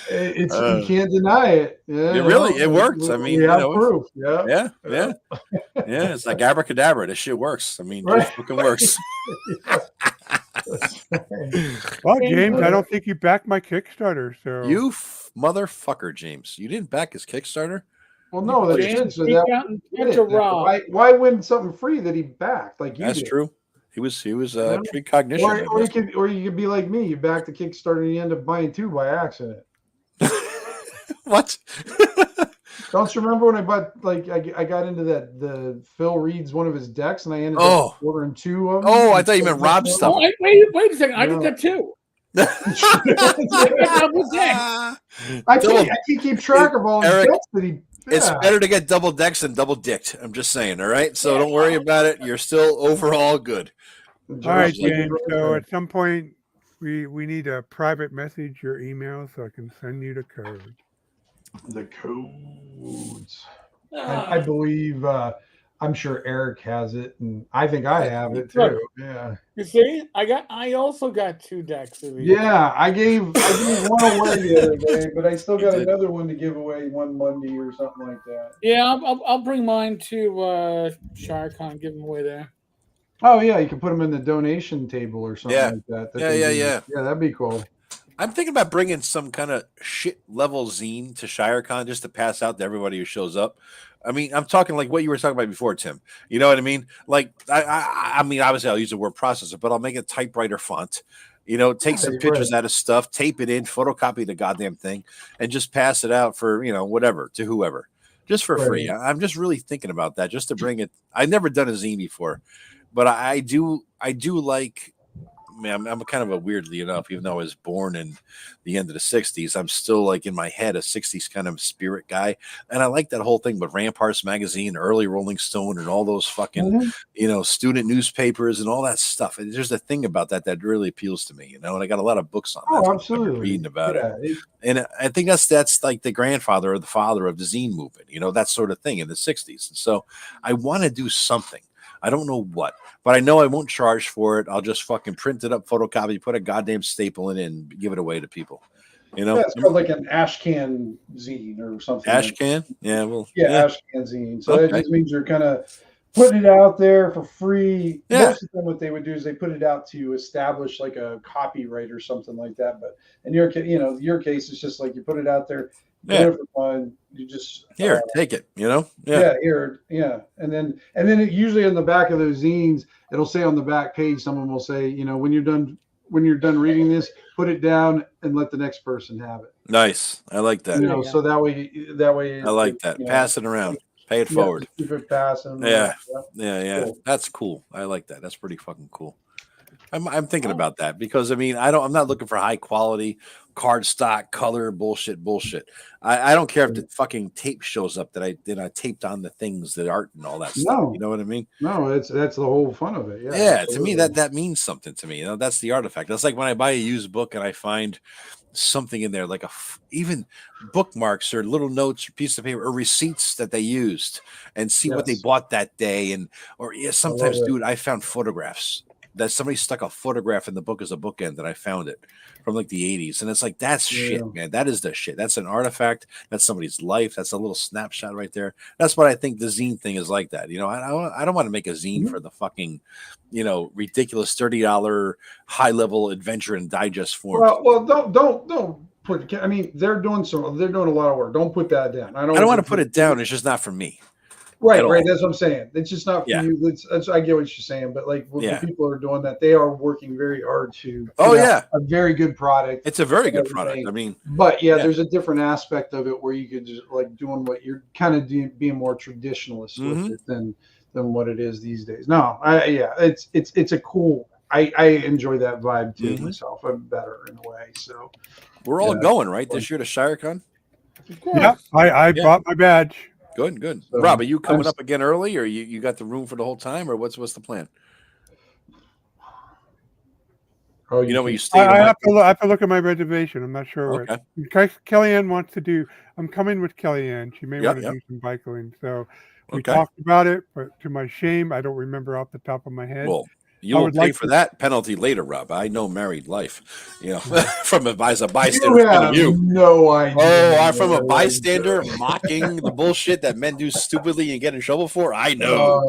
You can't deny it. Yeah, it works. I mean, we have proof. Yeah. It's like abracadabra. This shit works. I mean, it fucking works. Well, James, I don't think you backed my Kickstarter. So you motherfucker, James, you didn't back his Kickstarter. Well, no, that's good. So why win something free that he backed? Like you that's did? True. He was precognition. Or you could be like me. You backed the Kickstarter and you end up buying two by accident. What? Don't you remember when I bought, like, I got into the Phil Reed's one of his decks and I ended up ordering two of them? Oh, I thought you meant Rob stuff. Oh, wait a second. I did that too. I can't keep track of all the decks that he. Yeah. It's better to get double decks than double dicked. I'm just saying. All right. So don't worry about it. You're still overall good. All right, James. So at some point, we need a private message, your email, so I can send you the code. The codes. I believe. I'm sure Eric has it, and I think I have it too. Yeah. You see, I also got two decks of these. Yeah, I gave one away the other day, but I still got another one to give away one Monday or something like that. Yeah, I'll bring mine to ShireCon, give them away there. Oh yeah, you can put them in the donation table or something like that. Yeah, that'd be cool. I'm thinking about bringing some kind of shit level zine to ShireCon just to pass out to everybody who shows up. I mean, I'm talking like what you were talking about before, Tim. You know what I mean? Like, I mean, obviously I'll use the word processor, but I'll make a typewriter font. You know, take some pictures out of stuff, tape it in, photocopy the goddamn thing, and just pass it out for, whatever, to whoever, just for free. I'm just really thinking about that, just to bring it. I've never done a zine before, but I do like. Man, I'm kind of a weirdly enough, even though I was born in the end of the 60s, I'm still like in my head a 60s kind of spirit guy. And I like that whole thing, but Ramparts magazine, early Rolling Stone, and all those fucking, student newspapers and all that stuff. And there's a thing about that really appeals to me, and I got a lot of books on that. Oh, absolutely. Reading about it. And I think that's like the grandfather or the father of the zine movement, that sort of thing in the 60s. And so I want to do something. I don't know what, but I know I won't charge for it. I'll just fucking print it up, photocopy, put a goddamn staple in it, and give it away to people. It's called like an Ashcan zine or something. Ashcan? Yeah, well. Yeah, Ashcan zine. So that just means you're kind of putting it out there for free. Yeah. Most of them, what they would do is they put it out to establish like a copyright or something like that. But in your case, it's just like you put it out there. For fun. You just here, take it. And then usually on the back of those zines, it'll say on the back page, someone will say, when you're done when you're done reading this, put it down and let the next person have it. Nice. I like that. You know, so that way. I like that. You know, Pass it around. Pay it forward. Keep it passing. Yeah. Yeah. Yeah. Cool. That's cool. I like that. That's pretty fucking cool. I'm thinking about that because I mean I'm not looking for high quality cardstock color bullshit. I don't care if the fucking tape shows up that I taped on the things, the art and all that stuff. No. You know what I mean? No, that's the whole fun of it. Yeah. Yeah. To me that means something to me. You know, that's the artifact. That's like when I buy a used book and I find something in there, like even bookmarks or little notes or piece of paper or receipts that they used, and see what they bought that day, or sometimes, dude, I found photographs that somebody stuck a photograph in the book as a bookend, and I found it from like the 80s, and it's like that's shit, man. That is the shit. That's an artifact. That's somebody's life. That's a little snapshot right there. That's what I think the zine thing is like. That, you know, I don't want to make a zine for the fucking, you know, ridiculous $30 high level adventure and digest form. Well, don't put. I mean, they're doing a lot of work. Don't put that down. I don't want to put it down. It's just not for me. Right. That's what I'm saying. It's just not for you. I get what you're saying, but like the people are doing that, they are working very hard to. A very good product. It's a very good product. I mean, but there's a different aspect of it where you could just like doing what you're kind of being more traditionalist with it than what it is these days. No, it's a cool. I enjoy that vibe too myself. I'm better in a way. So we're all going right this year to ShireCon. Yeah, I bought my badge. Good. So, Rob, are you coming up again early, or you got the room for the whole time, or what's the plan? Oh, you know when you stay. I have to look at my reservation. I'm not sure. Okay. What Kellyanne wants to do. I'm coming with Kellyanne. She may want to do some bicycling. So we talked about it, but to my shame, I don't remember off the top of my head. Well, you will pay for that penalty later, Rob. I know married life, you know, as a bystander. You have no idea. Oh, I'm from a bystander mocking the bullshit that men do stupidly and get in trouble for. I know.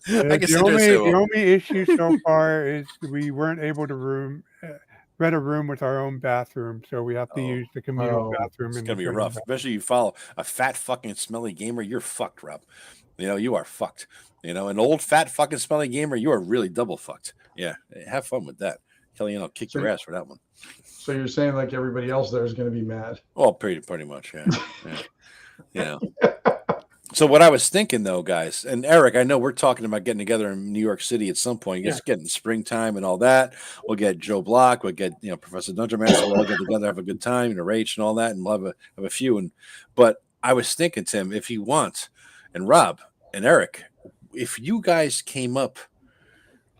The only issue so far is we weren't able to rent a room with our own bathroom, so we have to use the communal bathroom. It's gonna be rough, especially you follow a fat fucking smelly gamer. You're fucked, Rob. You know, you are fucked. You know, an old fat fucking smelly gamer, you are really double fucked. Yeah, have fun with that. Kellyanne will kick your ass for that one. So you're saying like everybody else there is going to be mad? Well, pretty much, yeah. You know. So what I was thinking though, guys, and Eric, I know we're talking about getting together in New York City at some point. It's getting springtime and all that. We'll get Joe Block, we'll get Professor Dungeon Master, we'll all get together, have a good time, Rach and all that, and we'll have a few. But I was thinking, Tim, if you want, and Rob and Eric, if you guys came up,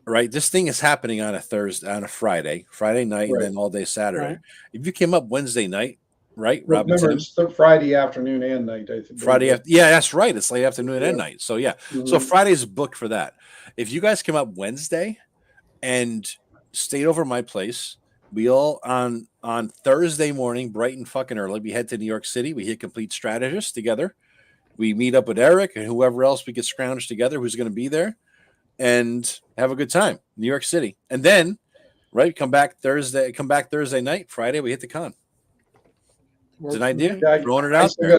right, this thing is happening on a Friday night, and then all day Saturday. Right. If you came up Wednesday night, right, Rob? Remember, it's the Friday afternoon and night. I think that's right. It's late afternoon and night. So so Friday's booked for that. If you guys came up Wednesday and stayed over my place, we all on Thursday morning, bright and fucking early, we head to New York City. We hit Complete Strategist together. We meet up with Eric and whoever else we get scrounged together who's going to be there and have a good time. New York City. And then, come back Thursday night, Friday, we hit the con. It's an idea. Throwing it out there.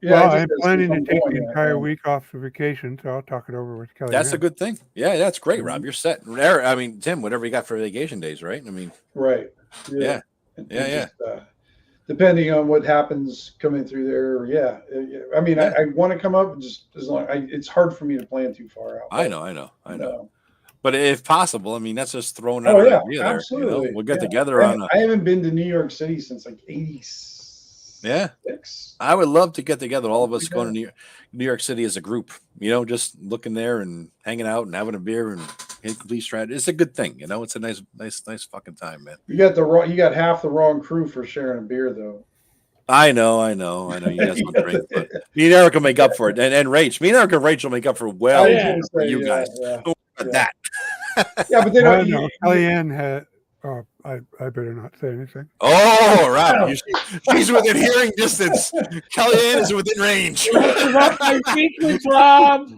I'm planning to take the entire week off for vacation, so I'll talk it over with Kelly. That's a good thing. Yeah, that's great, Rob. You're set. Eric, Tim, whatever you got for vacation days, right? Right. Yeah. Depending on what happens coming through there, I want to come up just as long. It's hard for me to plan too far out. I know. But if possible, that's just throwing out an idea there. Absolutely. We'll get together I haven't been to New York City since like 86. Yeah. I would love to get together, all of us going to New York City as a group, just looking there and hanging out and having a beer and Complete Strategy. It's a good thing, It's a nice fucking time, man. You got half the wrong crew for sharing a beer, though. I know. You guys don't drink, but me and Eric will make up for it, and Rach. Me and Eric and Rach will make up for you guys. That. Yeah, but they don't. know. Kellyanne had. Oh, I better not say anything. Oh, Rob, she's within hearing distance. Kellyanne is within range. My secrets, Rob.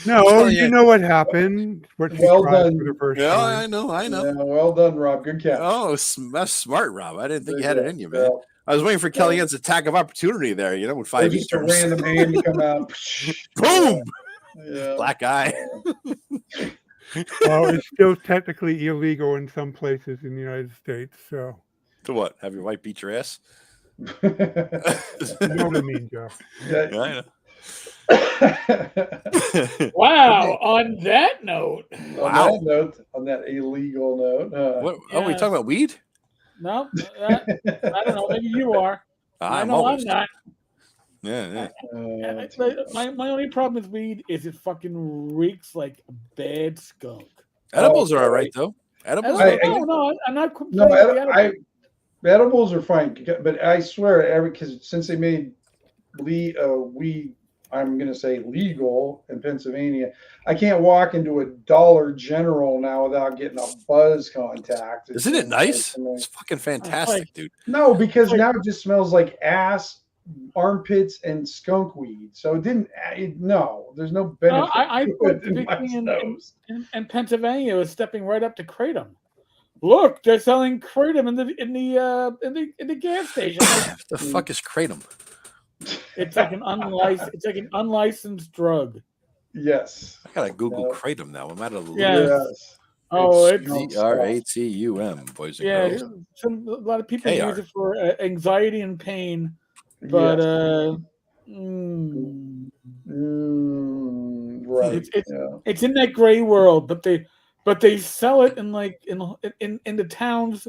No, you know what happened. Well done. For the first time. I know. Yeah, well done, Rob. Good catch. Oh, that's smart, Rob. I didn't think you had it in you, man. I was waiting for Kellyanne's attack of opportunity there, with 5 just a random hand to come out. Boom. Yeah. Black eye. Well, it's still technically illegal in some places in the United States. So, To what? Have your wife beat your ass? you know what I mean, Joe. Yeah, I know. Wow. On that note, Wow. On that illegal note. What? Oh, we talking about weed? no, I don't know. Maybe you are. I I'm know always. I'm not. Yeah. My only problem with weed is it fucking reeks like a bad skunk. Edibles are all right though. Edibles. No, I'm not complaining. Edibles are fine, but I swear, because since they made weed, I'm going to say legal in Pennsylvania, I can't walk into a Dollar General now without getting a buzz contact. Isn't it nice? It's fucking fantastic, dude. No, because now it just smells like ass, armpits, and skunk weed. So it didn't. No, there's no benefit. I put in Pennsylvania was stepping right up to Kratom. Look, they're selling Kratom in the gas station. What the fuck is Kratom? It's like an unlicensed drug. Yes. I gotta Google Kratom now. I'm out of the loop. Yes. Oh, it's Kratum, boys and girls. A lot of people use it for anxiety and pain, but right. It's in that gray world, but they sell it in the town's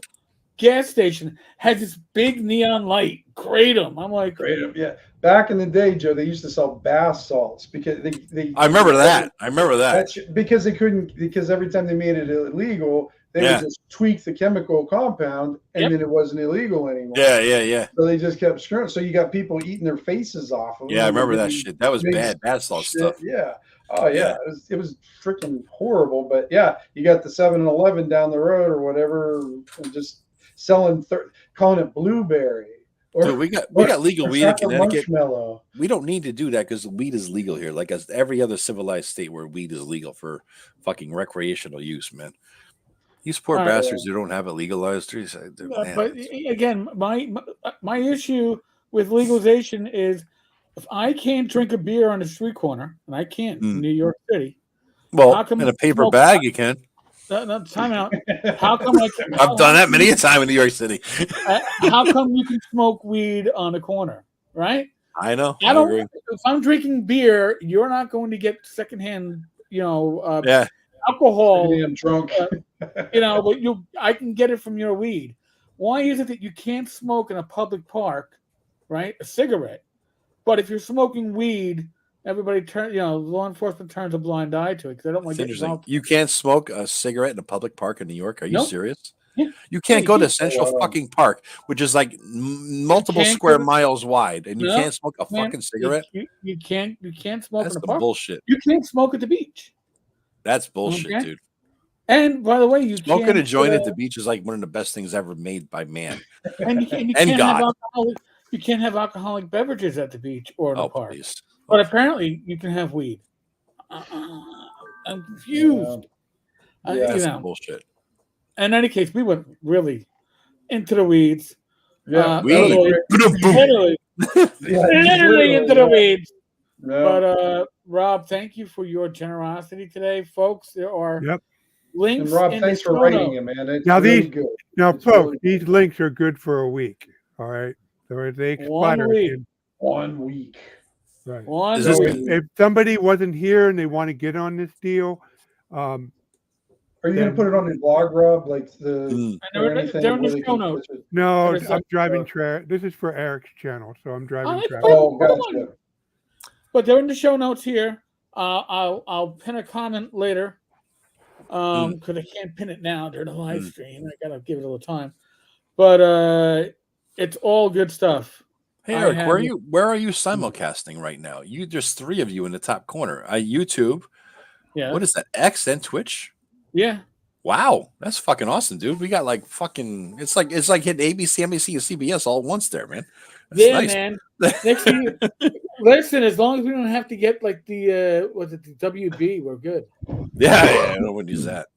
gas station. Has this big neon light. Kratom. I'm like, Kratom. Yeah. Back in the day, Joe, they used to sell bath salts because they I remember that. Because they couldn't, because every time they made it illegal, they would just tweak the chemical compound and then it wasn't illegal anymore. Yeah. So they just kept screwing. So you got people eating their faces off of them. Yeah, I remember that shit. That was bad salt stuff. Yeah. Oh yeah. It was freaking horrible. But yeah, you got the 7-Eleven down the road or whatever, just selling, calling it blueberry. Dude, we got legal weed in Connecticut. We don't need to do that because weed is legal here, like as every other civilized state where weed is legal for fucking recreational use, man. These poor bastards who don't have it legalized. But again, my issue with legalization is if I can't drink a beer on a street corner, and I can't in New York City. Well, in a paper bag you can. No, time out. How come I've done that many a time in New York City. How come you can smoke weed on a corner, right? I know. I don't agree. If I'm drinking beer, you're not going to get secondhand, alcohol. I'm drunk. But I can get it from your weed. Why is it that you can't smoke in a public park, right? A cigarette, but if you're smoking weed, everybody law enforcement turns a blind eye to it because they don't want to get involved. You can't smoke a cigarette in a public park in New York. Are you serious? Yeah. You can't go to Central fucking Park, which is like multiple square miles wide, and you can't smoke a fucking cigarette. You can't smoke in the park. Bullshit. You can't smoke at the beach. That's bullshit, dude. And by the way, you smoking a joint at the beach is like one of the best things ever made by man. And you can't have alcoholic beverages at the beach or in the park. Please. But apparently, you can have weed. I'm confused. That's bullshit. In any case, we went really into the weeds. Yeah, literally into the weeds. No. But Rob, thank you for your generosity today, folks. There are links. And Rob, thanks for writing it, man. It's really good. Now, folks, these links are good for a week. All right, so they expire 1 week. Right. If somebody wasn't here and they want to get on this deal, are you going to put it on your blog, Rob? Like they're in the show notes. No, I'm driving track. This is for Eric's channel, so I'm driving track. Oh, gotcha. But they're in the show notes here. I'll pin a comment later because I can't pin it now during the live stream. I gotta give it a little time. But it's all good stuff. Hey Eric, where are you simulcasting right now? There's 3 of you in the top corner. YouTube. Yeah. What is that? X and Twitch? Yeah. Wow, that's fucking awesome, dude. We got like fucking. It's like hitting ABC, NBC, and CBS all at once there, man. That's nice. Man. Next thing, listen, as long as we don't have to get like the the WB, we're good. Yeah, I don't want to use that.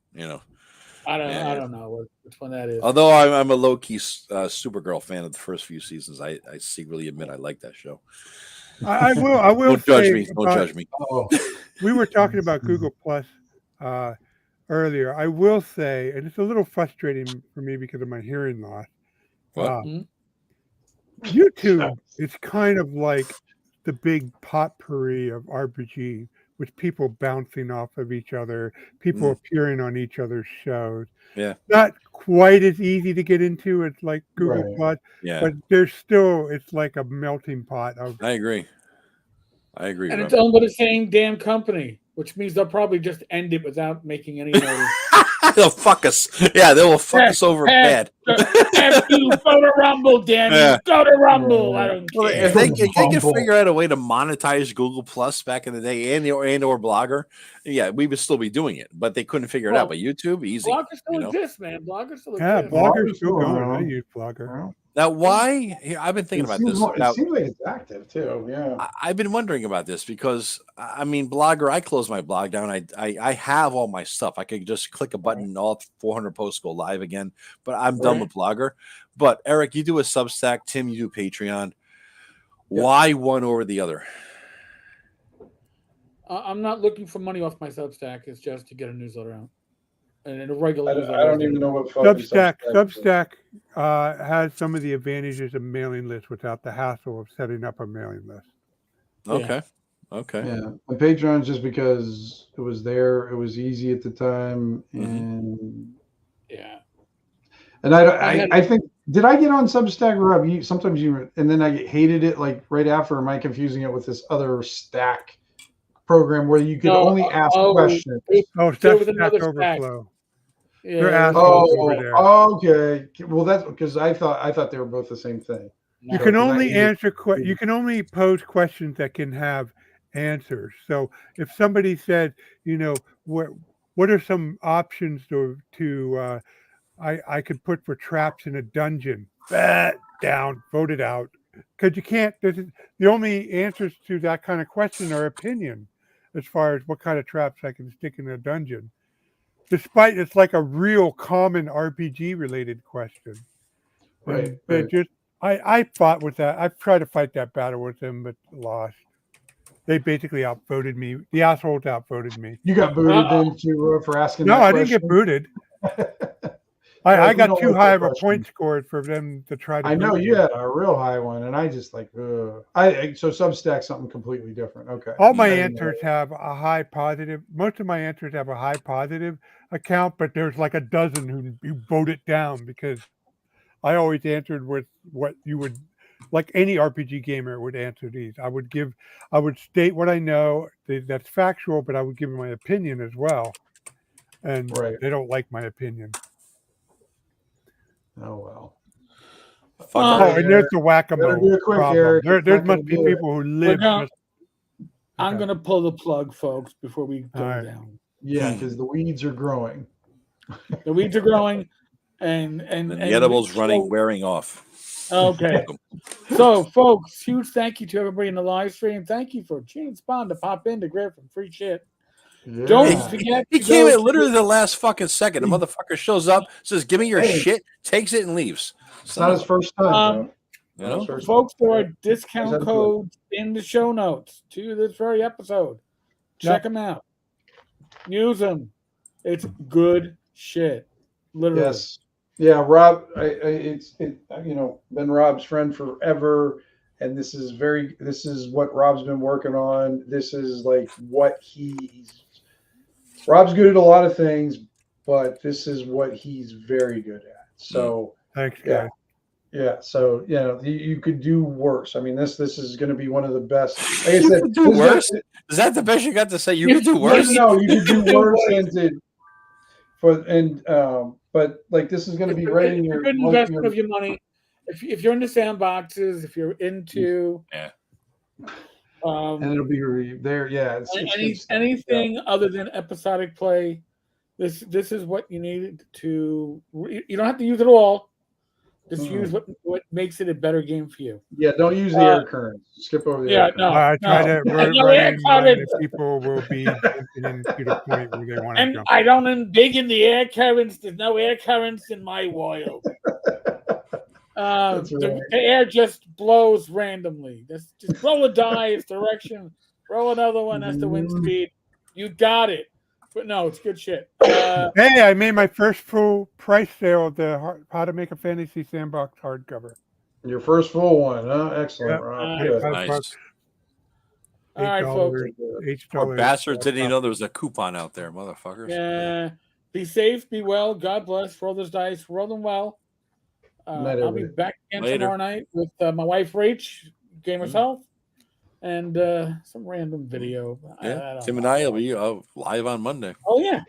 I don't know which one that is. Although I'm a low key Supergirl fan of the first few seasons, I secretly admit I like that show. I will. Don't judge me. Don't judge me. We were talking about Google Plus. earlier. I will say, and it's a little frustrating for me because of my hearing loss. What? YouTube is kind of like the big potpourri of RPG, with people bouncing off of each other, people appearing on each other's shows. Yeah. Not quite as easy to get into as like Google Plus, Yeah. but there's still, it's like a melting pot of. I agree. And it's owned by the same damn company, which means they'll probably just end it without making any notice. They'll fuck us. Yeah, they will fuck us over bad. F you, go to Rumble, damn you. Go to Rumble. I don't care. If they can figure out a way to monetize Google Plus back in the day and or Blogger, yeah, we would still be doing it. But they couldn't figure it out. But YouTube, easy. Blogger still exists, man. Blogger still exists. Yeah, Blogger's still going. I use Blogger. Now, why? I've been thinking about this. It seems like it's active too. Yeah, I've been wondering about this because I mean, Blogger. I close my blog down. I have all my stuff. I could just click a button, and all 400 posts go live again. But I'm done with Blogger. But Eric, you do a Substack. Tim, you do Patreon. Why one over the other? I'm not looking for money off my Substack. It's just to get a newsletter out. And a regular newsletter. I don't even know what Substack has some of the advantages of mailing lists without the hassle of setting up a mailing list. Okay. Okay. Yeah, and Patreon just because it was there, it was easy at the time, and and I think, did I get on Substack, Rob? Sometimes and then I hated it like right after. Am I confusing it with this other Stack program where you could only ask questions? Stack Overflow. Yeah. Over there. Okay. Well, that's because I thought they were both the same thing. You can only you can only pose questions that can have answers. So if somebody said, what are some options to I could put for traps in a dungeon? Down, voted out. Because you can't. The only answers to that kind of question are opinion, as far as what kind of traps I can stick in a dungeon. Despite it's like a real common RPG related question. Right. I fought with that. I've tried to fight that battle with them, but lost. They basically outvoted me. The assholes outvoted me. You got booted then for asking. No, that I didn't get booted. I got too high of a point score for them to try to. I know you had a real high one, and I just like. So Substack something completely different. Okay. All my answers have a high positive. Most of my answers have a high positive account, but there's like a dozen who vote it down because I always answered with what you would, like any RPG gamer would answer these. I would state what I know that's factual, but I would give my opinion as well. And they don't like my opinion. Oh well. And there's the whack-a-mole problem. There must be people who live. I'm going to pull the plug, folks, before we go down. Yeah, because the weeds are growing. The weeds are growing, and the edibles wearing off. Okay. So, folks, huge thank you to everybody in the live stream. Thank you for Gene Spawn to pop in to grab some free shit. Yeah. Don't forget. He came in literally the last fucking second. The motherfucker shows up, says, "Give me your shit," takes it and leaves. It's not his first time. Folks, there are discount codes in the show notes to this very episode. Check them out. Use them. It's good shit. Literally. Yes. Yeah, Rob. It's been Rob's friend forever, and this is what Rob's been working on. This is like what Rob's good at a lot of things, but this is what he's very good at. So thanks, guys. Yeah. So you could do worse. I mean, this is going to be one of the best. Like I said, could do worse. Is that the best you got to say? You could do worse. No, you could do worse but like this is going to be right in your good investment of your money. If you're into sandboxes, if you're into and it'll be there. Yeah. Anything other than episodic play, this is what you need to. You don't have to use it all. Just use what makes it a better game for you. Yeah, don't use the air currents. Skip over the air currents. I try to run in people will be getting to the point where they want to jump. I don't dig in the air currents. There's no air currents in my world. The air just blows randomly. Just roll a die, it's direction. Roll another one, that's the wind speed. You got it. But no, it's good shit. Hey, I made my first full price sale of the How to Make a Fantasy Sandbox hardcover. Your first full one, huh? Excellent, Yeah. Rob. Nice. Good. Nice. All right, folks. Poor $8. bastards didn't even know there was a coupon out there, motherfuckers. Yeah. Be safe, be well. God bless. Roll those dice. Roll them well. Night, I'll be everybody. back again Later. tomorrow night with my wife, Rach, Gamer's Health, and some random video. Yeah, don't Tim and know. I will be live on Monday. Oh, yeah.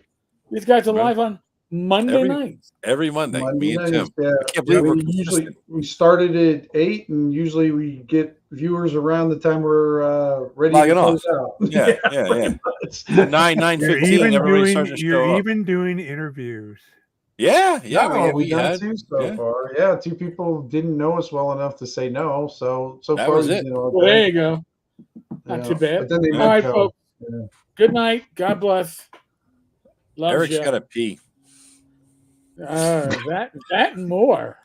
These guys are Right. live on Monday nights. Every Monday. Me and Tim. Yeah. I can't believe we're we started at 8, and usually we get viewers around the time we're ready to Logging close out. Yeah. 9:15. Everybody starts to show You're up. even doing interviews. Yeah. We've done had 2 so yeah. far. Yeah, 2 people didn't know us well enough to say no. So That far was we've it. been okay. Well, there you go. Not Yeah. too bad. But then they All might right, go. folks. Yeah. Good night. God bless. Love Eric's you. got to pee. That and more.